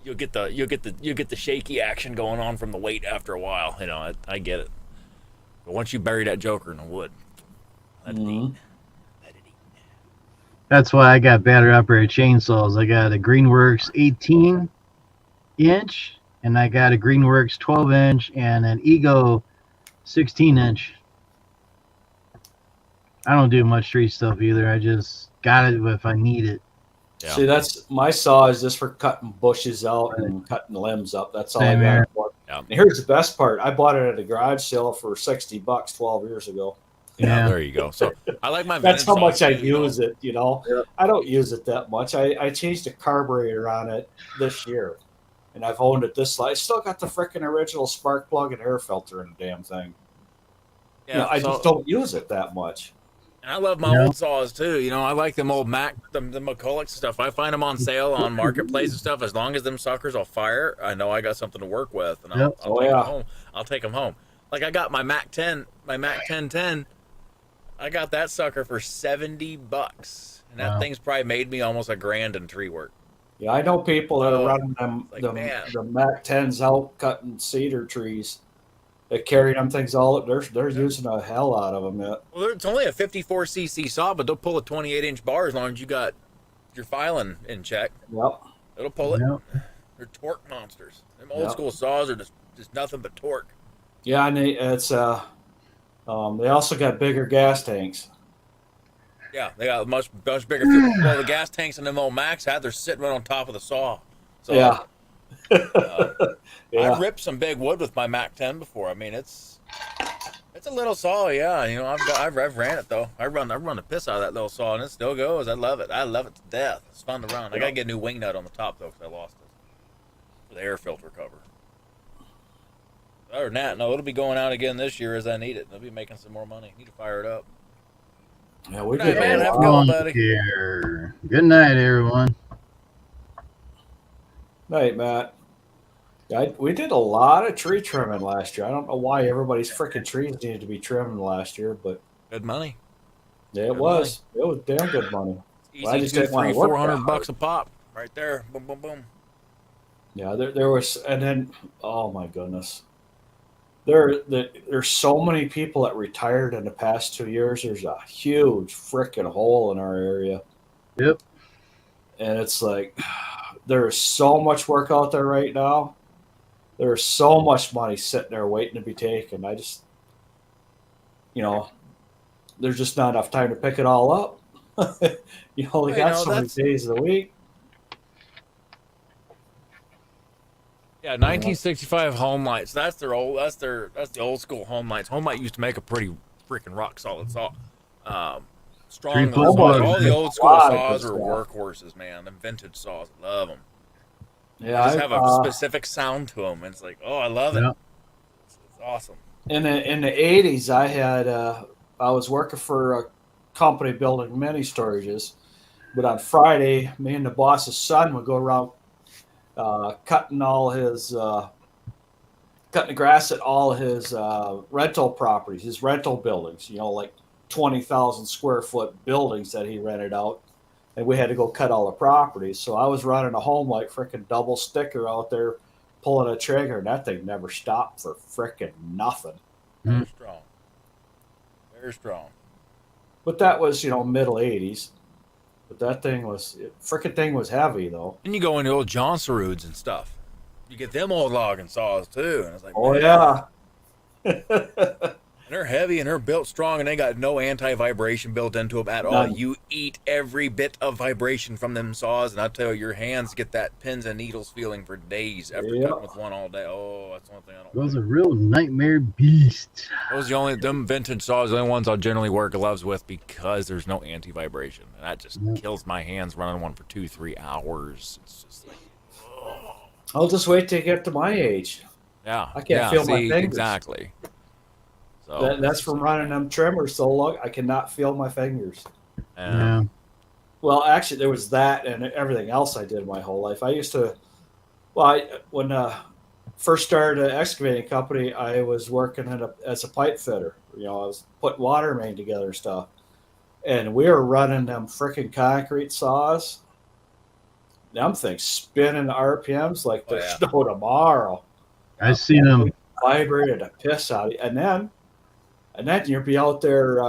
S2: you'll get the shaky action going on from the weight after a while. You know, I get it. But once you bury that joker in the wood, let it eat.
S1: That's why I got battery operated chainsaws. I got a Greenworks 18-inch and I got a Greenworks 12-inch and an Ego 16-inch. I don't do much tree stuff either. I just got it if I need it.
S2: Yeah.
S3: See, that's my saw is just for cutting bushes out and cutting limbs up. That's all
S1: Same
S3: I got
S1: here.
S3: it for.
S2: Yeah.
S3: And here's the best part: I bought it at a garage sale for $60 12 years ago.
S2: Yeah, there you go. So I like my
S3: That's
S2: vintage
S3: how much
S2: saws,
S3: I
S2: too, you know.
S3: use it.
S1: Yep.
S3: I don't use it that much. I changed the carburetor on it this year, and I've owned it this. I still got the freaking original spark plug and air filter in the damn thing.
S2: Yeah,
S3: I just don't use it that much.
S2: And I love my old saws too. You know, I like them old Mac, the McCullochs and stuff. I find them on sale on Marketplace and stuff. As long as them suckers will fire, I know I got something to work with, and I'll take them home. I'll take them home. Like I got my Mac 1010. I got that sucker for $70, and that thing's probably made me almost $1,000 in tree work.
S3: Yeah, I know people that are running them
S2: like,
S3: the Mac 10s out cutting cedar trees. They carry them things all up. They're using the hell out of them. Yeah.
S2: Well, it's only a 54cc saw, but they'll pull a 28-inch bar as long as you got your filing in check.
S3: Yep.
S2: It'll pull it.
S1: Yep.
S2: They're torque monsters. Them old school saws are just nothing but torque.
S3: Yeah, and it's they also got bigger gas tanks.
S2: Yeah, they got much bigger fuel. Well, the gas tanks in them old Max they're sitting right on top of the saw. So,
S3: yeah.
S2: I've ripped some big wood with my Mac 10 before. I mean, it's a little saw, yeah. You know, I've ran it though. I run the piss out of that little saw, and it still goes. I love it. I love it to death. It's fun to run. I gotta get a new wing nut on the top though, because I lost it for the air filter cover. Other than that, no, it'll be going out again this year as I need it. I'll be making some more money. Need to fire it up.
S3: Yeah, we
S2: Good night,
S3: did.
S2: man. Have a good one, buddy.
S1: Here. Good night, everyone.
S3: Night, Matt. Yeah, we did a lot of tree trimming last year. I don't know why everybody's freaking trees needed to be trimmed last year, but
S2: Good money.
S3: yeah, it was. It was damn good money.
S2: Easy,
S3: Well, I just
S2: $200,
S3: didn't want to work that
S2: $400 a pop, right there. Boom, boom, boom.
S3: Yeah, there was, and then oh my goodness, there's so many people that retired in the past 2 years. There's a huge freaking hole in our area.
S1: Yep.
S3: And it's like there's so much work out there right now. There's so much money sitting there waiting to be taken. I just, there's just not enough time to pick it all up. You only got so many days of the week.
S2: Yeah, 1965 home lights. That's the old school home lights. Home light used to make a pretty freaking rock solid saw. Strong little saws. All the old school saws are workhorses, man. Them vintage saws, love them.
S3: Yeah,
S2: they just have a specific sound to them. It's like, oh, I love it. It's awesome.
S3: In the 80s, I was working for a company building mini storages, but on Friday, me and the boss's son would go around cutting the grass at all his rental properties, his rental buildings. Like 20,000 square foot buildings that he rented out. And we had to go cut all the properties. So I was running a home like freaking double sticker out there, pulling a trigger, and that thing never stopped for freaking nothing.
S2: Very strong. Very strong.
S3: But that was, middle 80s. But that freaking thing was heavy, though.
S2: And you go into old John Saruds and stuff. You get them old logging saws, too. And it's like,
S3: oh, yeah.
S2: And they're heavy and they're built strong and they got no anti-vibration built into them at all. You eat every bit of vibration from them saws, and I tell you, your hands get that pins and needles feeling for days after cutting with one all day. Oh, that's one thing I don't.
S1: Those are real nightmare beasts.
S2: Those are them vintage saws, the only ones I'll generally wear gloves with because there's no anti-vibration. And that just kills my hands running one for 2-3 hours. It's just like, oh.
S3: I'll just wait till you get to my age.
S2: Yeah.
S3: I can't feel my fingers.
S2: Exactly. So
S3: that's from running them trimmers so long. I cannot feel my fingers.
S1: Yeah.
S3: Well, actually, there was that and everything else I did my whole life. I used to, when I first started an excavating company, I was working as a pipe fitter. I was putting water main together and stuff. And we were running them freaking concrete saws. Them things spinning RPMs like there's no tomorrow.
S1: I've seen them.
S3: Vibrated a piss out of you. And then you'll be out there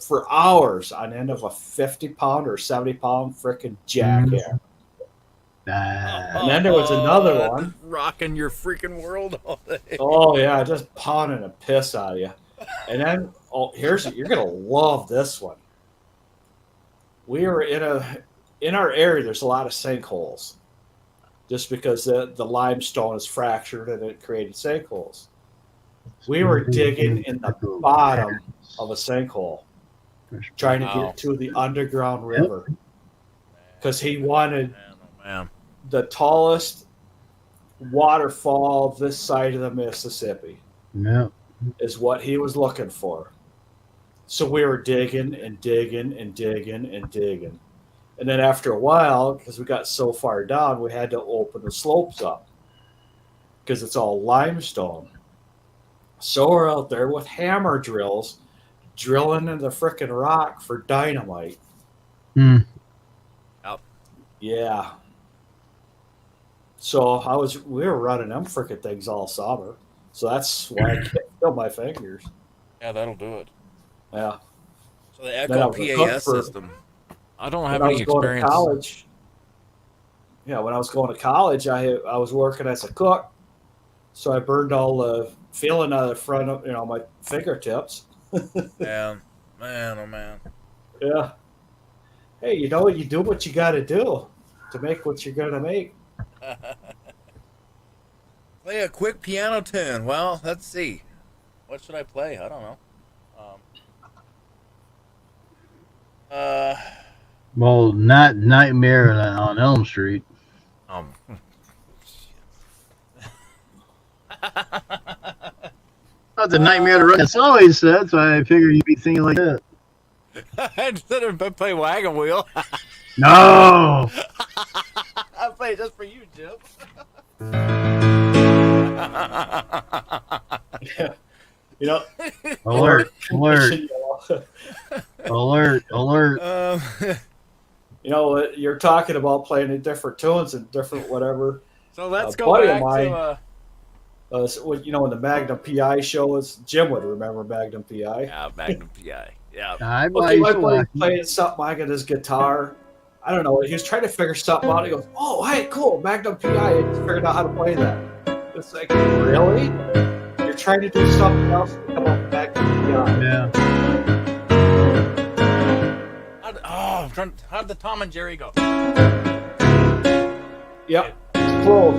S3: for hours on end of a 50-pound or 70-pound freaking jackhammer. And then there was another one.
S2: Rocking your freaking world all day.
S3: Oh yeah, just pounding the piss out of you. And then you're gonna love this one. We were in our area. There's a lot of sinkholes, just because the limestone is fractured and it created sinkholes. We were digging in the bottom of a sinkhole, trying to get to the underground river, because he wanted the tallest waterfall this side of the Mississippi.
S1: Yeah.
S3: Is what he was looking for. So we were digging and digging and digging and digging. And then after a while, because we got so far down, we had to open the slopes up because it's all limestone. So we're out there with hammer drills, drilling in the frickin' rock for dynamite.
S1: Hmm.
S2: Yep.
S3: Yeah. So we were running them frickin' things all summer. So that's why I can't feel my fingers.
S2: Yeah, that'll do it.
S3: Yeah.
S2: So the Echo PAS system. I don't have any experience.
S3: To college, when I was going to college, I was working as a cook, so I burned all the feeling out of the front of my fingertips.
S2: Yeah, man, oh man.
S3: Yeah. Hey, you do what you got to do to make what you're gonna make.
S2: Play a quick piano tune. Well, let's see. What should I play? I don't know.
S1: Well, not Nightmare on Elm Street.
S2: Oh,
S1: That's a nightmare to run. That's always said, so I figured you'd be thinking like that.
S2: Instead of play Wagon Wheel.
S1: No!
S2: I'll play it just for you, Jim.
S3: Yeah.
S1: Alert! Alert!
S3: You're talking about playing in different tunes and different whatever.
S2: So let's go back to.
S3: When the Magnum PI show was, Jim would remember Magnum PI.
S2: Yeah, Magnum PI. Yeah.
S3: My buddy playing something. I got his guitar. I don't know. He was trying to figure something out. He goes, "Oh, hey, cool, Magnum PI." I just figured out how to play that. It's like, really? You're trying to do something else to come up with Magnum PI?
S1: Yeah.
S2: How'd the Tom and Jerry go?
S3: Yep. It's close.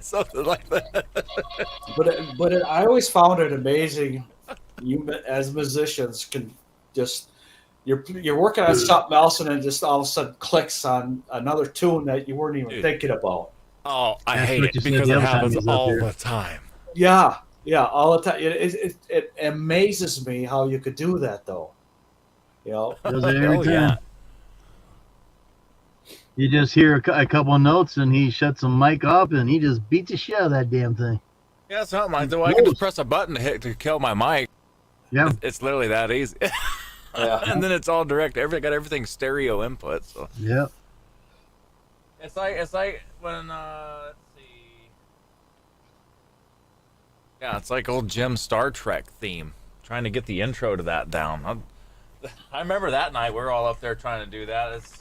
S2: Something like that.
S3: But I always found it amazing. You as musicians can just you're working on something else and then just all of a sudden clicks on another tune that you weren't even thinking about.
S2: Oh, I hate it because it happens all the time.
S3: Yeah, all the time. It amazes me how you could do that though.
S1: Does it every time. You just hear a couple of notes, and he shuts the mic off, and he just beats the shit out of that damn thing.
S2: Yeah, something like that. I can just press a button to kill my mic.
S1: Yeah,
S2: it's literally that easy.
S3: Yeah.
S2: And then it's all direct. Got everything stereo input. So
S1: yeah,
S2: it's like when let's see. Yeah, it's like old Jim's Star Trek theme. Trying to get the intro to that down. I remember that night we were all up there trying to do that. It's.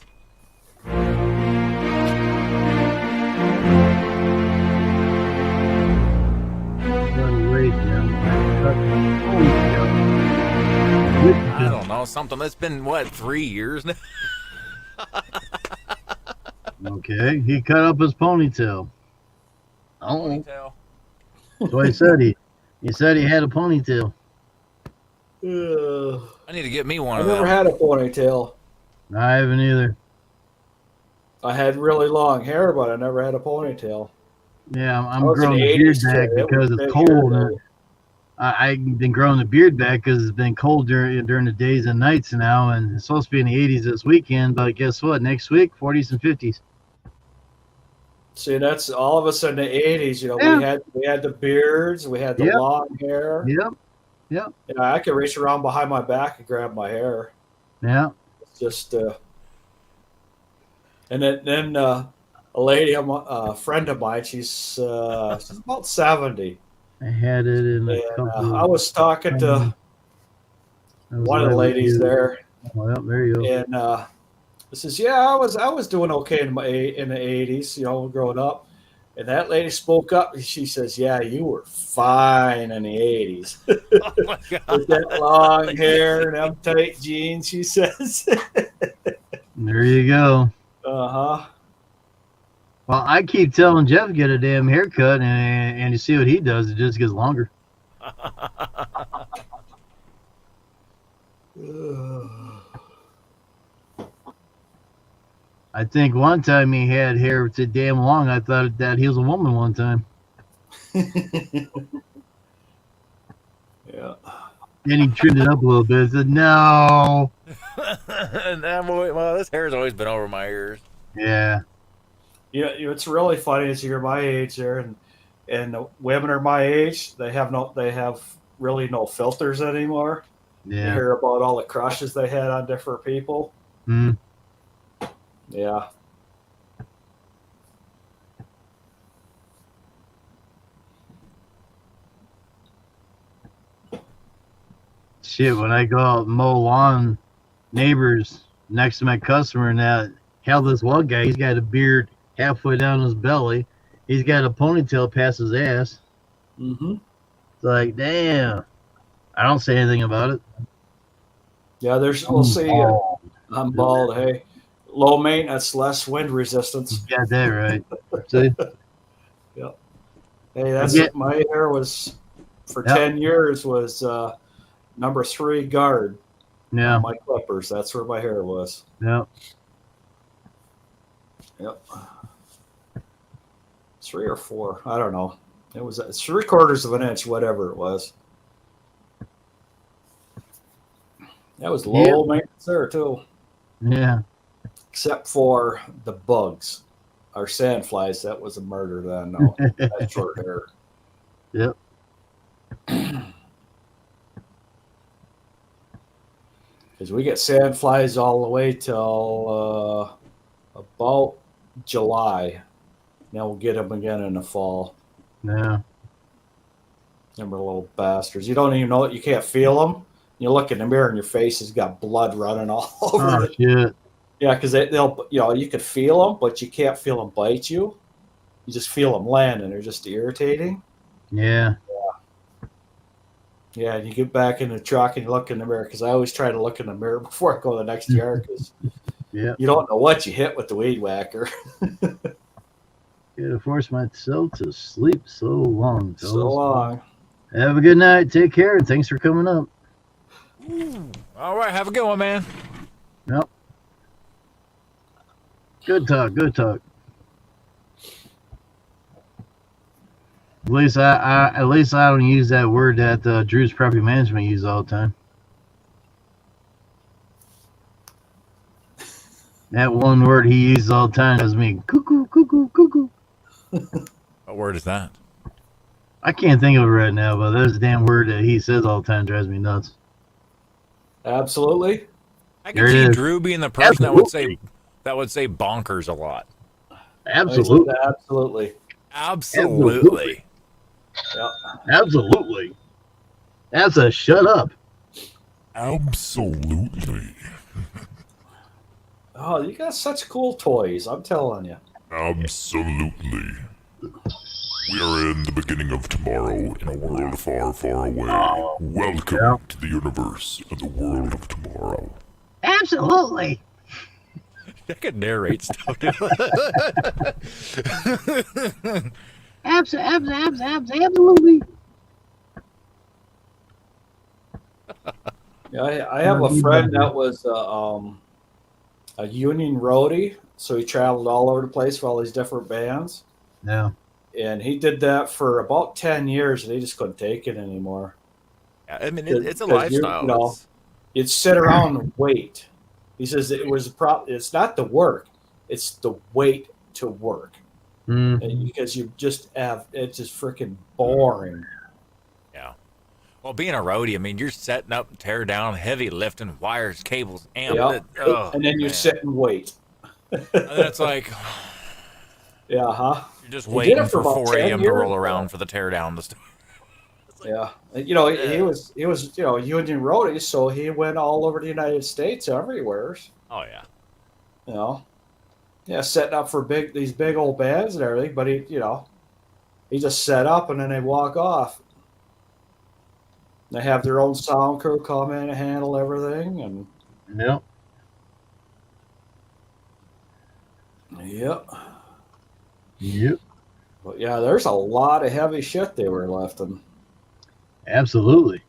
S2: I don't know, something that's been 3 years now.
S1: Okay, he cut up his ponytail. Oh,
S2: Ponytail.
S1: that's what he said. He said he had a ponytail.
S2: I need to get me one
S3: I
S2: of them.
S3: never had a ponytail.
S1: I haven't either.
S3: I had really long hair, but I never had a ponytail.
S1: Yeah, I'm growing the beard back because it's cold. I've been growing the beard back because it's been cold during the days and nights now, and it's supposed to be in the 80s this weekend. But guess what? Next week, 40s and 50s.
S3: See, that's all of us in the 80s.
S1: Yeah.
S3: We had the beards, we had the long hair.
S1: Yep. Yep.
S3: Yeah, I could reach around behind my back and grab my hair.
S1: Yeah.
S3: It's just, and then a lady, a friend of mine, she's about 70.
S1: I had it in a
S3: And I
S1: couple.
S3: was talking to
S1: That was
S3: one of
S1: why
S3: the
S1: we
S3: ladies
S1: did it.
S3: there,
S1: Well, there you go.
S3: and I says, "Yeah, I was doing okay in the 80s, you know, growing up." And that lady spoke up. And she says, "Yeah, you were fine in the 80s
S2: Oh my
S3: with that
S2: god.
S3: long hair and them tight jeans." She says,
S1: There you go.
S3: "Uh huh."
S1: Well, I keep telling Jeff to get a damn haircut, and you see what he does. It just gets longer. I think one time he had hair so damn long, I thought that he was a woman one time.
S3: Yeah.
S1: Then he trimmed it up a little bit. I said, no.
S2: Well, this hair's always been over my ears.
S1: Yeah.
S3: Yeah, it's really funny is you're my age there, and the women are my age. They have really no filters anymore. You
S1: Yeah.
S3: hear about all the crushes they had on different people.
S1: Mm.
S3: Yeah.
S1: Shit, when I go out and mow lawn, neighbors next to my customer, and that, hell, this one guy, he's got a beard halfway down his belly. He's got a ponytail past his ass.
S3: Mm-hmm.
S1: It's like, damn. I don't say anything about it.
S3: Yeah, we'll see. I'm bald. Hey, low maintenance, less wind resistance.
S1: You got that right. See?
S3: Yep. Hey, that's
S1: Yeah.
S3: my hair was for
S1: Yep.
S3: 10 years was number 3 guard.
S1: Yeah.
S3: On my clippers. That's where my hair was.
S1: Yeah.
S3: Yep. 3 or 4. I don't know. It's 3/4 of an inch, whatever it was. That was low maintenance there too.
S1: Yeah.
S3: Except for the bugs. Our sand flies, that was a murder then. No, that short hair.
S1: Yep.
S3: Because we get sand flies all the way till about July. Now we'll get them again in the fall.
S1: Yeah.
S3: Them little bastards. You don't even know it. You can't feel them. You look in the mirror and your face has got blood running all over
S1: Oh,
S3: it.
S1: shit.
S3: Yeah, because they'll, you could feel them, but you can't feel them bite you. You just feel them land, and they're just irritating.
S1: Yeah.
S3: Yeah, and you get back in the truck and you look in the mirror, because I always try to look in the mirror before I go to the next yard, because
S1: Yeah.
S3: you don't know what you hit with the weed whacker.
S1: Gotta force myself to sleep so long.
S3: So
S1: fellas.
S3: long.
S1: Have a good night. Take care. And thanks for coming up.
S2: All right, have a good one, man.
S1: Yep. Good talk. Good talk. At least I don't use that word that Drew's property management uses all the time. That one word he uses all the time does mean cuckoo, cuckoo, cuckoo.
S2: What word is that?
S1: I can't think of it right now, but there's a damn word that he says all the time drives me nuts.
S3: Absolutely.
S2: I
S1: There
S2: can
S1: it
S2: see
S1: is.
S2: Drew being the person that would say bonkers a lot.
S1: Absolutely.
S3: Absolutely.
S2: Absolutely.
S3: Yeah.
S1: Absolutely. That's a shut up.
S5: Absolutely.
S3: Oh, you got such cool toys. I'm telling you.
S5: Absolutely. We are in the beginning of tomorrow in a world far, far away. Welcome
S1: Yeah.
S5: to the universe of the world of tomorrow.
S1: Absolutely.
S2: I could narrate stuff. Dude.
S1: Absolutely.
S3: Yeah, I have a friend that was a union roadie, so he traveled all over the place for all these different bands,
S1: Yeah.
S3: and he did that for about 10 years, and he just couldn't take it anymore.
S2: Yeah, I mean, it's a
S3: 'Cause
S2: lifestyle.
S3: you know, You'd sit around and wait. He says it was it's not the work, it's the wait to work.
S1: Mm.
S3: And because you just have, it's just freaking boring.
S2: Yeah. Well, being a roadie, I mean, you're setting up, tear down, heavy lifting, wires, cables, amp.
S3: Yep.
S2: Oh,
S3: And then you
S2: man.
S3: sit and wait.
S2: And then it's like
S3: Yeah, huh?
S2: you're just
S3: He did
S2: waiting
S3: it for
S2: for
S3: about
S2: 4
S3: 10
S2: a.m. to
S3: years.
S2: roll around for the tear down to start.
S3: Yeah. And, you know, he was union roadie, so he went all over the United States, everywhere.
S2: Oh yeah.
S3: You know, yeah, setting up for these big old bands and everything. But he just set up and then they walk off. They have their own sound crew come in and handle everything, and
S1: Yep.
S3: yep.
S1: Yep.
S3: But yeah, there's a lot of heavy shit they were lifting.
S1: Absolutely.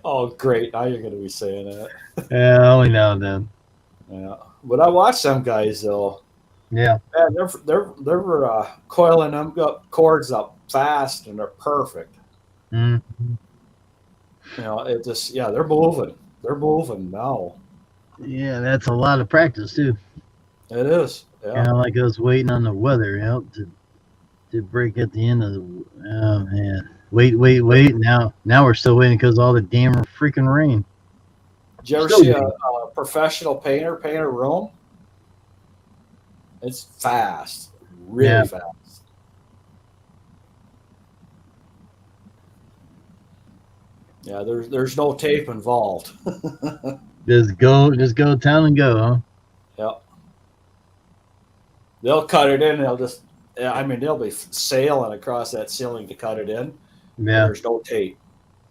S3: Oh, great! Now you're going to be saying that.
S1: Yeah, only now and then.
S3: Yeah, but I watched them guys though.
S1: Yeah.
S3: Man, they're coiling them cords up fast and they're perfect.
S1: Mm.
S3: You know, it just they're moving. They're moving now.
S1: Yeah, that's a lot of practice too.
S3: It is.
S1: Kind
S3: Yeah.
S1: of like us waiting on the weather, to break at the end of the. Oh man, wait. Now we're still waiting because all the damn freaking rain.
S3: Did you ever
S1: Still
S3: see
S1: waiting.
S3: a professional painter paint a room? It's fast, really
S1: Yeah.
S3: fast. Yeah, there's no tape involved.
S1: Just go to town and go, huh?
S3: Yep. They'll cut it in. They'll be sailing across that ceiling to cut it in.
S1: Yeah.
S3: There's no tape.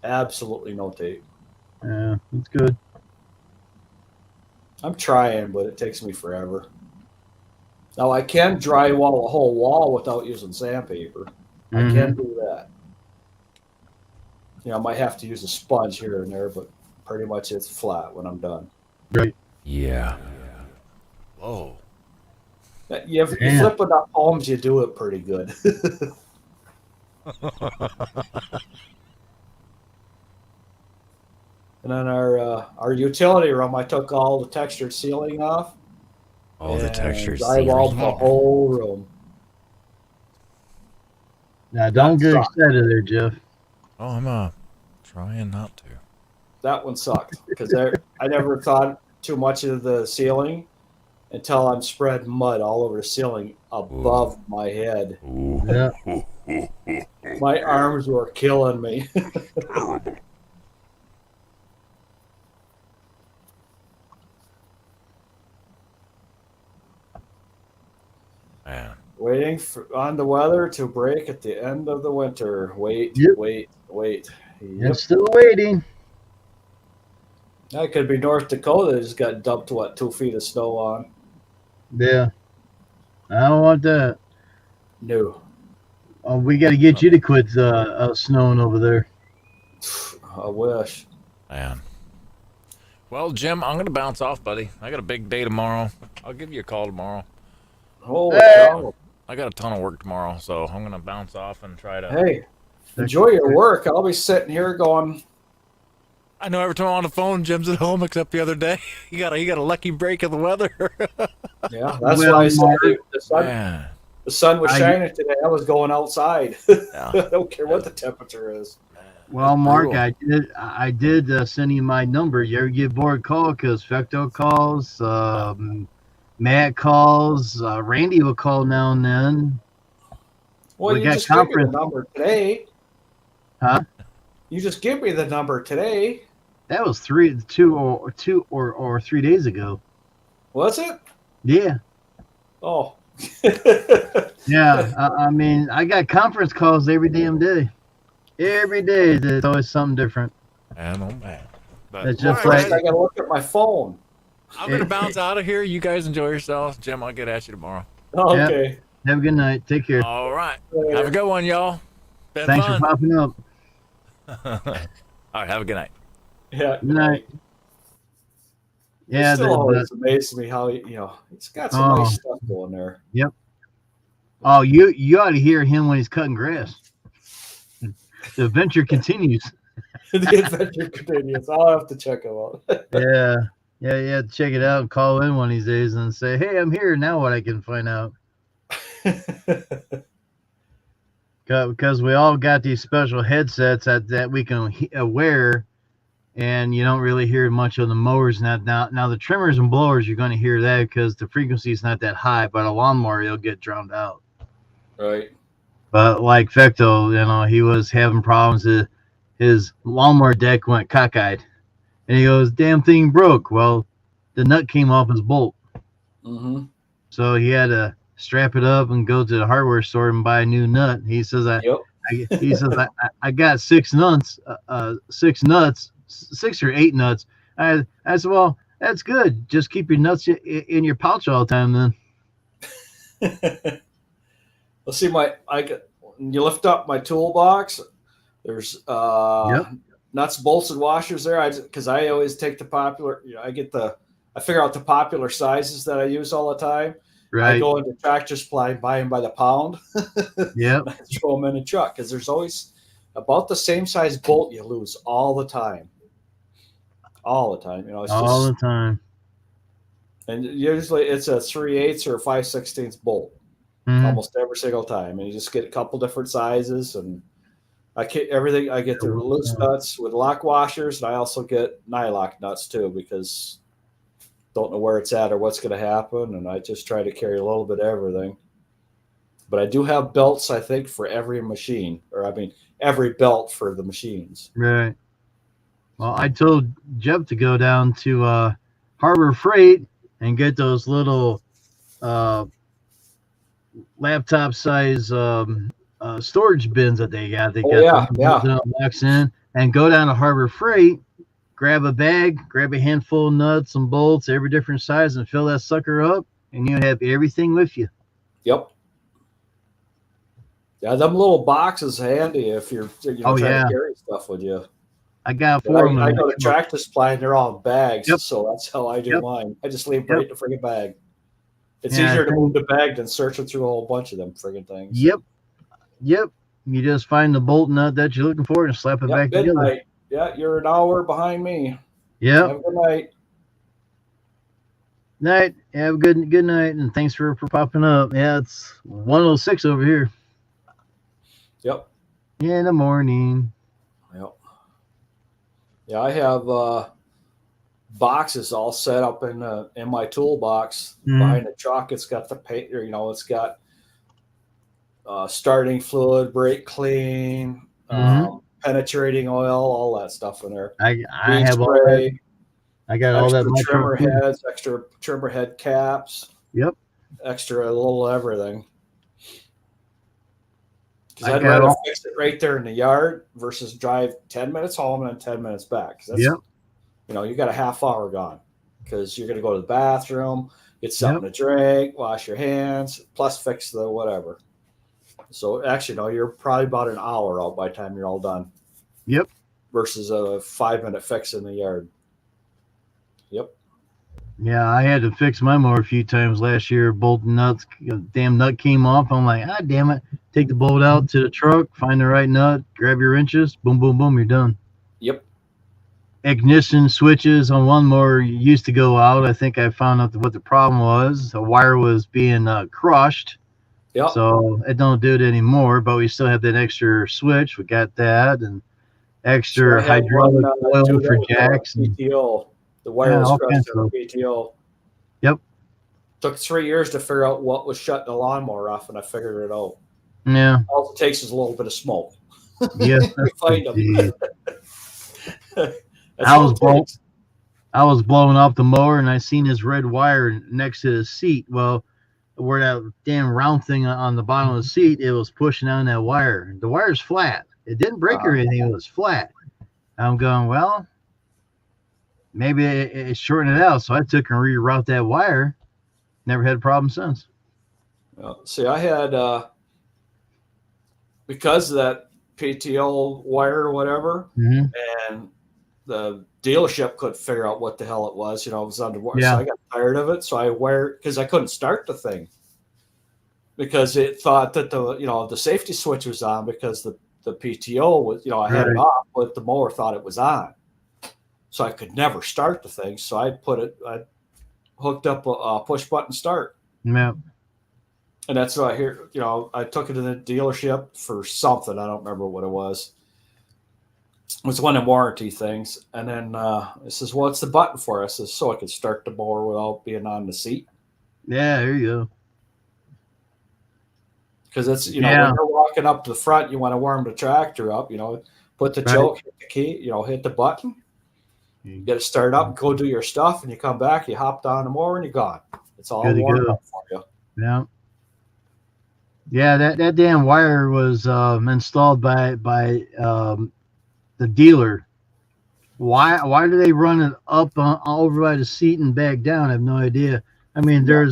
S3: Absolutely no tape.
S1: Yeah, that's good.
S3: I'm trying, but it takes me forever. Now I can drywall a whole wall without using sandpaper. I
S1: Mhm.
S3: can do that. I might have to use a sponge here and there, but pretty much it's flat when I'm done.
S1: Right.
S2: Yeah. Whoa.
S3: You
S1: Yeah.
S3: flip enough homes, you do it pretty good. And then our utility room, I took all the textured ceiling off.
S2: Oh, the
S3: and
S2: textures.
S3: drywalled the whole room.
S1: Now don't
S3: That
S1: get
S3: sucked.
S1: excited there, Jeff.
S2: Oh, I'm trying not to.
S3: That one sucked because I never thought too much of the ceiling until I'm spreading mud all over the ceiling above my head.
S2: Ooh.
S1: Yeah.
S3: My arms were killing me.
S2: Man.
S3: Waiting on the weather to break at the end of the winter. Wait.
S1: Yep.
S3: Yep.
S1: It's still waiting.
S3: That could be North Dakota. Just got dumped 2 feet of snow on.
S1: Yeah. I don't want that.
S3: No.
S1: Oh, we got to get you to quit snowing over there.
S3: I wish.
S2: Man. Well, Jim, I'm going to bounce off, buddy. I got a big day tomorrow. I'll give you a call tomorrow.
S3: Holy
S1: Hey.
S3: cow.
S2: I got a ton of work tomorrow, so I'm going to bounce off and try to.
S3: Hey, enjoy your work. I'll be sitting here going.
S2: I know every time I'm on the phone, Jim's at home, except the other day. You got a lucky break of the weather.
S3: Yeah, that's
S1: Well,
S3: why I said
S1: Mark,
S2: Man.
S3: the sun was shining today. I was going outside.
S2: Yeah.
S3: I don't care what the temperature is.
S1: Well, Mark, I did send you my number. You ever get bored, call, because Fecto calls, Matt calls, Randy will call now and then.
S3: Well,
S1: We
S3: you
S1: got
S3: just gave me the
S1: conference.
S3: number today.
S1: Huh?
S3: You just give me the number today.
S1: That was 3 days ago.
S3: Was it?
S1: Yeah.
S3: Oh.
S1: Yeah. I mean, I got conference calls every damn day. Every day, there's always something different.
S2: Man, oh man. But,
S1: It's just
S2: all right,
S1: like-
S2: guys,
S3: I gotta look at my phone.
S2: I'm going to bounce out of here. You guys enjoy yourselves. Jim, I'll get at you tomorrow.
S3: Okay.
S1: Have a good night. Take care.
S2: All right. Have a good one, y'all. Been
S1: Thanks
S2: fun.
S1: for popping up.
S2: All right. Have a good night.
S3: Yeah.
S1: Good night.
S3: It still always amazes me how it's got some nice stuff going there.
S1: Oh, you ought to hear him when he's cutting grass. The adventure continues.
S3: The adventure continues. I'll have to check them out.
S1: Yeah. Check it out and call in one of these days and say, "Hey, I'm here now." What I can find out, because we all got these special headsets that we can wear, and you don't really hear much of the mowers. Now the trimmers and blowers, you're going to hear that because the frequency is not that high, but a lawnmower, you'll get drowned out.
S3: Right.
S1: But like Fecto, he was having problems. His lawnmower deck went cockeyed, and he goes, "Damn thing broke." Well, the nut came off his bolt,
S3: Mm-hmm.
S1: so he had to strap it up and go to the hardware store and buy a new nut. He says,
S3: Yep.
S1: I got 6 nuts, 6 or 8 nuts. I said, well, that's good. Just keep your nuts in your pouch all the time then.
S3: Let's see, when you lift up my toolbox, there's nuts, bolts, and washers there. Because I always take the popular, I figure out the popular sizes that I use all the time.
S1: Right.
S3: I go into Tractor Supply and buy them by the pound.
S1: Yep.
S3: I throw them in the truck because there's always about the same size bolt you lose all the time. All the time. It's
S1: all
S3: just,
S1: the time.
S3: And usually it's a 3/8 or a 5/16 bolt.
S1: Mhm.
S3: Almost every single time. And you just get a couple different sizes, and I get everything. I get the loose nuts with lock washers, and I also get nylock nuts too, because don't know where it's at or what's going to happen, and I just try to carry a little bit of everything. But I do have belts, I think, for every machine, every belt for the machines.
S1: Right. Well, I told Jeff to go down to Harbor Freight and get those little laptop size storage bins that they got. They got the locks in, and go down to Harbor Freight, grab a bag, grab a handful of nuts and bolts, every different size, and fill that sucker up, and you have everything with you.
S3: Yep. Yeah, them little boxes handy if you're trying to carry stuff with you.
S1: I got 4 of them.
S3: I go to Tractor Supply and they're all in bags,
S1: Yep.
S3: so that's how I do
S1: Yep.
S3: mine. I just leave right in the friggin' bag. It's
S1: Yeah,
S3: easier to move the bag than searching through a whole bunch of them friggin' things.
S1: Yep. You just find the bolt nut that you're looking for and slap it back together.
S3: Night. Yeah, you're an hour behind me.
S1: Yeah.
S3: Have a good night.
S1: Night. Have a good night, and thanks for popping up. Yeah, it's 1:06 over here.
S3: Yep.
S1: In the morning.
S3: Yep. Yeah, I have boxes all set up in my toolbox behind the truck. It's got the paint, it's got starting fluid, brake clean, penetrating oil, all that stuff in there.
S1: I have all that. I got all that.
S3: Trimmer heads, extra trimmer head caps.
S1: Yep.
S3: Extra little everything. Because I'd rather fix it right there in the yard versus drive 10 minutes home and then 10 minutes back. You got a half hour gone because you're going to go to the bathroom, get something to drink, wash your hands, plus fix the whatever. So actually, no, you're probably about an hour out by the time you're all done.
S1: Yep.
S3: Versus a 5-minute fix in the yard. Yep.
S1: Yeah, I had to fix my mower a few times last year. Bolt nuts, damn nut came off. I'm like, damn it. Take the bolt out to the truck, find the right nut, grab your wrenches, boom, boom, boom, you're done.
S3: Yep.
S1: Ignition switches on one mower used to go out. I think I found out what the problem was. The wire was being crushed.
S3: Yep.
S1: So it don't do it anymore, but we still have that extra switch. We got that, and extra hydraulic oil for jacks.
S3: PTO. The wire was crushed on the PTO.
S1: Yep.
S3: Took 3 years to figure out what was shutting the lawnmower off, and I figured it out.
S1: Yeah.
S3: All it takes is a little bit of smoke.
S1: Yes.
S3: Find them.
S1: I was blowing off the mower, and I seen this red wire next to the seat. Well, where that damn round thing on the bottom of the seat, it was pushing on that wire. The wire's flat. It didn't break or anything. It was flat. I'm going, well, maybe it shortened it out. So I took and reroute that wire. Never had a problem since.
S3: See, I had, because of that PTO wire or whatever, and the dealership couldn't figure out what the hell it was. It was underwater. Yeah. So I got tired of it. So I wired, because I couldn't start the thing because it thought that the safety switch was on because the PTO was, I had it off, but the mower thought it was on. So I could never start the thing. So I hooked up a push button start.
S1: Yeah.
S3: And that's what I hear. I took it to the dealership for something. I don't remember what it was. It was one of the warranty things. And then it says, "What's the button for?" I says, "So I can start the mower without being on the seat."
S1: Yeah, there you go.
S3: Because it's when
S1: Yeah,
S3: you're walking up to the front, you want to warm the tractor up. Put the
S1: right.
S3: choke, hit the key. Hit the button. You get it started up, go do your stuff, and you come back. You hop down the mower, and you're gone. It's all
S1: Good to
S3: warmed
S1: go.
S3: up for you.
S1: Yeah. Yeah, that damn wire was installed by the dealer. Why do they run it up over by the seat and back down? I have no idea. I mean,
S3: Yeah,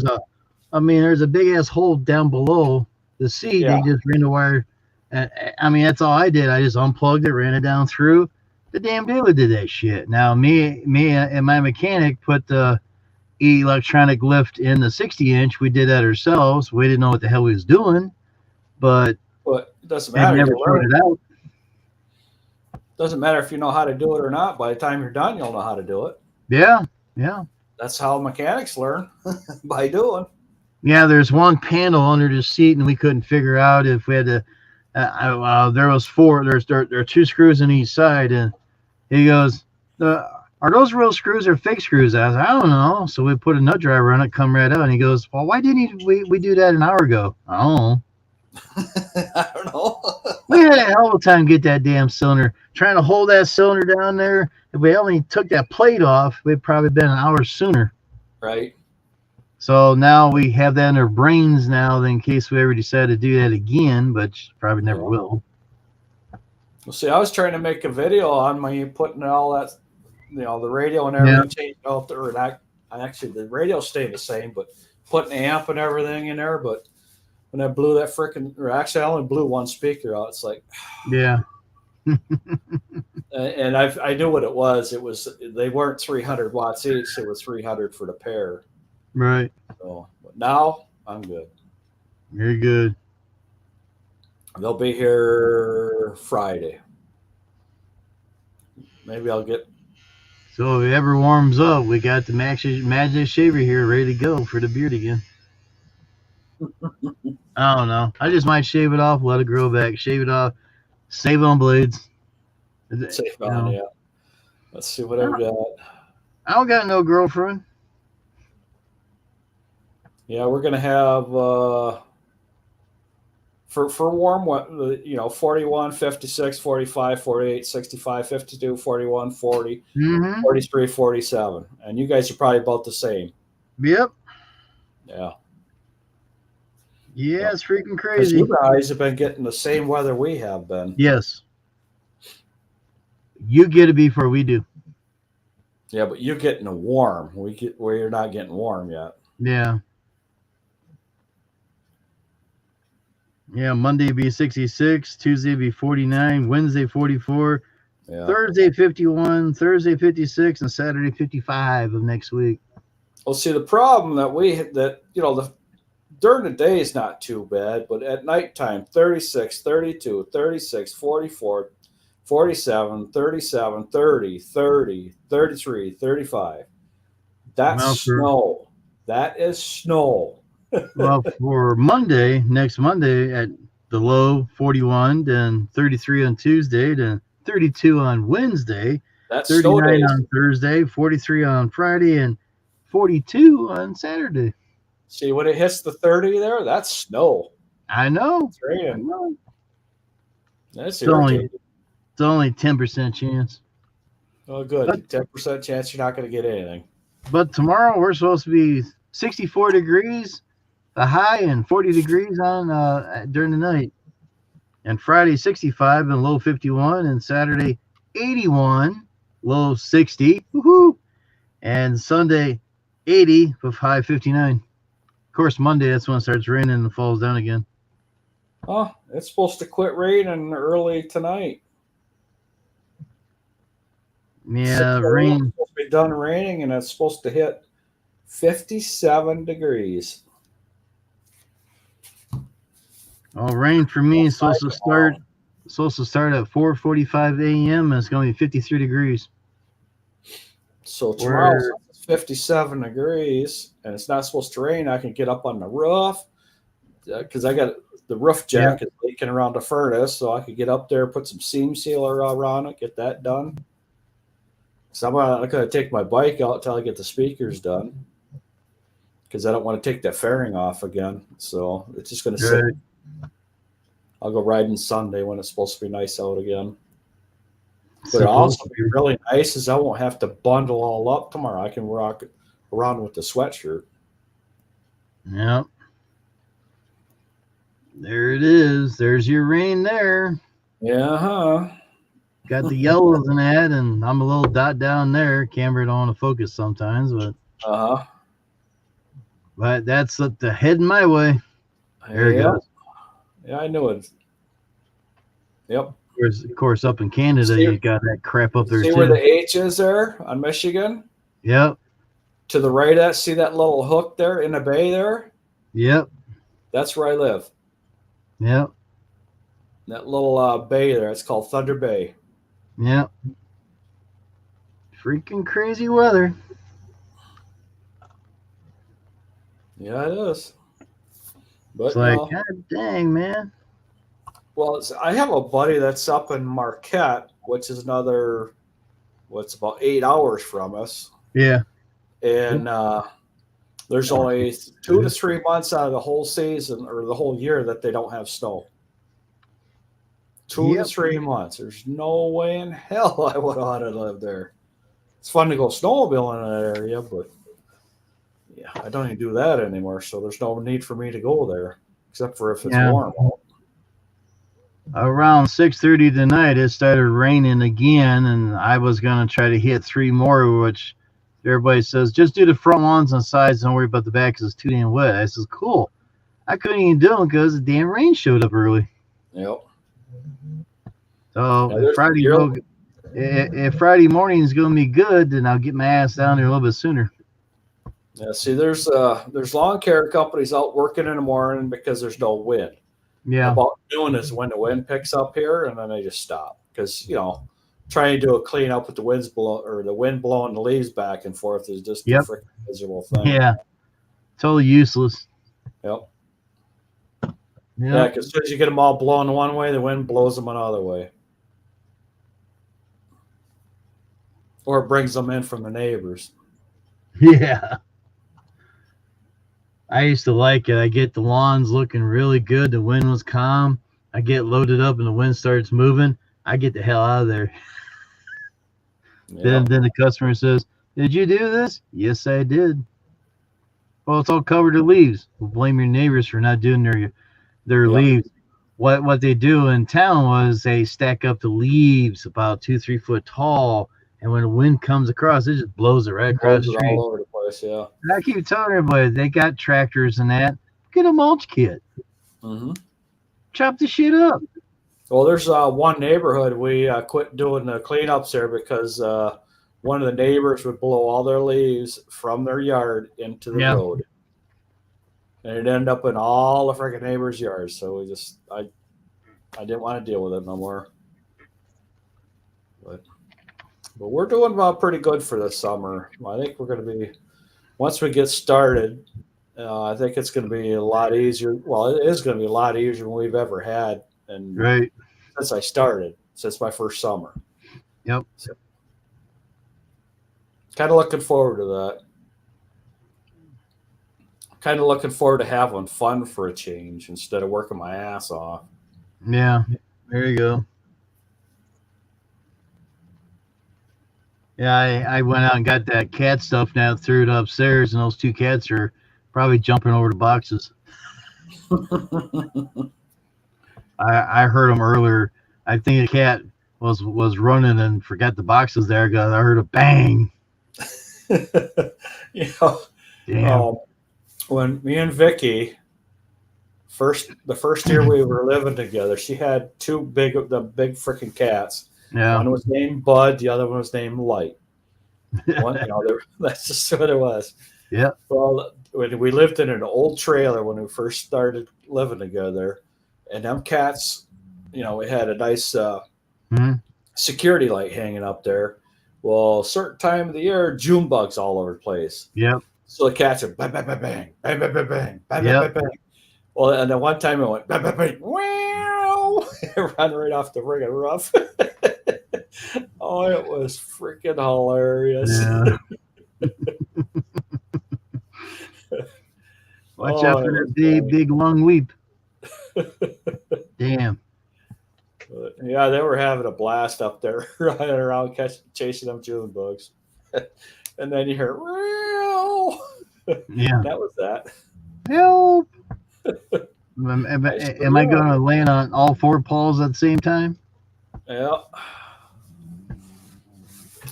S1: there's a big ass hole down below the seat.
S3: yeah.
S1: They just ran the wire. I mean, that's all I did. I just unplugged it, ran it down through. The damn dealer did that shit. Now me and my mechanic put the electronic lift in the 60-inch. We did that ourselves. We didn't know what the hell we was doing, but
S3: But it doesn't
S1: had
S3: matter.
S1: never
S3: You learn.
S1: sorted out.
S3: Doesn't matter if you know how to do it or not. By the time you're done, you'll know how to do it.
S1: Yeah, yeah.
S3: That's how mechanics learn by doing.
S1: Yeah, there's one panel under the seat, and we couldn't figure out if we had to. There was four. There are two screws on each side, and he goes, "Are those real screws or fake screws?" I was like, "I don't know." So we put a nut driver on it, come right out, and he goes, "Well, why didn't we do that an hour ago?" I don't know.
S3: I don't know.
S1: We had a hell of a time get that damn cylinder. Trying to hold that cylinder down there. If we only took that plate off, we'd probably been an hour sooner.
S3: Right.
S1: So now we have that in our brains now, in case we ever decide to do that again, but probably never
S3: Yeah.
S1: will.
S3: Well, see, I was trying to make a video on me putting all that, the radio and
S1: Yeah.
S3: everything changed out there. And actually, the radio stayed the same, but putting the amp and everything in there. But when I blew that freaking, or actually, I only blew one speaker out. It's like,
S1: Yeah.
S3: and I knew what it was. They weren't 300 watts each. It was 300 for the pair.
S1: Right.
S3: So but now I'm good.
S1: Very good.
S3: They'll be here Friday. Maybe I'll get.
S1: So if it ever warms up, we got the Magic Shaver here ready to go for the beard again. I don't know. I just might shave it off, let it grow back, shave it off, save it on blades.
S3: Safe
S1: You
S3: on,
S1: know,
S3: yeah. Let's see what I've got.
S1: I don't got no girlfriend.
S3: Yeah, we're gonna have for warm 41, 56, 45, 48, 65, 52, 41, 40,
S1: Mm-hmm.
S3: 43, 47. And you guys are probably about the same.
S1: Yep.
S3: Yeah.
S1: Yeah, it's freaking
S3: Because
S1: crazy.
S3: you guys have been getting the same weather we have been.
S1: Yes. You get it before we do.
S3: Yeah, but you're getting a warm. We're not getting warm yet.
S1: Yeah. Yeah, Monday be 66, Tuesday be 49, Wednesday 44,
S3: Yeah.
S1: Thursday 51, Thursday 56, and Saturday 55 of next week.
S3: Well, see, the problem during the day is not too bad, but at nighttime, 36, 32, 36, 44, 47, 37, 30, 30, 33, 35. That's
S1: Well,
S3: snow. That is snow.
S1: Well, for next Monday at the low 41, then 33 on Tuesday, then 32 on Wednesday,
S3: That's snow
S1: 39
S3: days.
S1: on Thursday, 43 on Friday, and 42 on Saturday.
S3: See, when it hits the 30 there, that's snow.
S1: I know.
S3: It's raining. That's
S1: It's only
S3: irritating.
S1: 10% chance.
S3: Oh, good. 10% chance you're not going to get anything.
S1: But tomorrow we're supposed to be 64 degrees, the high, and 40 degrees on during the night. And Friday 65 and low 51, and Saturday 81, low 60. Woohoo! And Sunday 80 with high 59. Of course, Monday that's when it starts raining and falls down again.
S3: Oh, it's supposed to quit raining early tonight.
S1: Yeah,
S3: 6
S1: rain.
S3: It's supposed to be done raining, and it's supposed to hit 57 degrees.
S1: Oh, rain for me is supposed to start at 4:45 a.m. and it's going to be 53 degrees.
S3: So tomorrow it's 57 degrees, and it's not supposed to rain. I can get up on the roof. because I got the roof jack is leaking around the furnace, so I could get up there, put some seam sealer around it, get that done. So I'm going to take my bike out till I get the speakers done, because I don't want to take that fairing off again. So it's just going to sit. I'll go riding Sunday when it's supposed to be nice out again. But it'll also be really nice is I won't have to bundle all up tomorrow. I can rock around with the sweatshirt.
S1: Yep. There it is. There's your rain there.
S3: Yeah,
S1: Got the yellows in that, and I'm a little dot down there. Camera don't want to focus sometimes, but that's the heading my way. There it goes.
S3: Yeah, I knew it. Yep.
S1: Of course, up in Canada, you got that crap up there
S3: see
S1: too.
S3: Where the H is there on Michigan?
S1: Yep.
S3: To the right, see that little hook there in the bay there?
S1: Yep.
S3: That's where I live.
S1: Yep.
S3: That little bay there. It's called Thunder Bay.
S1: Yep. Freaking crazy weather.
S3: Yeah, it is. But
S1: it's like, God dang, man.
S3: Well, I have a buddy that's up in Marquette, which is another, about 8 hours from us.
S1: Yeah.
S3: And there's only 2 to 3 months out of the whole season or the whole year that they don't have snow. 2 to 3 months. There's no way in hell I would want to live there. It's fun to go snowmobiling in that area, but yeah, I don't even do that anymore. So there's no need for me to go there, except for if it's warm out.
S1: Around 6:30 tonight, it started raining again, and I was going to try to hit 3 more, which everybody says, just do the front ones and sides, don't worry about the back because it's too damn wet. I says, cool. I couldn't even do them because the damn rain showed up early.
S3: Yep.
S1: So if Friday morning is going to be good, then I'll get my ass down there a little bit sooner.
S3: Yeah, see, there's lawn care companies out working in the morning because there's no wind.
S1: Yeah.
S3: About noon is when the wind picks up here, and then they just stop because trying to do a clean up with the wind blowing the leaves back and forth is just a freaking miserable thing.
S1: Yeah, totally useless.
S3: Yep. Yeah, because as soon as you get them all blowing one way, the wind blows them another way, or it brings them in from the neighbors.
S1: Yeah. I used to like it. I get the lawns looking really good. The wind was calm. I get loaded up and the wind starts moving. I get the hell out of there. Then the customer says, did you do this? Yes, I did. Well, it's all covered in leaves. Well, blame your neighbors for not doing their leaves. What they do in town was they stack up the leaves about 2-3 foot tall, and when the wind comes across, it just blows it right across the street.
S3: All over the place, yeah.
S1: And I keep telling everybody, they got tractors and that. Get a mulch kit.
S3: Mm-hmm.
S1: Chop the shit up.
S3: Well, there's one neighborhood we quit doing the cleanups there because one of the neighbors would blow all their leaves from their yard into the road. And it ended up in all the freaking neighbors' yards. So I didn't want to deal with it no more. But we're doing pretty good for this summer. I think we're going to be, once we get started, I think it's going to be a lot easier. Well, it is going to be a lot easier than we've ever had. And since I started, since my first summer.
S1: Yep.
S3: So, kind of looking forward to that. Kind of looking forward to having fun for a change instead of working my ass off.
S1: Yeah, there you go. Yeah, I went out and got that cat stuff now, threw it upstairs, and those 2 cats are probably jumping over the boxes. I heard them earlier. I think a cat was running and forgot the box was there. I heard a bang.
S3: Damn. When me and Vicky the first year we were living together, she had 2 big freaking cats.
S1: Yeah.
S3: One was named Bud, the other one was named Light. That's just what it was.
S1: Yeah.
S3: Well, when we lived in an old trailer when we first started living together, and them cats, we had a nice security light hanging up there. Well, a certain time of the year, June bugs all over the place.
S1: Yep.
S3: So the cats are bang, bang, bang, bang, bang, bang, bang, bang, bang, bang. Well, and then one time it went, bah, bah, bah, wow, it ran right off the friggin' roof. Oh, it was freaking hilarious.
S1: Yeah. Watch out
S3: Oh,
S1: for
S3: it
S1: that
S3: was
S1: big long weep. Damn.
S3: But, yeah, they were having a blast up there, running around, chasing them June bugs. And then you hear, wow.
S1: Yeah.
S3: That was that.
S1: Help. Am
S3: Nice for
S1: I going to
S3: them.
S1: land on all four paws at the same time?
S3: Yeah.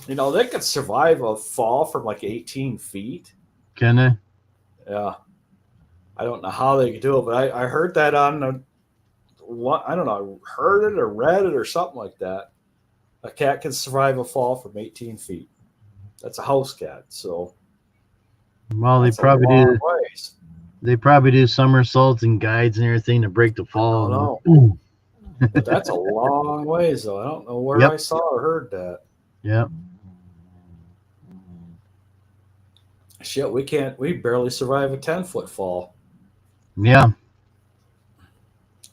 S3: You know, they could survive a fall from like 18 feet.
S1: Can they?
S3: Yeah. I don't know how they could do it, but I heard that on I don't know, I heard it or read it or something like that. A cat can survive a fall from 18 feet. That's a house cat, so
S1: Well,
S3: that's a long ways.
S1: They probably do somersaults and guides and everything to break the fall.
S3: I don't know. But that's a long ways, though. I don't know where
S1: Yep.
S3: I saw or heard that.
S1: Yep.
S3: Shit, we barely survive a 10-foot fall.
S1: Yeah.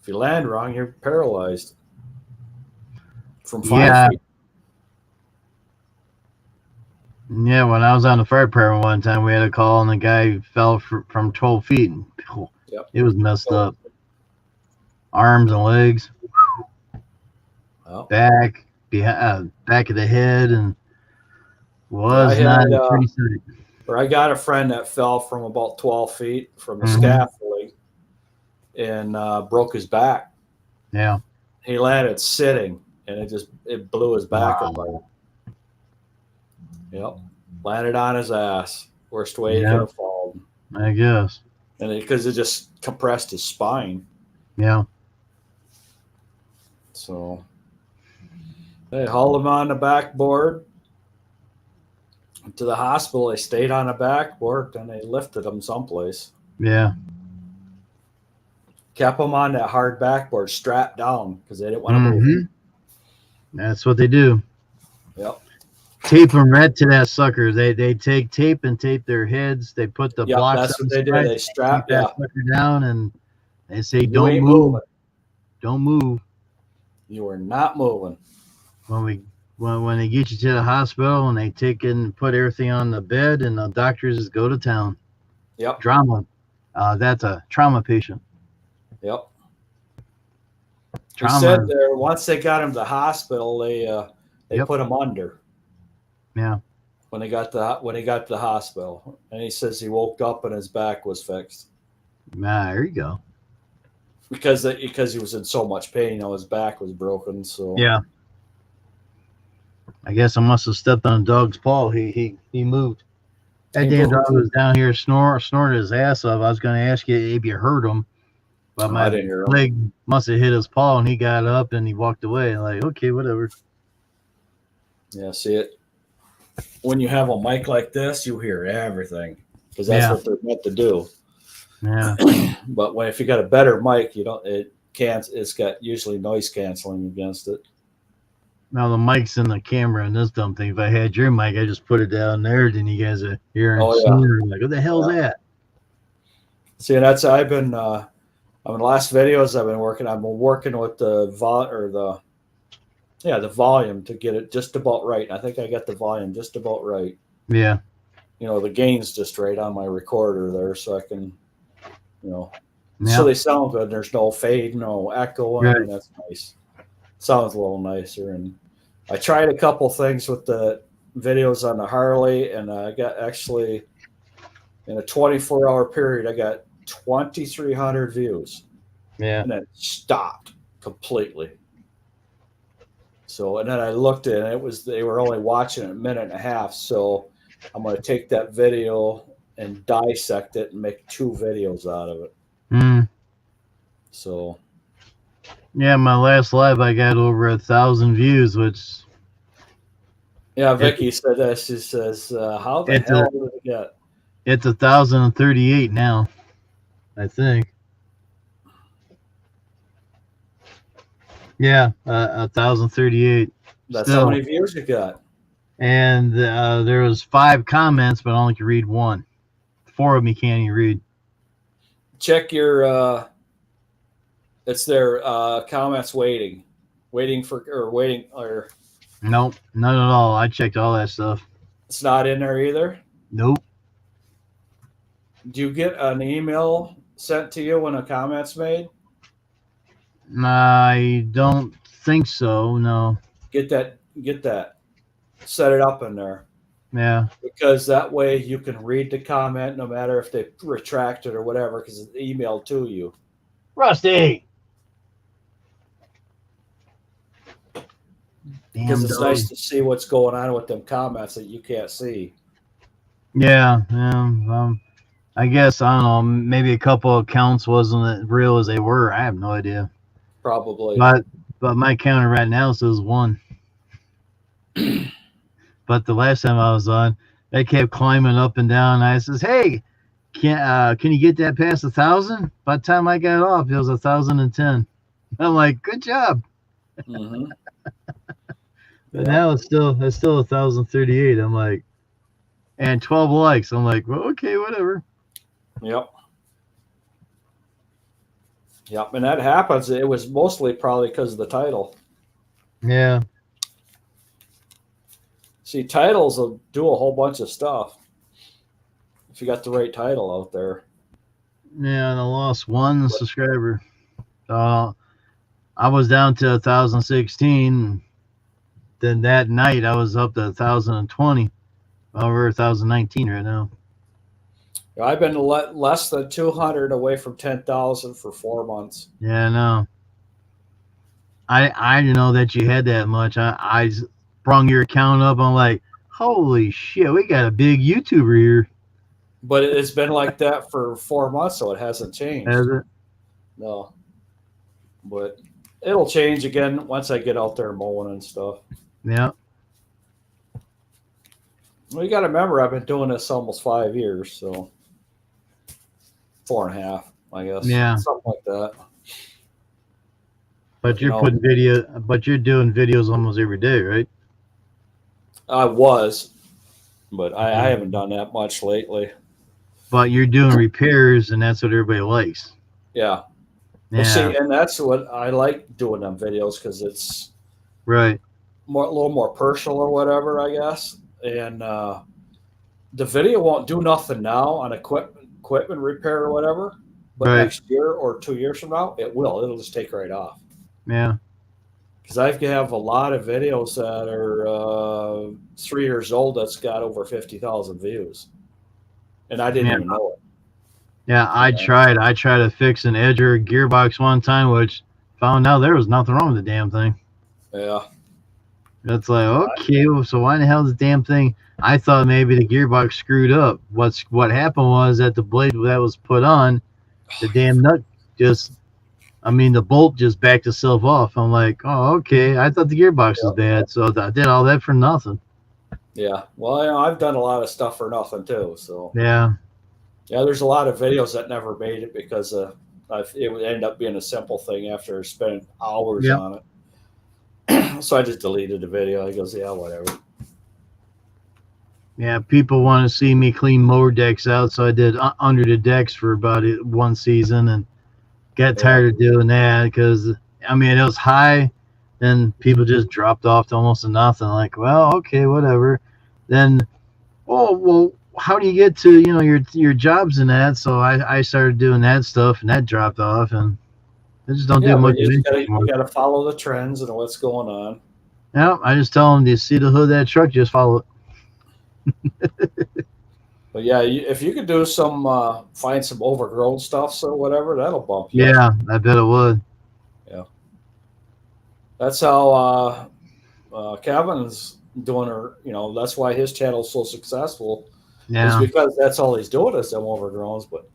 S3: If you land wrong, you're paralyzed. From 5
S1: Yeah.
S3: feet.
S1: Yeah, when I was on the fire department one time, we had a call and the guy fell from 12 feet. And,
S3: Yep.
S1: it was messed
S3: So-
S1: up. Arms and legs,
S3: Well,
S1: back of the head, and was
S3: I
S1: not
S3: had,
S1: a pretty sight.
S3: or I got a friend that fell from about 12 feet from the
S1: Mhm.
S3: scaffolding and broke his back.
S1: Yeah.
S3: He landed sitting, and it blew his back
S1: Wow.
S3: apart. Yep, landed on his ass. Worst way he
S1: Yeah.
S3: could have fallen,
S1: I guess.
S3: and because it just compressed his spine.
S1: Yeah.
S3: So they hauled him on the backboard to the hospital. They stayed on the backboard, and they lifted him someplace.
S1: Yeah.
S3: Kept him on that hard backboard, strapped down, because they didn't want to move him.
S1: Mhm. That's what they do.
S3: Yep.
S1: Tape them right to that sucker. They take tape and tape their heads. They put the
S3: Yep,
S1: blocks
S3: that's
S1: on
S3: what
S1: the
S3: they did.
S1: side,
S3: They strapped,
S1: that
S3: yeah.
S1: sucker down, and they say,
S3: You
S1: "Don't
S3: ain't
S1: move,
S3: moving.
S1: don't move."
S3: You are not moving.
S1: When they get you to the hospital and they take and put everything on the bed, and the doctors just go to town.
S3: Yep.
S1: Drama. That's a trauma patient.
S3: Yep. He
S1: Trauma.
S3: said there once they got him to the hospital, they
S1: Yep.
S3: put him under.
S1: Yeah.
S3: When he got to the hospital, and he says he woke up and his back was fixed
S1: There you go.
S3: because he was in so much pain. You know, his back was broken. So
S1: Yeah. I guess I must have stepped on a dog's paw. He moved. That
S3: He
S1: damn
S3: moved.
S1: dog was down here snorting his ass off. I was going to ask you if you heard him, but
S3: I
S1: my
S3: didn't hear him.
S1: leg must have hit his paw, and he got up and he walked away. Like, okay, whatever.
S3: Yeah, see it. When you have a mic like this, you hear everything because that's
S1: Yeah.
S3: what they're meant to do.
S1: Yeah.
S3: But if you got a better mic, you don't. It can't. It's got usually noise canceling against it.
S1: Now the mic's in the camera and this dumb thing. If I had your mic, I just put it down there, then you guys are hearing
S3: Oh, yeah.
S1: snoring. Like, what the hell's that?
S3: See, and that's I've been. I mean, the last videos I've been working with the volume to get it just about right. I think I got the volume just about right.
S1: Yeah.
S3: You know, the gain's just right on my recorder there, so I can, you know,
S1: Yeah.
S3: so they sound good. There's no fade, no echo,
S1: Right.
S3: and that's nice. Sounds a little nicer. And I tried a couple things with the videos on the Harley, and I got actually in a 24-hour period, I got 2,300 views,
S1: Yeah.
S3: and then it stopped completely. So, and then I looked at it, they were only watching it a minute and a half. So I'm going to take that video and dissect it and make 2 videos out of it.
S1: Mm.
S3: So,
S1: Yeah, my last live, I got over 1,000 views, which
S3: yeah, Vicky said that. She says, how the
S1: It's
S3: hell did it get?
S1: it's 1,038 now, I think. Yeah, 1,038.
S3: That's
S1: Still.
S3: how many views you got.
S1: And there was 5 comments, but I only could read 1. 4 of them you can't even read.
S3: Check your It's their comments waiting or
S1: Nope, not at all. I checked all that stuff.
S3: it's not in there either.
S1: Nope.
S3: Do you get an email sent to you when a comment's made?
S1: I don't think so. No.
S3: Get that. Set it up in there.
S1: Yeah.
S3: Because that way you can read the comment no matter if they retract it or whatever because it's emailed to you.
S1: Rusty.
S3: Because
S1: Damn
S3: it's
S1: dog.
S3: nice to see what's going on with them comments that you can't see.
S1: Yeah. I guess I don't know. Maybe a couple accounts wasn't as real as they were. I have no idea.
S3: Probably.
S1: But my counter right now says 1. But the last time I was on, they kept climbing up and down. I says, "Hey, can you get that past 1,000?" By the time I got off, it was 1,010. I'm like, "Good job."
S3: Mm-hmm.
S1: But now it's still 1,038. I'm like, and 12 likes. I'm like, well, okay, whatever.
S3: Yep. Yep. And that happens. It was mostly probably because of the title.
S1: Yeah.
S3: See, titles will do a whole bunch of stuff if you got the right title out there.
S1: Yeah, and I lost 1 subscriber. I was down to 1,016. Then that night I was up to 1,020. Over 1,019 right now.
S3: I've been less than 200 away from 10,000 for 4 months.
S1: Yeah, I know. I didn't know that you had that much. I sprung your account up. I'm like, holy shit, we got a big YouTuber here.
S3: But it's been like that for 4 months, so it hasn't changed.
S1: Has it?
S3: No. But it'll change again once I get out there mowing and stuff.
S1: Yeah.
S3: Well, you got to remember, I've been doing this almost 5 years, so 4.5, I guess.
S1: Yeah.
S3: Something like that.
S1: But you're you're doing videos almost every day, right?
S3: I was, but I haven't done that much lately.
S1: But you're doing repairs, and that's what everybody likes.
S3: Yeah.
S1: Yeah.
S3: Well, see, and that's what I like doing them videos because it's
S1: right.
S3: a little more personal or whatever, I guess. And the video won't do nothing now on equipment repair or whatever, but
S1: Right.
S3: next year or 2 years from now, it will. It'll just take right off.
S1: Yeah.
S3: Because I have a lot of videos that are 3 years old that's got over 50,000 views, and I didn't even know it.
S1: Yeah, I tried to fix an Edger gearbox one time, which found out there was nothing wrong with the damn thing.
S3: Yeah.
S1: It's like, okay, so why the hell is the damn thing? I thought maybe the gearbox screwed up. What happened was that the blade that was put on, the damn nut the bolt just backed itself off. I'm like, oh, okay. I thought the gearbox was bad, so I did all that for nothing.
S3: Yeah. Well, I've done a lot of stuff for nothing too. So
S1: yeah,
S3: there's a lot of videos that never made it because it would end up being a simple thing after spending hours on it. So I just deleted the video. He goes, yeah, whatever.
S1: Yeah, people want to see me clean mower decks out, so I did under the decks for about 1 season and got tired of doing that because, it was high, and people just dropped off to almost nothing. Like, well, okay, whatever. Then, well, how do you get to, your jobs and that? So I started doing that stuff, and that dropped off, and I just don't do much.
S3: You got to follow the trends and what's going on.
S1: Yeah, I just tell them, do you see the hood of that truck? Just follow it.
S3: But yeah, if you could do some, find some overgrown stuff or whatever, that'll bump you.
S1: Yeah, I bet it would.
S3: Yeah. That's how Kevin's doing her, that's why his channel's so successful.
S1: Yeah.
S3: Is because that's all he's doing is them overgrowns. But,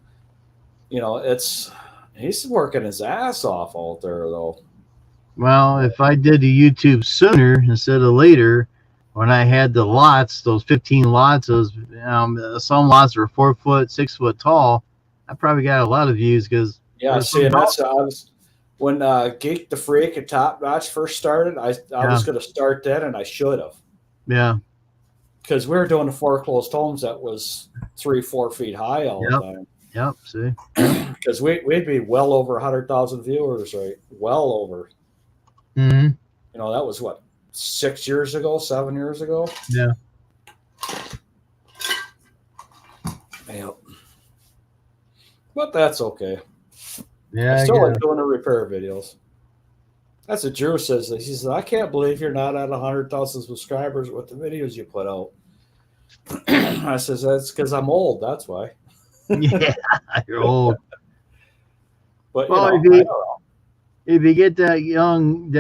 S3: he's working his ass off out there, though.
S1: Well, if I did the YouTube sooner instead of later, when I had the lots, those 15 lots, some lots were 4 foot, 6 foot tall, I probably got a lot of views because.
S3: Yeah, see, and when Geek the Freak and Top Notch first started, I was going to start then, and I should have.
S1: Yeah.
S3: Because we were doing the foreclosed homes that was 3-4 feet high all the time.
S1: Yep. See.
S3: Because we'd be well over 100,000 viewers, right? Well over.
S1: Hmm.
S3: You know, that was what, 6 years ago, 7 years ago?
S1: Yeah.
S3: Yep. But that's okay.
S1: Yeah.
S3: I
S1: I
S3: still like
S1: guess.
S3: doing the repair videos. That's what Drew says. He says, I can't believe you're not at 100,000 subscribers with the videos you put out. I says, that's because I'm old. That's why.
S1: Yeah. You're old.
S3: But,
S1: Well,
S3: I don't know.
S1: if you get that young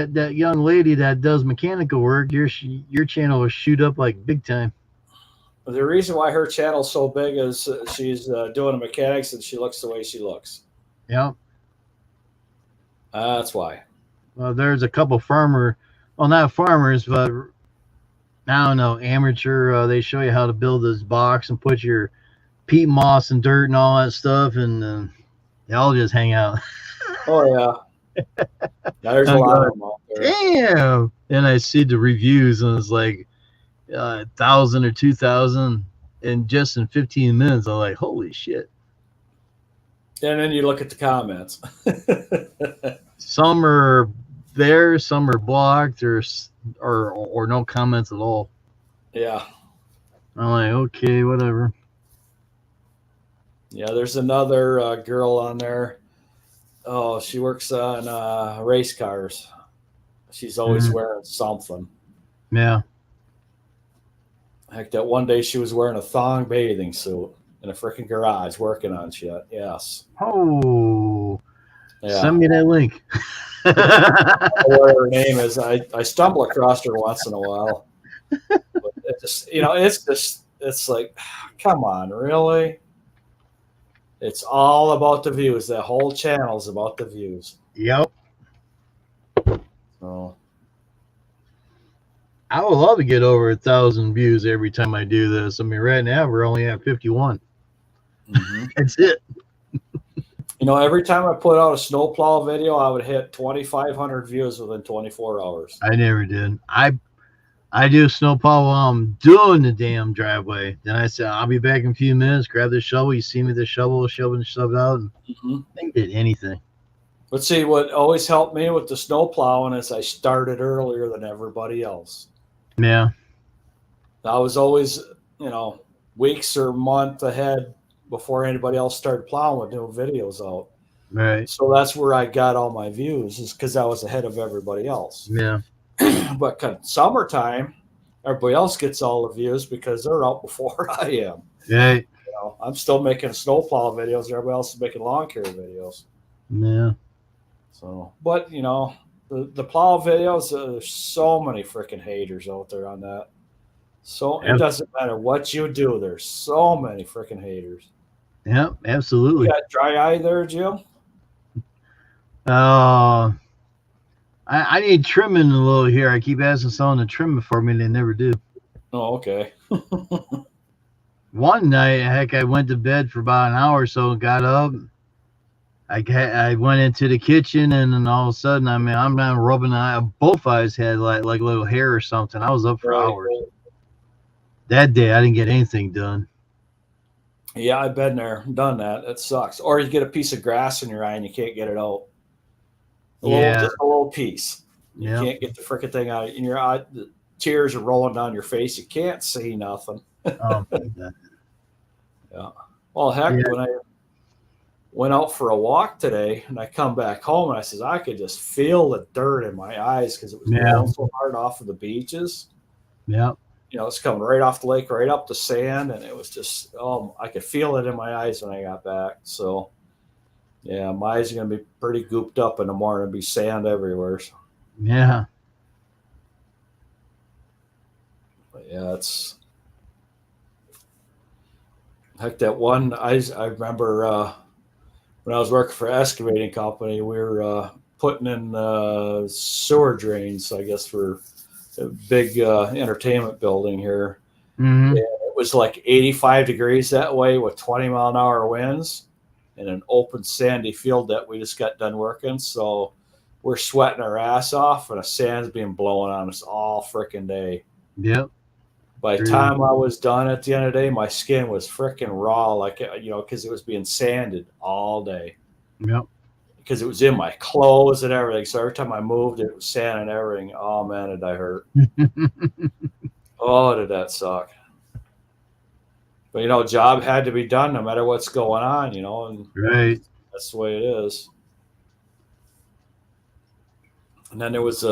S1: lady that does mechanical work, your channel will shoot up like big time.
S3: The reason why her channel's so big is she's doing the mechanics and she looks the way she looks.
S1: Yep.
S3: That's why.
S1: Well, there's a couple well, not farmers, but I don't know, amateur. They show you how to build this box and put your peat moss and dirt and all that stuff, and they all just hang out.
S3: Oh, yeah. There's a
S1: I'm
S3: lot
S1: going,
S3: of them out there.
S1: damn. And I see the reviews, and it's like 1,000 or 2,000, and just in 15 minutes, I'm like, holy shit.
S3: And then you look at the comments.
S1: Some are there, some are blocked, or no comments at all.
S3: Yeah.
S1: I'm like, okay, whatever.
S3: Yeah, there's another girl on there. Oh, she works on race cars. She's always wearing something.
S1: Yeah.
S3: Heck, that one day she was wearing a thong bathing suit in a freaking garage working on shit. Yes.
S1: Oh,
S3: Yeah.
S1: send me that link.
S3: I don't know what her name is. I stumble across her once in a while. But it just, it's like, come on, really? It's all about the views. That whole channel's about the views.
S1: Yep.
S3: So
S1: I would love to get over 1,000 views every time I do this. I mean, right now we're only at 51. That's it.
S3: every time I put out a snowplow video, I would hit 2,500 views within 24 hours.
S1: I never did. I do snowplow while I'm doing the damn driveway. Then I said, I'll be back in a few minutes. Grab the shovel. You see me the shovel, shoving stuff out. And I did anything.
S3: But see, what always helped me with the snow plowing is I started earlier than everybody else.
S1: Yeah.
S3: I was always, weeks or month ahead before anybody else started plowing with doing videos out.
S1: Right.
S3: So that's where I got all my views, is because I was ahead of everybody else.
S1: Yeah.
S3: But come summertime, everybody else gets all the views because they're out before I am.
S1: Right.
S3: I'm still making snowplow videos. Everybody else is making lawn care videos.
S1: Yeah.
S3: So, but the plow videos, there's so many freaking haters out there on that. So it doesn't matter what you do. There's so many freaking haters.
S1: Yeah, absolutely.
S3: You got dry eye there, Jim?
S1: I need trimming a little here. I keep asking someone to trim it for me, and they never do.
S3: Oh, okay.
S1: One night, heck, I went to bed for about an hour or so and got up. I went into the kitchen, and then all of a sudden, I'm not rubbing both eyes had like little hair or something. I was up for hours. That day, I didn't get anything done.
S3: Yeah, I've been there, done that. It sucks. Or you get a piece of grass in your eye and you can't get it out. Just a little piece. You can't get the freaking thing out in your eye. The tears are rolling down your face. You can't see nothing.
S1: Oh,
S3: yeah. Well, heck, when I went out for a walk today and I come back home and I says, I could just feel the dirt in my eyes because it was blowing so hard off of the beaches.
S1: Yeah.
S3: It's coming right off the lake, right up the sand. And it was just, I could feel it in my eyes when I got back. So, yeah, my eyes are going to be pretty gooped up in the morning. There'll be sand everywhere. So.
S1: Yeah.
S3: But yeah, it's heck, that one, I remember when I was working for an excavating company, we were putting in sewer drains, I guess, for a big entertainment building here.
S1: Mm-hmm.
S3: And it was like 85 degrees that way with 20-mile-an-hour winds in an open sandy field that we just got done working. So we're sweating our ass off and the sand's being blown on us all freaking day.
S1: Yep.
S3: By the
S1: True.
S3: time I was done at the end of the day, my skin was freaking raw, like because it was being sanded all day.
S1: Yep.
S3: Because it was in my clothes and everything. So every time I moved, it was sand and everything. Oh man, did I hurt? Oh, did that suck? But job had to be done no matter what's going on. And
S1: Right.
S3: that's the way it is. And then there was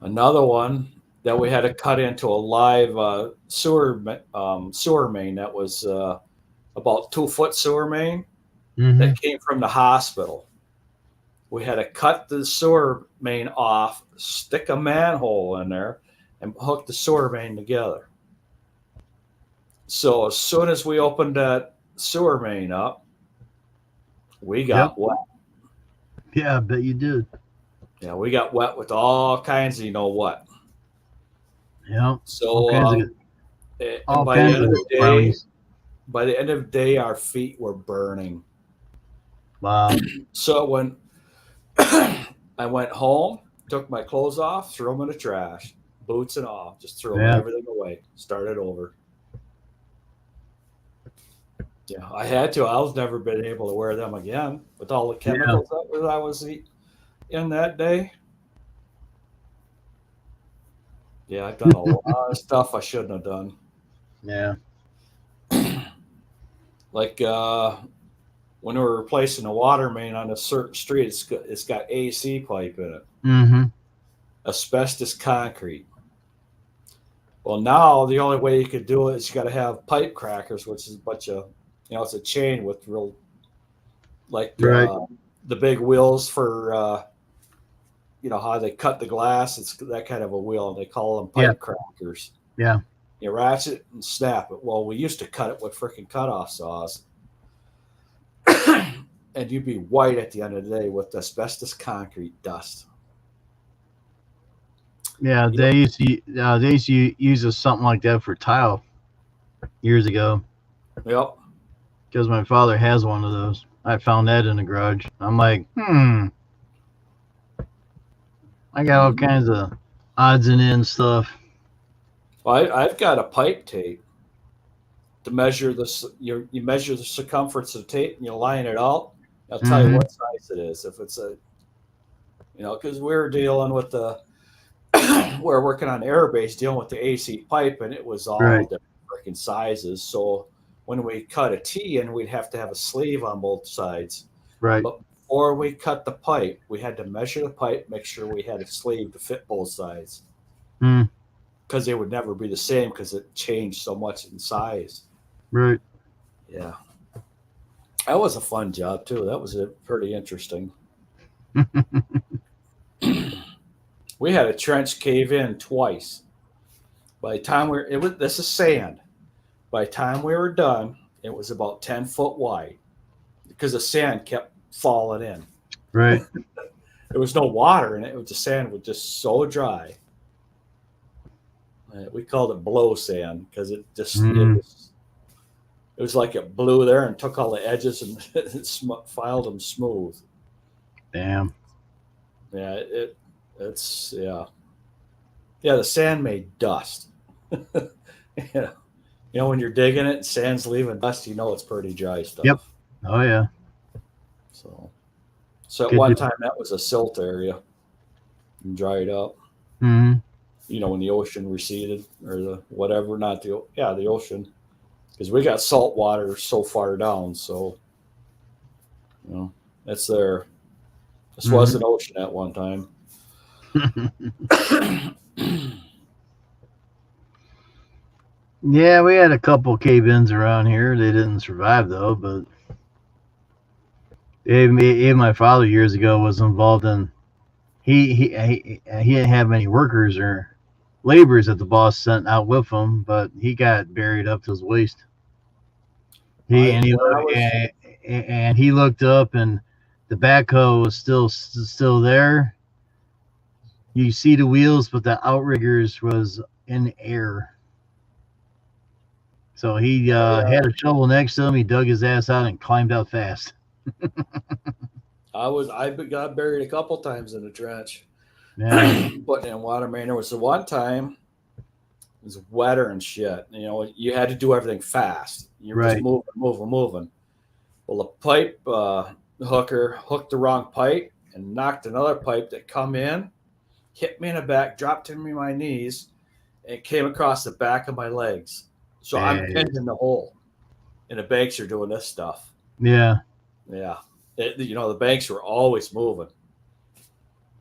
S3: another one that we had to cut into a live sewer main that was about 2 foot sewer main
S1: Mm-hmm.
S3: that came from the hospital. We had to cut the sewer main off, stick a manhole in there, and hook the sewer main together. So as soon as we opened that sewer main up, we got wet.
S1: Yeah, I bet you did.
S3: Yeah, we got wet with all kinds of what.
S1: Yeah.
S3: So
S1: All kinds of
S3: and
S1: all
S3: by the
S1: kinds
S3: end
S1: of
S3: of the day,
S1: brownies.
S3: our feet were burning.
S1: Wow.
S3: So when I went home, took my clothes off, threw them in the trash, boots and all, just threw
S1: Yeah.
S3: everything away, started over. Yeah, I had to. I was never been able to wear them again with all the chemicals that I was in that day. Yeah, I've done a lot of stuff I shouldn't have done.
S1: Yeah.
S3: Like when we were replacing the water main on a certain street, it's got AC pipe in it,
S1: Mm-hmm.
S3: asbestos concrete. Well, now the only way you could do it is you got to have pipe crackers, which is a bunch of, it's a chain with real, like
S1: Right.
S3: the big wheels for, how they cut the glass. It's that kind of a wheel, and they call them pipe crackers.
S1: Yeah.
S3: You ratchet it and snap it. Well, we used to cut it with freaking cutoff saws. And you'd be white at the end of the day with asbestos concrete dust.
S1: Yeah, they used to use something like that for tile years ago.
S3: Yep.
S1: Because my father has one of those. I found that in the garage. I'm like, I got all kinds of odds and ends stuff.
S3: Well, I've got a pipe tape to measure this. You measure the circumference of the tape and you line it out. I'll tell you what size it is. If it's because we're dealing with we're working on airbase dealing with the AC pipe, and it was all different freaking sizes. So when we cut a T in, we'd have to have a sleeve on both sides.
S1: Right.
S3: But before we cut the pipe, we had to measure the pipe, make sure we had a sleeve to fit both sides. Because they would never be the same because it changed so much in size.
S1: Right.
S3: Yeah. That was a fun job too. That was pretty interesting. We had a trench cave in twice. By the time this is sand. By the time we were done, it was about 10 foot wide because the sand kept falling in.
S1: Right.
S3: There was no water in it. The sand was just so dry. We called it blow sand because it was like it blew there and took all the edges and filed them smooth.
S1: Damn.
S3: Yeah, it's the sand made dust. Yeah. When you're digging it and sand's leaving dust, it's pretty dry stuff.
S1: Yep. Oh yeah.
S3: So at one time that was a silt area and dried up.
S1: Mm-hmm.
S3: When the ocean receded or the whatever, not the ocean, because we got salt water so far down. So that's there. This was an ocean at one time.
S1: Yeah, we had a couple cave-ins around here. They didn't survive though, but even my father years ago was involved in. He didn't have many workers or laborers that the boss sent out with him, but he got buried up to his waist. And he looked up, and the backhoe was still there. You see the wheels, but the outriggers was in the air. So he had a shovel next to him. He dug his ass out and climbed out fast.
S3: I got buried a couple times in the trench.
S1: Yeah.
S3: Putting in water main. There was the one time was wetter and shit. You know, you had to do everything fast. You're just
S1: Right.
S3: moving. Well, the pipe hooker hooked the wrong pipe and knocked another pipe that come in, hit me in the back, dropped to me my knees, and came across the back of my legs. So I'm
S1: Bad.
S3: pinned in the hole, and the banks are doing this stuff.
S1: Yeah.
S3: Yeah, you know, the banks were always moving.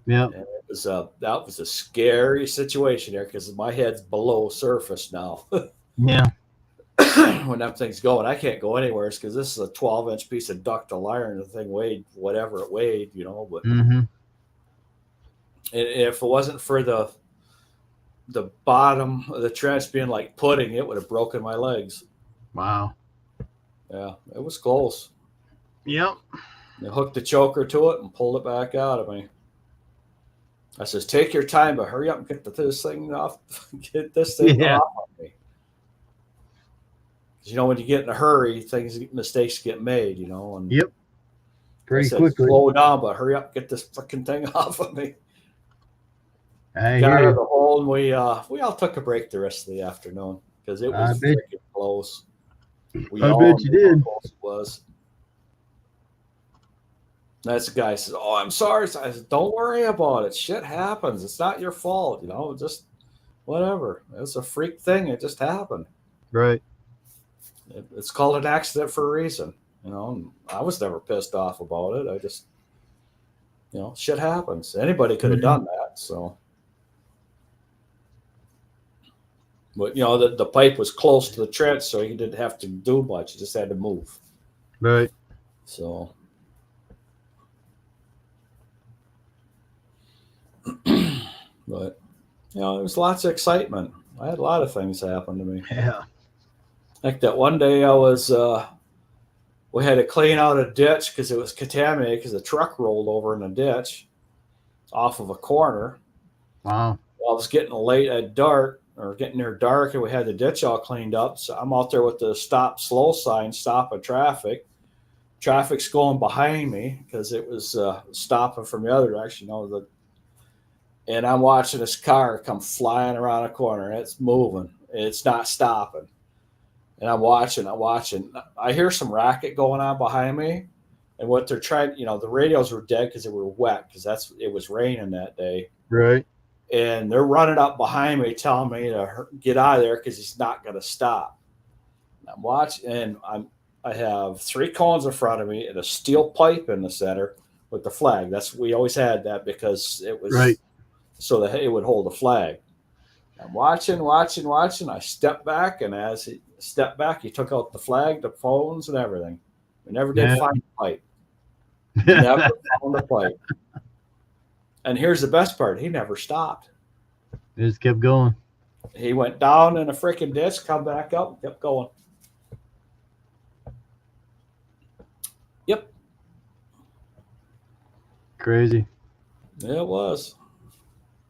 S1: Yep.
S3: And it was that was a scary situation there because my head's below surface now.
S1: Yeah.
S3: When that thing's going, I can't go anywhere because this is a 12-inch piece of ductile iron. The thing weighed whatever it weighed, you know. But
S1: Mm-hmm.
S3: if it wasn't for the bottom of the trench being like pudding, it would have broken my legs.
S1: Wow.
S3: Yeah, it was close.
S1: Yep.
S3: They hooked the choker to it and pulled it back out of me. I says, "Take your time, but hurry up and get this thing off. Get this thing
S1: Yeah.
S3: off of me." You know, when you get in a hurry, mistakes get made. You know, and
S1: Yep.
S3: I
S1: Pretty
S3: said,
S1: quickly.
S3: "Slow down, but hurry up, and get this fucking thing off of me."
S1: I
S3: Got out
S1: hear
S3: of
S1: you.
S3: the hole, and we all took a break the rest of the afternoon because it
S1: I
S3: was
S1: bet.
S3: freaking close. We
S1: I
S3: all
S1: bet you
S3: knew how
S1: did.
S3: close it was. That's the guy says, "Oh, I'm sorry." I said, "Don't worry about it. Shit happens. It's not your fault. You know, just whatever. It's a freak thing. It just happened.
S1: Right.
S3: It's called an accident for a reason." You know, and I was never pissed off about it. I just, you know, shit happens. Anybody could have
S1: Mhm.
S3: done that. So, but you know, the pipe was close to the trench, so he didn't have to do much. He just had to move.
S1: Right.
S3: So, but you know, there was lots of excitement. I had a lot of things happen to me.
S1: Yeah.
S3: Like that one day I was, we had to clean out a ditch because it was contaminated because the truck rolled over in a ditch off of a corner.
S1: Wow.
S3: Well, it was getting late at dark or getting near dark, and we had the ditch all cleaned up. So I'm out there with the stop slow sign, stopping traffic. Traffic's going behind me because it was stopping from the other direction. You know, and I'm watching this car come flying around a corner. And it's moving. It's not stopping. And I'm watching. I hear some racket going on behind me. And what they're trying, you know, the radios were dead because they were wet because it was raining that day.
S1: Right.
S3: And they're running up behind me, telling me to get out of there because he's not going to stop. And I'm watching, and I have 3 cones in front of me and a steel pipe in the center with the flag. We always had that because it was
S1: Right.
S3: so that it would hold the flag. I'm watching. I stepped back, and as he stepped back, he took out the flag, the phones, and everything. We never did
S1: Yeah.
S3: find the pipe. Never found the pipe. And here's the best part: he never stopped.
S1: Just kept going.
S3: He went down in a freaking ditch, come back up, and kept going. Yep,
S1: Crazy.
S3: it was.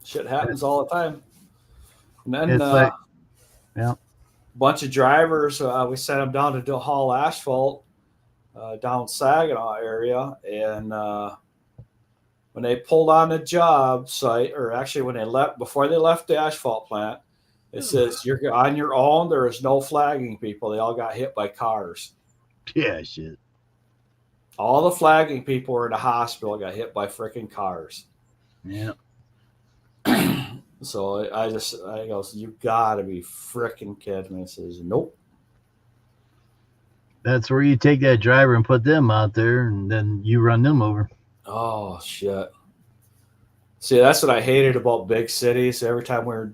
S3: Shit happens all the time. And then
S1: It's like, yeah.
S3: bunch of drivers, we sent them down to do haul asphalt down Saginaw area, and when they pulled on the job site, or actually when they left, before they left the asphalt plant, it says you're on your own. There is no flagging people. They all got hit by cars.
S1: Yeah. Shit.
S3: All the flagging people were in the hospital, got hit by freaking cars.
S1: Yeah.
S3: So I go, you gotta be freaking kidding me. It says, nope.
S1: That's where you take that driver and put them out there, and then you run them over.
S3: Oh shit. See, that's what I hated about big cities. Every time we were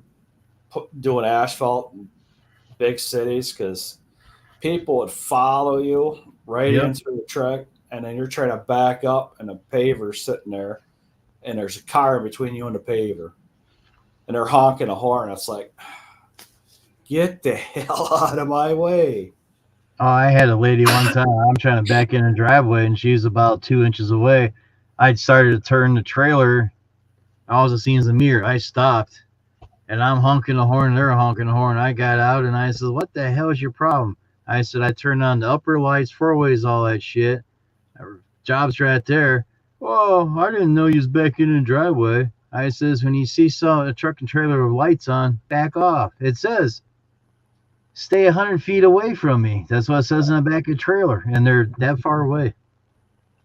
S3: doing asphalt in big cities, because people would follow you right
S1: Yep.
S3: into the truck, and then you're trying to back up, and the paver's sitting there, and there's a car between you and the paver, and they're honking a horn. It's like, get the hell out of my way.
S1: Oh, I had a lady one time. I'm trying to back in her driveway, and she was about 2 inches away. I'd started to turn the trailer. All I seen is a mirror. I stopped, and I'm honking the horn. They're honking the horn. I got out, and I said, "What the hell is your problem?" I said, "I turned on the upper lights, four ways, all that shit. Job's right there." "Whoa, I didn't know you was back in the driveway." I says, when you see a truck and trailer with lights on, back off. It says, stay 100 feet away from me. That's what it says in the back of the trailer, and they're that far away.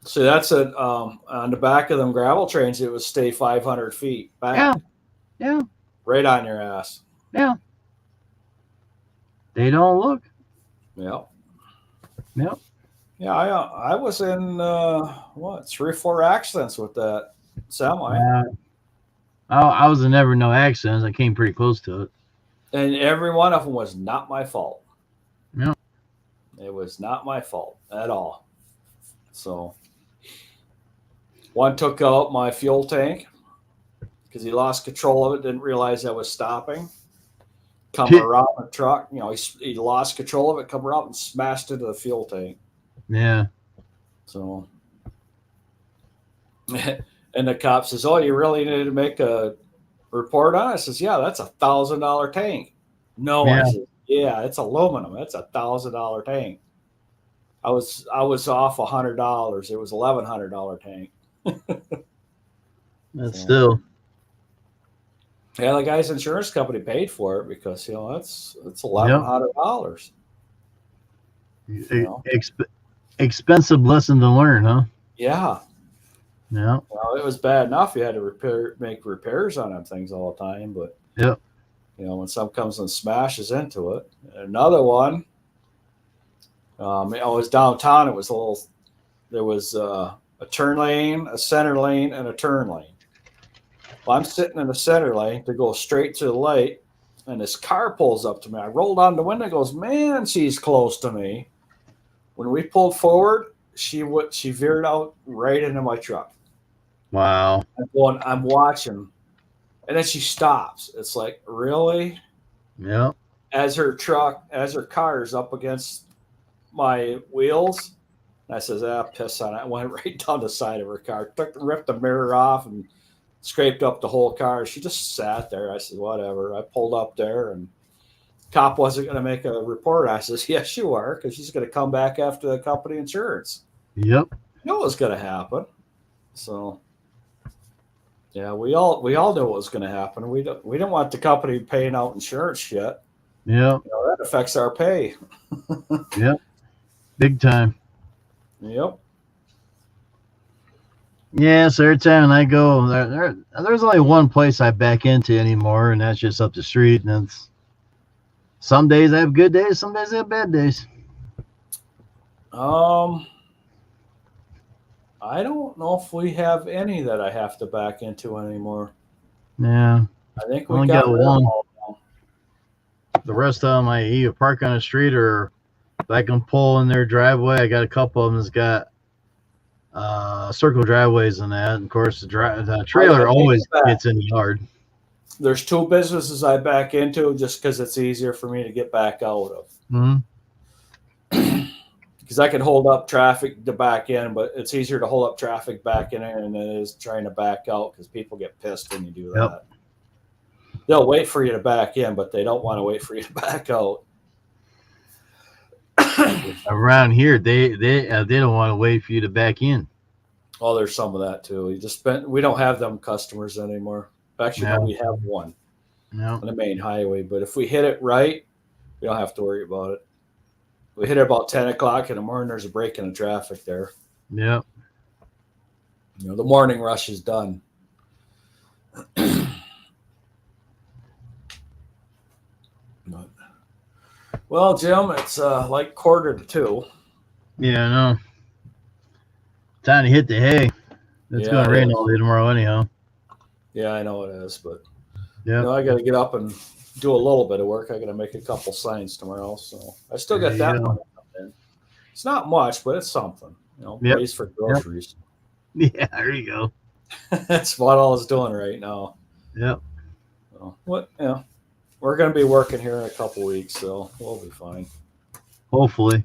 S3: So that's it. On the back of them gravel trains, it was stay 500 feet back.
S1: Yeah, yeah,
S3: Right on your ass.
S1: yeah. They don't look.
S3: Yep.
S1: Yep.
S3: Yeah, I was in 3 or 4 accidents with that semi,
S1: I was in never no accidents. I came pretty close to it.
S3: and every one of them was not my fault.
S1: Yeah.
S3: It was not my fault at all. So one took out my fuel tank because he lost control of it, didn't realize I was stopping. Come around the truck, he lost control of it, come around and smashed into the fuel tank.
S1: Yeah.
S3: So, and the cop says, "Oh, you really need to make a report on it?" I says, "Yeah, that's $1,000 tank." No,
S1: Yeah.
S3: I said, "Yeah, it's aluminum. It's $1,000 tank." I was off $100. It was $1,100 tank.
S1: That's still.
S3: Yeah, the guy's insurance company paid for it because it's $1,100.
S1: Expensive lesson to learn, huh?
S3: Yeah.
S1: Yeah.
S3: Well, it was bad enough you had to make repairs on them things all the time, but
S1: Yep.
S3: when some comes and smashes into it. Another one, I was downtown. It was there was a turn lane, a center lane, and a turn lane. Well, I'm sitting in the center lane to go straight to the light, and this car pulls up to me. I rolled down the window, goes, "Man, she's close to me." When we pulled forward, she veered out right into my truck.
S1: Wow.
S3: I'm watching, and then she stops. It's like, really?
S1: Yep.
S3: As her car is up against my wheels, and I says, piss on it. I went right down the side of her car, ripped the mirror off and scraped up the whole car. She just sat there. I said, whatever. I pulled up there, and cop wasn't going to make a report. I says, yes, you are, because she's going to come back after the company insurance.
S1: Yep.
S3: You know what's going to happen. So, yeah, we all knew what was going to happen. We didn't want the company paying out insurance yet.
S1: Yep.
S3: That affects our pay.
S1: Yep. Big time.
S3: Yep.
S1: Yeah, so every time I go, there's only one place I back into anymore, and that's just up the street. And that's some days I have good days, some days I have bad days.
S3: I don't know if we have any that I have to back into anymore.
S1: Yeah.
S3: I think we
S1: only
S3: got
S1: got
S3: rid of
S1: one.
S3: all of them.
S1: The rest of them I either park on the street or if I can pull in their driveway. I got a couple of them that's got circle driveways and that. And of course, the trailer always gets in the yard.
S3: There's 2 businesses I back into just because it's easier for me to get back out of.
S1: Mm-hmm.
S3: Because I can hold up traffic to back in, but it's easier to hold up traffic back in than it is trying to back out because people get pissed when you do that.
S1: Yep.
S3: They'll wait for you to back in, but they don't want to wait for you to back out.
S1: Around here, they don't want to wait for you to back in.
S3: Oh, there's some of that too. We don't have them customers anymore. Actually, no, we have one on the main highway, but if we hit it right, we don't have to worry about it. We hit it about 10 o'clock in the morning. There's a break in the traffic there.
S1: Yep.
S3: The morning rush is done. Well, Jim, it's like 1:45.
S1: Yeah, I know. Time to hit the hay. It's going to rain all day tomorrow anyhow.
S3: Yeah, I know it is, but
S1: yeah,
S3: I got to get up and do a little bit of work. I got to make a couple signs tomorrow, so I still got that money coming in. It's not much, but it's something. Pays for groceries.
S1: Yep. Yeah, there you go.
S3: That's what I was doing right now.
S1: Yep.
S3: So, we're going to be working here in a couple weeks, so we'll be fine.
S1: Hopefully.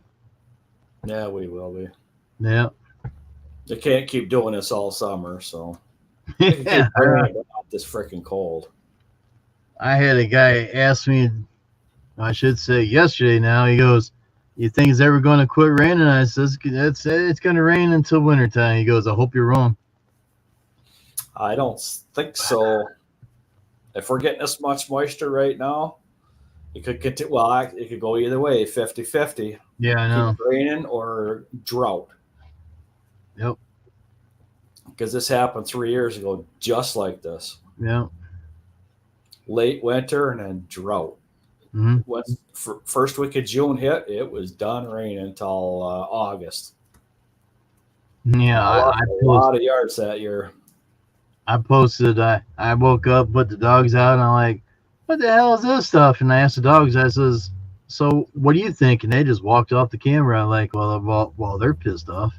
S3: Yeah, we will be.
S1: Yeah.
S3: They can't keep doing this all summer, so
S1: yeah.
S3: This freaking cold.
S1: I had a guy ask me, I should say yesterday now, he goes, you think it's ever going to quit raining? I says, it's going to rain until wintertime. He goes, I hope you're wrong.
S3: I don't think so. If we're getting this much moisture right now, it could get to, well, it could go either way, 50-50.
S1: Yeah, I
S3: Keep
S1: know.
S3: raining or drought.
S1: Yep.
S3: Because this happened 3 years ago, just like this.
S1: Yep.
S3: Late winter and then drought.
S1: Hmm.
S3: Once first week of June hit, it was done raining until August.
S1: Yeah,
S3: I lost a lot of yards that year.
S1: I posted. I woke up, put the dogs out, and I'm like, "What the hell is this stuff?" And I asked the dogs. I says, "So, what do you think?" And they just walked off the camera. I'm like, "Well, they're pissed off."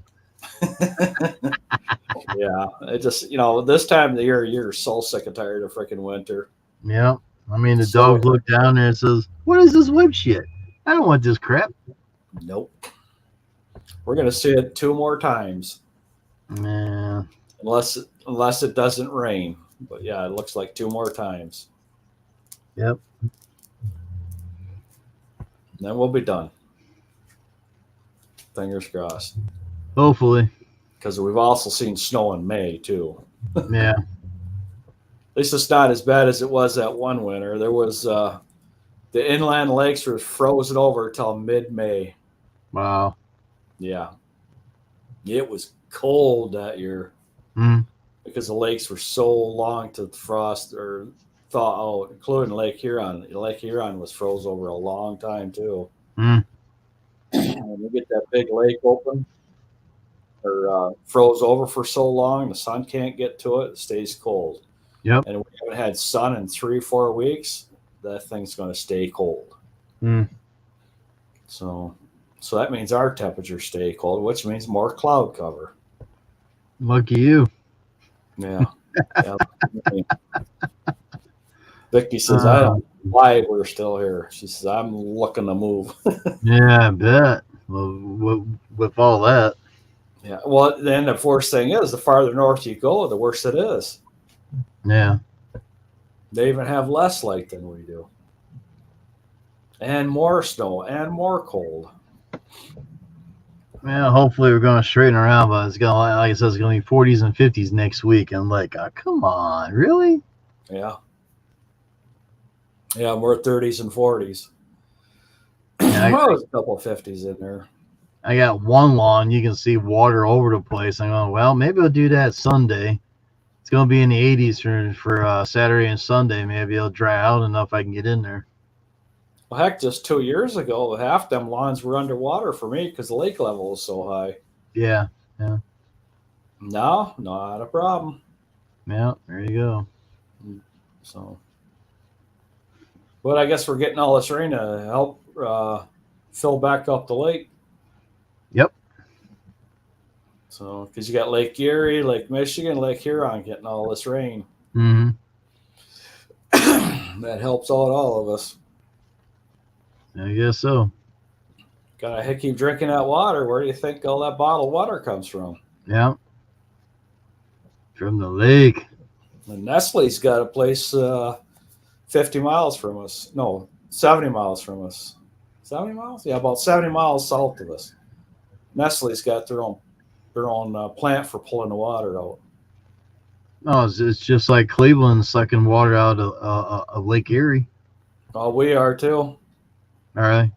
S3: Yeah, it just this time of the year, you're so sick and tired of freaking winter.
S1: Yeah. I mean, the
S3: So
S1: dogs look down there and says, "What is this whip shit? I don't want this crap."
S3: nope, we're gonna see it 2 more times
S1: Yeah.
S3: unless it doesn't rain. But yeah, it looks like 2 more times.
S1: Yep.
S3: Then we'll be done. Fingers crossed.
S1: Hopefully.
S3: Because we've also seen snow in May too.
S1: Yeah.
S3: At least it's not as bad as it was that one winter. There was the inland lakes were frozen over till mid-May.
S1: Wow.
S3: Yeah, it was cold that year
S1: Mm.
S3: because the lakes were so long to frost or thaw out, including Lake Huron. Lake Huron was froze over a long time too.
S1: Mm.
S3: When you get that big lake open or froze over for so long, the sun can't get to it. It stays cold.
S1: Yep.
S3: And we haven't had sun in 3-4 weeks. That thing's going to stay cold.
S1: Mm.
S3: So that means our temperatures stay cold, which means more cloud cover.
S1: Lucky you.
S3: Yeah. Yeah. Vicky says, I don't know why we're still here. She says, I'm looking to move.
S1: Yeah, I bet. Well, with all that.
S3: Yeah. Well, then the worst thing is the farther north you go, the worse it is.
S1: Yeah.
S3: They even have less light than we do. And more snow and more cold.
S1: Yeah, hopefully we're going to straighten around, but it's going to, like I said, it's going to be 40s and 50s next week. I'm like, oh, come on, really?
S3: Yeah. Yeah, more 30s and 40s.
S1: Yeah,
S3: Well, there's a couple of 50s in there.
S1: I got one lawn. You can see water over the place. I'm going, well, maybe I'll do that Sunday. It's going to be in the 80s for Saturday and Sunday. Maybe it'll dry out enough I can get in there.
S3: Well, heck, just 2 years ago, half them lawns were underwater for me because the lake level was so high.
S1: Yeah. Yeah.
S3: No, not a problem.
S1: Yeah, there you go.
S3: So, but I guess we're getting all this rain to help fill back up the lake.
S1: Yep.
S3: So, because you got Lake Erie, Lake Michigan, Lake Huron getting all this rain.
S1: Mm-hmm.
S3: That helps out all of us.
S1: I guess so.
S3: Gotta keep drinking that water. Where do you think all that bottled water comes from?
S1: Yeah. From the lake.
S3: And Nestle's got a place 50 miles from us. No, 70 miles from us. 70 miles? Yeah, about 70 miles south of us. Nestle's got their own plant for pulling the water out.
S1: Oh, it's just like Cleveland sucking water out of Lake Erie.
S3: Oh, we are too.
S1: All right.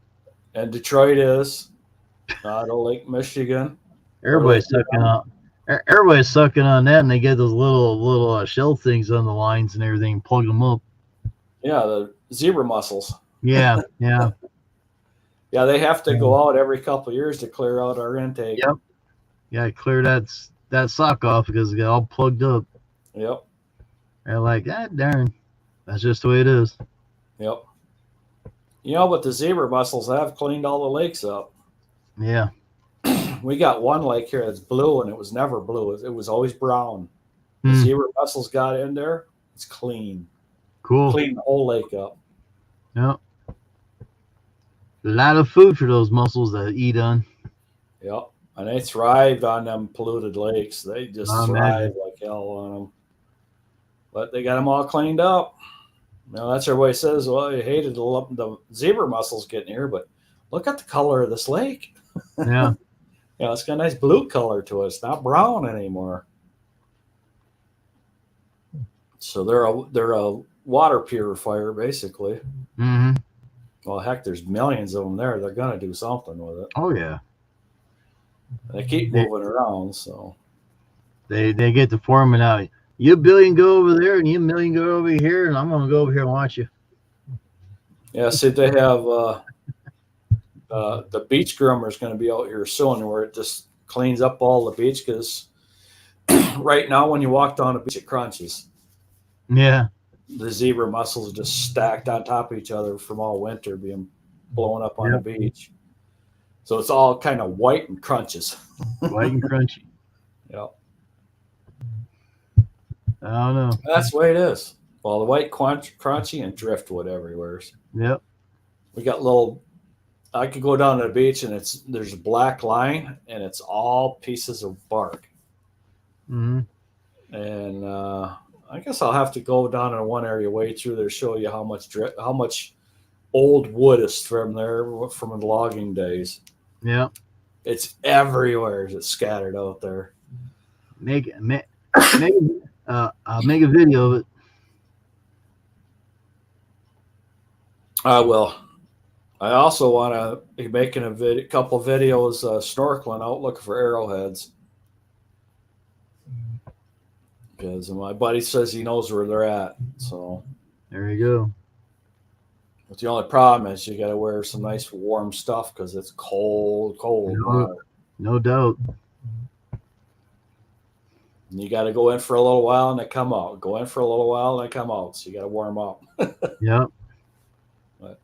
S3: And Detroit is. Out of Lake Michigan.
S1: Everybody's sucking on. Everybody's sucking on that, and they get those little shell things on the lines and everything, plug them up.
S3: Yeah, the zebra mussels.
S1: Yeah, yeah.
S3: Yeah, they have to go out every couple of years to clear out our intake.
S1: Yep. Yeah, clear that sock off because it got all plugged up.
S3: Yep.
S1: They're like, God darn, that's just the way it is.
S3: Yep. But the zebra mussels have cleaned all the lakes up.
S1: Yeah.
S3: We got one lake here that's blue, and it was never blue. It was always brown. The zebra mussels got in there. It's clean.
S1: Cool.
S3: Clean the whole lake up.
S1: Yep. A lot of food for those mussels to eat on.
S3: Yep. And they thrive on them polluted lakes. They just thrive like hell on them. But they got them all cleaned up. That's everybody says, well, you hated the zebra mussels getting here, but look at the color of this lake.
S1: Yeah.
S3: It's got a nice blue color to it. It's not brown anymore. So they're a water purifier basically.
S1: Mm-hmm.
S3: Well, heck, there's millions of them there. They're gonna do something with it.
S1: Oh yeah.
S3: They keep moving around, so
S1: They get the foreman out. You billion go over there, and you million go over here, and I'm gonna go over here and watch you.
S3: yeah. See, they have the beach groomer is going to be out here soon, where it just cleans up all the beach because right now when you walk down the beach, it crunches.
S1: Yeah.
S3: The zebra mussels are just stacked on top of each other from all winter being blown up on the beach. So it's all kind of white and crunches.
S1: White and crunchy.
S3: Yep.
S1: I don't know.
S3: That's the way it is. Well, the white crunchy and driftwood everywhere.
S1: Yep.
S3: We got little. I could go down to the beach and there's a black line and it's all pieces of bark.
S1: Mm-hmm.
S3: And I guess I'll have to go down in one area way through there, show you how much old wood is from there from the logging days.
S1: Yeah.
S3: It's everywhere. It's scattered out there.
S1: I'll make a video of it.
S3: I will. I also want to be making a couple videos snorkeling out looking for arrowheads. Because my buddy says he knows where they're at. So
S1: there you go.
S3: But the only problem is you got to wear some nice warm stuff because it's cold.
S1: No doubt.
S3: And you got to go in for a little while and then come out. Go in for a little while and then come out. So you got to warm up.
S1: Yep.
S3: But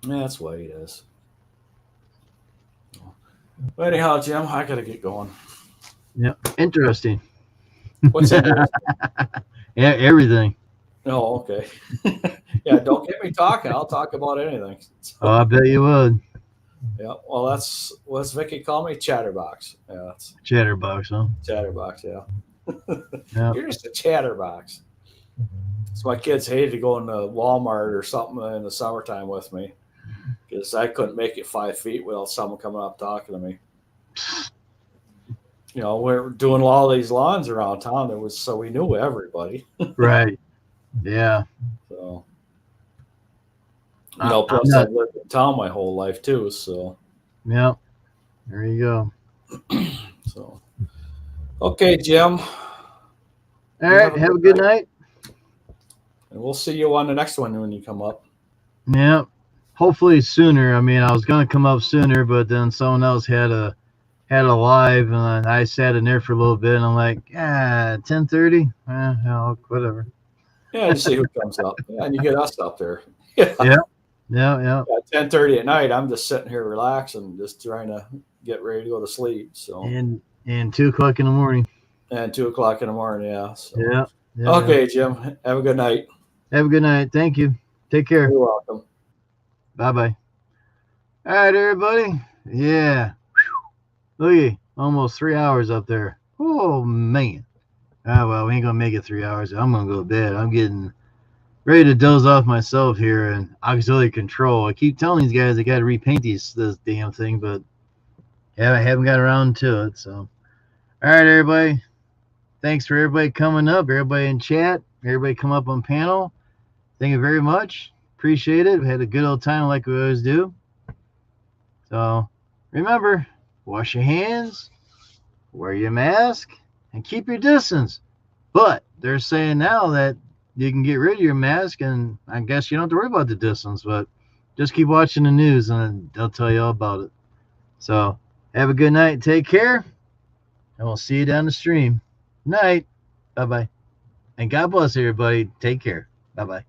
S3: yeah, that's the way it is. But anyhow, Jim, I got to get going.
S1: Yeah. Interesting.
S3: What's interesting?
S1: Yeah, everything.
S3: Oh, okay. Yeah, don't get me talking. I'll talk about anything. So,
S1: Oh, I bet you would.
S3: yeah, well, that's what's Vicky call me, chatterbox. Yeah, that's
S1: Chatterbox, huh?
S3: chatterbox. Yeah,
S1: Yeah.
S3: you're just a chatterbox. So my kids hated to go into Walmart or something in the summertime with me because I couldn't make it 5 feet without someone coming up talking to me. You know, we're doing all these lawns around town. So we knew everybody.
S1: Right. Yeah.
S3: So, plus I've lived in town my whole life too. So,
S1: yeah. There you go.
S3: So, okay, Jim.
S1: All right. Have a good night.
S3: And we'll see you on the next one when you come up.
S1: Yeah. Hopefully sooner. I mean, I was going to come up sooner, but then someone else had a live, and I sat in there for a little bit, and I'm like, 10:30? Whatever.
S3: Yeah, you see who comes up. Yeah, and you get us up there.
S1: Yeah. Yeah.
S3: Yeah, 10:30 at night, I'm just sitting here relaxing, just trying to get ready to go to sleep. So
S1: and 2 o'clock in the morning.
S3: And 2 o'clock in the morning, yeah. So.
S1: Yeah.
S3: Okay, Jim. Have a good night.
S1: Have a good night. Thank you. Take care.
S3: You're welcome.
S1: Bye-bye. All right, everybody. Yeah. Look, almost 3 hours up there. Oh, man. Well, we ain't going to make it 3 hours. I'm going to go to bed. I'm getting ready to doze off myself here in auxiliary control. I keep telling these guys I got to repaint this damn thing, but I haven't got around to it. So, all right, everybody. Thanks for everybody coming up, everybody in chat, everybody come up on panel. Thank you very much. Appreciate it. We had a good old time like we always do. So, remember, wash your hands, wear your mask, and keep your distance. But they're saying now that you can get rid of your mask, and I guess you don't have to worry about the distance, but just keep watching the news, and they'll tell you all about it. So, have a good night. Take care, and we'll see you down the stream. Night. Bye-bye. And God bless everybody. Take care. Bye-bye.